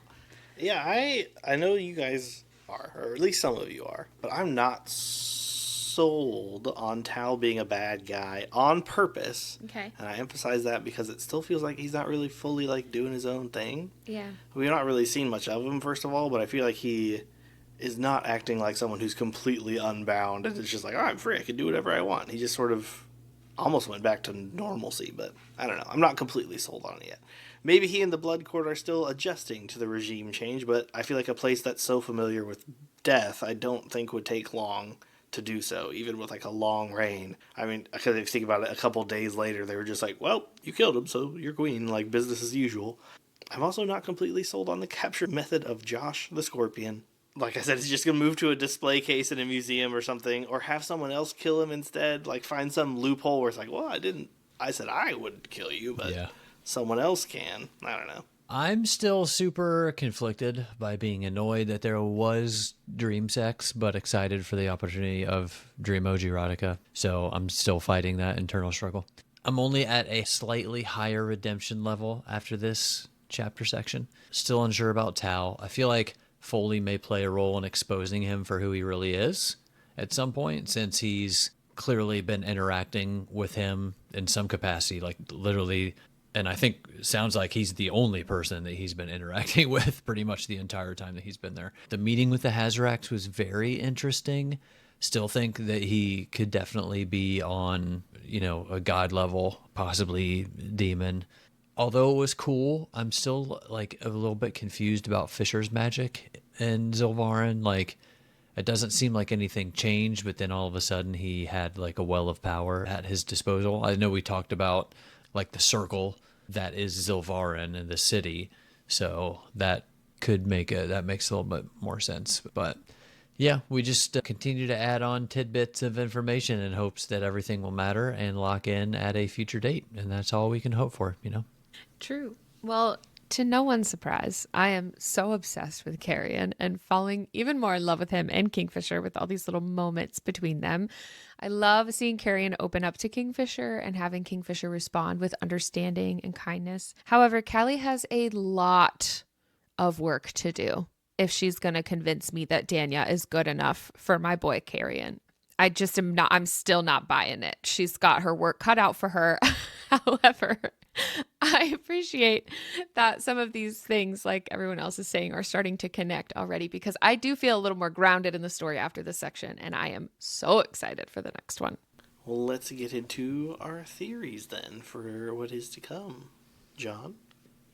Yeah, I know you guys are, or at least some of you are, but I'm not sold on Tal being a bad guy on purpose. Okay. And I emphasize that because it still feels like he's not really fully like doing his own thing. Yeah. We've not really seen much of him, first of all, but I feel like he is not acting like someone who's completely unbound and it's just like, oh, I'm free, I can do whatever I want. He just sort of almost went back to normalcy, but I don't know. I'm not completely sold on it yet. Maybe he and the Blood Court are still adjusting to the regime change, but I feel like a place that's so familiar with death, I don't think would take long to do so, even with like a long reign. I mean, because if you think about it, a couple days later, they were just like, well, you killed him, so you're queen, like business as usual. I'm also not completely sold on the capture method of Josh the Scorpion. Like I said, he's just going to move to a display case in a museum or something, or have someone else kill him instead, like find some loophole where it's like, well, I said I wouldn't kill you, but someone else can. I don't know. I'm still super conflicted by being annoyed that there was dream sex, but excited for the opportunity of Dreamoji Erotica. So I'm still fighting that internal struggle. I'm only at a slightly higher redemption level after this chapter section. Still unsure about Tal. I feel like Foley may play a role in exposing him for who he really is at some point, since he's clearly been interacting with him in some capacity, like literally. And I think it sounds like he's the only person that he's been interacting with pretty much the entire time that he's been there. The meeting with the Hazarax was very interesting. Still think that he could definitely be on, a god level, possibly demon. Although it was cool, I'm still like a little bit confused about Fisher's magic in Zilvarin. Like, it doesn't seem like anything changed, but then all of a sudden he had like a well of power at his disposal. I know we talked about like the circle that is Zilvarin in the city, so that makes a little bit more sense. But yeah, we just continue to add on tidbits of information in hopes that everything will matter and lock in at a future date, and that's all we can hope for, True. Well, to no one's surprise, I am so obsessed with Carrion and falling even more in love with him and Kingfisher with all these little moments between them. I love seeing Carrion open up to Kingfisher and having Kingfisher respond with understanding and kindness. However, Callie has a lot of work to do if she's going to convince me that Danya is good enough for my boy Carrion. I'm still not buying it. She's got her work cut out for her. However, I appreciate that some of these things, like everyone else is saying, are starting to connect already, because I do feel a little more grounded in the story after this section, and I am so excited for the next one. Well, let's get into our theories then for what is to come. John?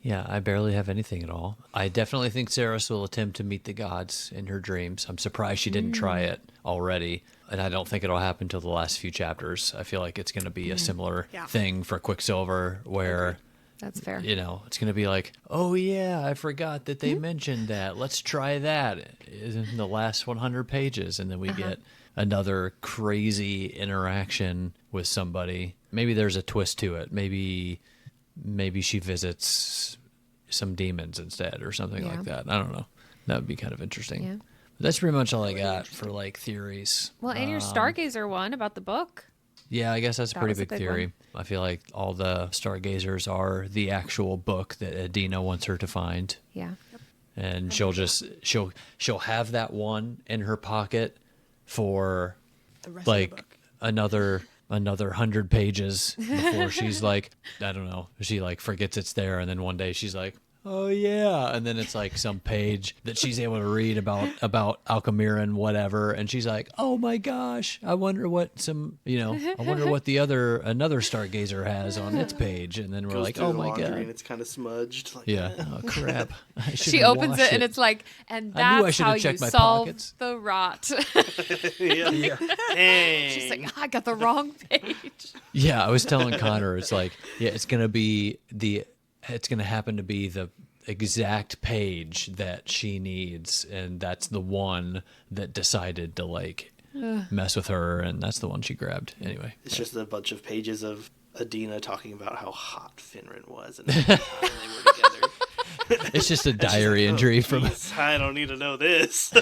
Yeah, I barely have anything at all. I definitely think Ceres will attempt to meet the gods in her dreams. I'm surprised she didn't try it already. And I don't think it'll happen until the last few chapters. I feel like it's going to be a similar thing for Quicksilver where, that's fair. It's going to be like, oh yeah, I forgot that they mentioned that. Let's try that in the last 100 pages. And then we get another crazy interaction with somebody. Maybe there's a twist to it. Maybe she visits some demons instead or something like that. I don't know. That would be kind of interesting. Yeah. That's pretty much all I got for like theories. Well, and your Stargazer one about the book. Yeah, I guess that's a pretty big theory. One. I feel like all the Stargazers are the actual book that Adina wants her to find. Yeah. And she'll have that one in her pocket for The rest of the like book. another 100 pages before she's like, I don't know, she like forgets it's there, and then one day she's like, oh yeah, and then it's like some page that she's able to read about Alchemira and whatever, and she's like, oh my gosh, I wonder what another stargazer has on its page, and then we're Goes like, through oh the my laundry god, and it's kind of smudged. Like, yeah, oh crap, I She should've opens washed it and it's like, and I knew I that's should've how you checked my solve pockets. the rot. yeah. Dang. She's like, I got the wrong page. Yeah, I was telling Connor, it's like, yeah, it's gonna happen to be the exact page that she needs, and that's the one that decided to like mess with her, and that's the one she grabbed anyway. It's just a bunch of pages of Adina talking about how hot Finran was and how they were together. It's just a And she's diary like, entry "Oh, from geez, I don't need to know this.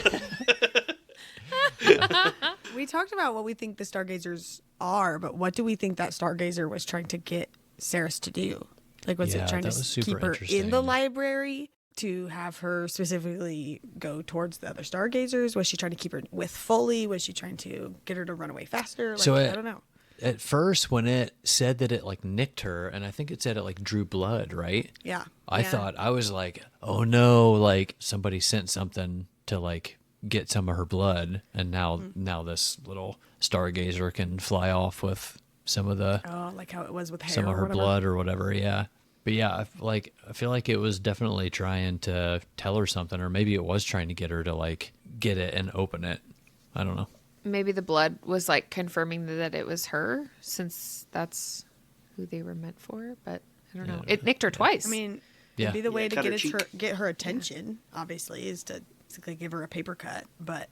We talked about what we think the Stargazers are, but what do we think that Stargazer was trying to get Ceres to do? Like, was Yeah, it trying that to was super keep her in interesting. the library to have her specifically go towards the other Stargazers? Was she trying to keep her with Foley? Was she trying to get her to run away faster? Like, So I don't know. At first, when it said that it like nicked her, and I think it said it like drew blood, right? Yeah. I was like, oh no, like somebody sent something to like get some of her blood, and now this little stargazer can fly off with some of the Oh, like how it was with hair. some of or her whatever. blood or whatever. Yeah, but yeah, I feel like it was definitely trying to tell her something, or maybe it was trying to get her to like get it and open it. I don't know. Maybe the blood was like confirming that it was her, since that's who they were meant for. But I don't know. Yeah. It nicked her twice. I mean, Yeah. maybe the way to cut her get cheek. get her attention, obviously, is to basically give her a paper cut. But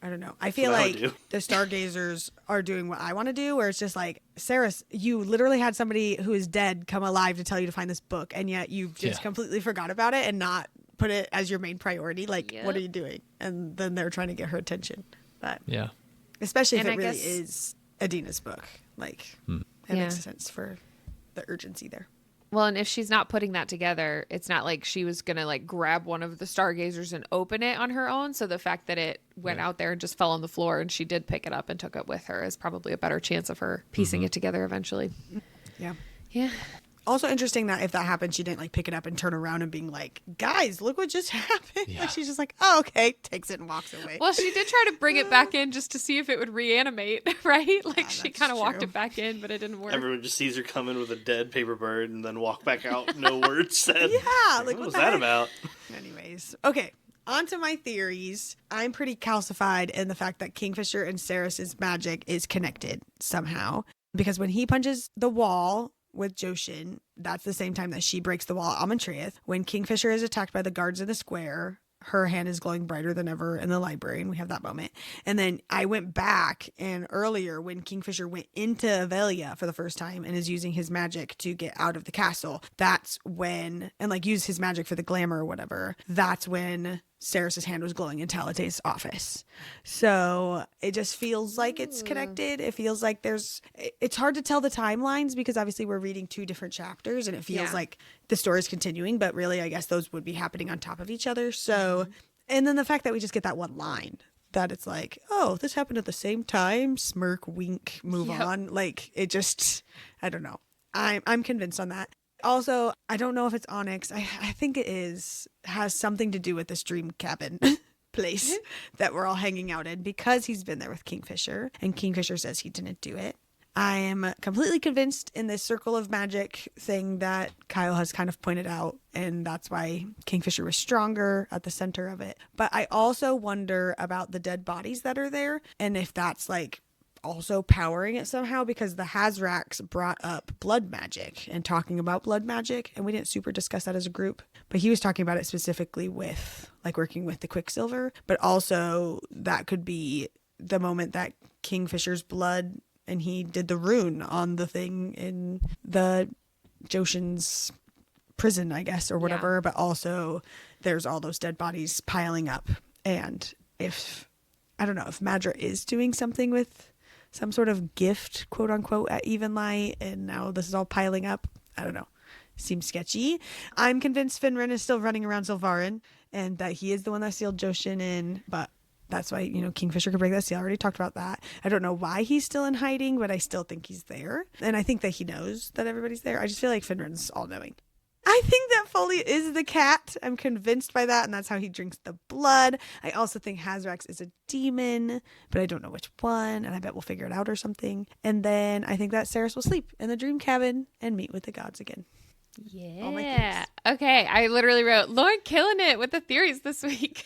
I don't know. I feel what I would like do. the Stargazers are doing what I want to do, where it's just like, Ceres, you literally had somebody who is dead come alive to tell you to find this book, and yet you just Yeah. completely forgot about it and not put it as your main priority. Like, what Yep. are you doing? And then they're trying to get her attention. But Yeah. especially if And it I really guess- is Adina's book. Like, it Yeah. makes sense for the urgency there. well, and if she's not putting that together, it's not like she was going to like grab one of the stargazers and open it on her own. So the fact that it went out there and just fell on the floor and she did pick it up and took it with her is probably a better chance of her piecing it together eventually. Yeah. Yeah. Also interesting that if that happened, she didn't like pick it up and turn around and being like, guys, look what just happened. Yeah. Like, she's just like, oh, okay, takes it and walks away. Well, she did try to bring it back in just to see if it would reanimate, right? Like she that's kind of walked true. it back in, but it didn't work. Everyone just sees her come in with a dead paper bird and then walk back out. No words said. Yeah, like, What what was the that heck? about? Anyways, okay. On to my theories. I'm pretty calcified in the fact that Kingfisher and Ceres's magic is connected somehow. Because when he punches the wall with Joshin, that's the same time that she breaks the wall at Amontraeus. When Kingfisher is attacked by the guards in the square, her hand is glowing brighter than ever in the library, and we have that moment. And then I went back, and earlier when Kingfisher went into Avelia for the first time and is using his magic to get out of the castle, that's when, and like use his magic for the glamour or whatever, that's when Ceres's hand was glowing in Talate's office. So it just feels like it's connected. It feels like it's hard to tell the timelines because obviously we're reading two different chapters and it feels Yeah. like the story's continuing, but really I guess those would be happening on top of each other. So, and then the fact that we just get that one line that it's like, oh, this happened at the same time, smirk, wink, move Yep. on. Like it just, I don't know. I'm convinced on that. Also, I don't know if it's Onyx. I think it has something to do with this dream cabin place that we're all hanging out in because he's been there with Kingfisher and Kingfisher says he didn't do it. I am completely convinced in this circle of magic thing that Kyle has kind of pointed out, and that's why Kingfisher was stronger at the center of it. But I also wonder about the dead bodies that are there and if that's like also powering it somehow, because the Hazrax brought up blood magic and talking about blood magic, and we didn't super discuss that as a group, but he was talking about it specifically with like working with the Quicksilver, but also that could be the moment that Kingfisher's blood and he did the rune on the thing in the Joshin's prison, I guess, or whatever, Yeah. but also there's all those dead bodies piling up, and if I don't know if Madra is doing something with some sort of gift, quote unquote, at Evenlight, and now this is all piling up. I don't know. Seems sketchy. I'm convinced Finran is still running around Sylvarin and that he is the one that sealed Joshin in, but That's why, Kingfisher could break that seal. I already talked about that. I don't know why he's still in hiding, but I still think he's there. And I think that he knows that everybody's there. I just feel like Finran's all-knowing. I think that Foley is the cat. I'm convinced by that, and that's how he drinks the blood. I also think Hazrax is a demon, but I don't know which one, and I bet we'll figure it out or something. And then I think that Ceres will sleep in the dream cabin and meet with the gods again. All my Yeah. theories. Okay. I literally wrote, Lauren killing it with the theories this week.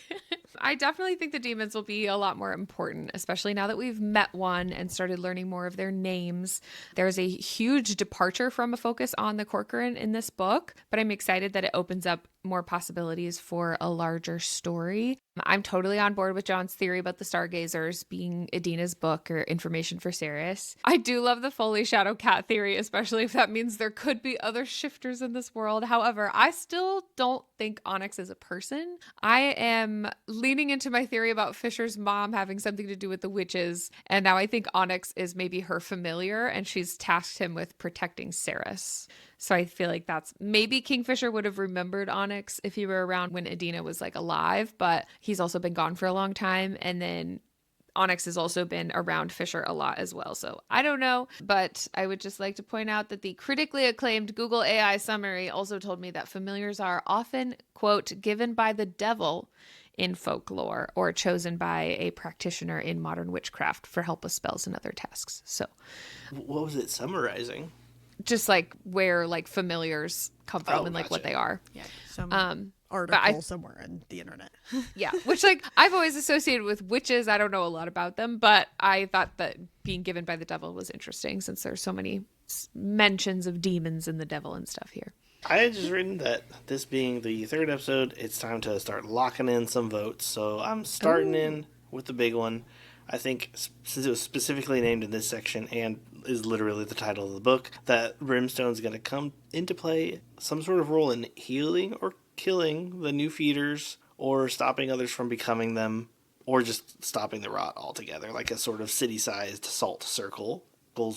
I definitely think the demons will be a lot more important, especially now that we've met one and started learning more of their names. There's a huge departure from a focus on the Corcoran in this book, but I'm excited that it opens up more possibilities for a larger story. I'm totally on board with John's theory about the Stargazers being Edina's book or information for Ceres. I do love the Foley Shadow Cat theory, especially if that means there could be other shifters in this world. However, I still don't think Onyx is a person. I am leaning into my theory about Fisher's mom having something to do with the witches, and now I think Onyx is maybe her familiar and she's tasked him with protecting Ceres. So I feel like that's maybe Kingfisher would have remembered Onyx if he were around when Edina was like alive, but he's also been gone for a long time. And then Onyx has also been around Fisher a lot as well. So I don't know, but I would just like to point out that the critically acclaimed Google AI summary also told me that familiars are often, quote, given by the devil in folklore or chosen by a practitioner in modern witchcraft for help with spells and other tasks. So What was it summarizing? just like where like familiars come from and like what gotcha. they are. Yeah, some but article somewhere on the internet. Yeah, which like I've always associated with witches. I don't know a lot about them, but I thought that being given by the devil was interesting since there's so many mentions of demons and the devil and stuff here. I had just written that this being the third episode, it's time to start locking in some votes. So I'm starting in with the big one. I think since it was specifically named in this section and is literally the title of the book, that Brimstone's going to come into play some sort of role in healing or killing the new feeders or stopping others from becoming them or just stopping the rot altogether, like a sort of city-sized salt circle.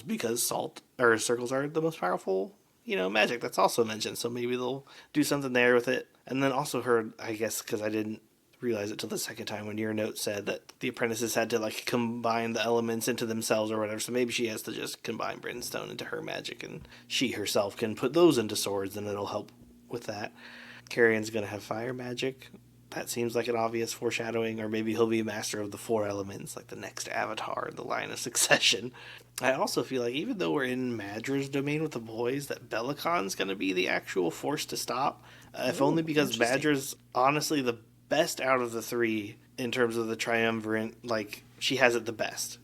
Because circles are the most powerful, magic that's also mentioned. So maybe they'll do something there with it. And then also heard, I guess, because I didn't realize it till the second time when your note said that the apprentices had to like combine the elements into themselves or whatever. So maybe she has to just combine Brimstone into her magic and she herself can put those into swords and it'll help with that. Carrion's going to have fire magic. That seems like an obvious foreshadowing, or maybe he'll be a master of the four elements, like the next avatar in the line of succession. I also feel like even though we're in Madra's domain with the boys, that Belicon's going to be the actual force to stop. If only because Madra's honestly the best out of the three in terms of the triumvirate. Like, she has it the best.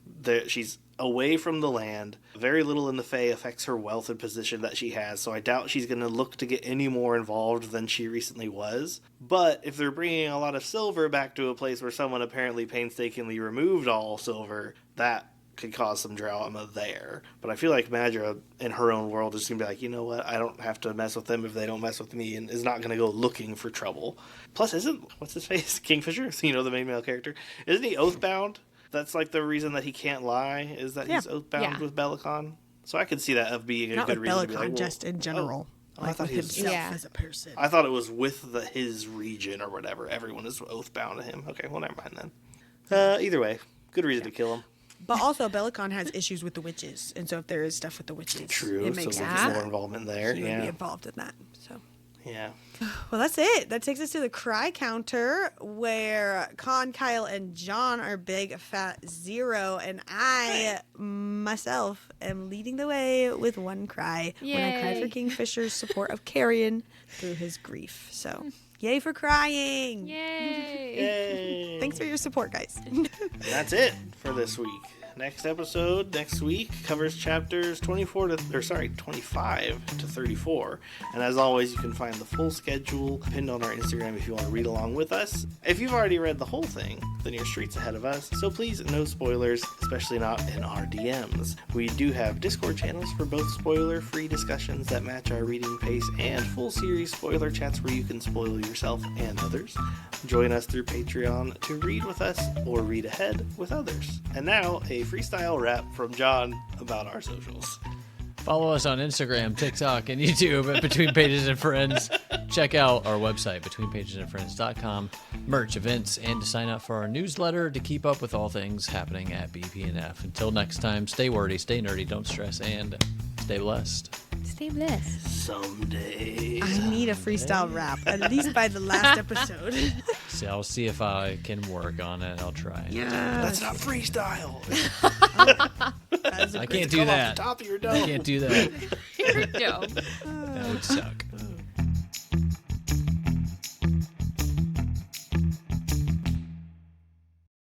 She's away from the land. Very little in the Fae affects her wealth and position that she has, so I doubt she's going to look to get any more involved than she recently was. But if they're bringing a lot of silver back to a place where someone apparently painstakingly removed all silver, that could cause some drama there. But I feel like Madra, in her own world, is going to be like, you know what, I don't have to mess with them if they don't mess with me, and is not going to go looking for trouble. Plus, what's his face? Kingfisher? The main male character? Isn't he oathbound? That's like the reason that he can't lie, is that he's oathbound with Belicon. So I could see that of being a good reason to be like, just in general. I thought with he was, himself as a person. I thought it was with his region or whatever. Everyone is oathbound to him. Okay, well, never mind then. Either way, good reason to kill him. But also, Belicon has issues with the witches, and so if there is stuff with the witches, True, it makes so sense. more involvement there. He would be involved in that. So. Yeah. Well, that's it. That takes us to the cry counter, where Con, Kyle, and John are big fat 0, and I myself am leading the way with 1 cry when I cried for Kingfisher's support of Carrion through his grief. So, yay for crying! Yay! Yay. Thanks for your support, guys. That's it for this week. Next episode next week covers chapters 25 to 34. And as always, you can find the full schedule pinned on our Instagram if you want to read along with us. If you've already read the whole thing, then you're streets ahead of us. So please, no spoilers, especially not in our DMs. We do have Discord channels for both spoiler-free discussions that match our reading pace and full series spoiler chats where you can spoil yourself and others. Join us through Patreon to read with us or read ahead with others. And now, a freestyle rap from John about our socials. Follow us on Instagram, TikTok, and YouTube at Between Pages and Friends. check out our website, betweenpagesandfriends.com, merch, events, and to sign up for our newsletter to keep up with all things happening at BPNF. Until next time, stay wordy, stay nerdy, don't stress, and stay blessed. Stay blessed. Someday. I need a freestyle rap, at least by the last episode. So I'll see if I can work on it. I'll try. Yeah. That's not freestyle. I can't do that. Off the top of your I dome. can't do that. You're dumb. That would suck.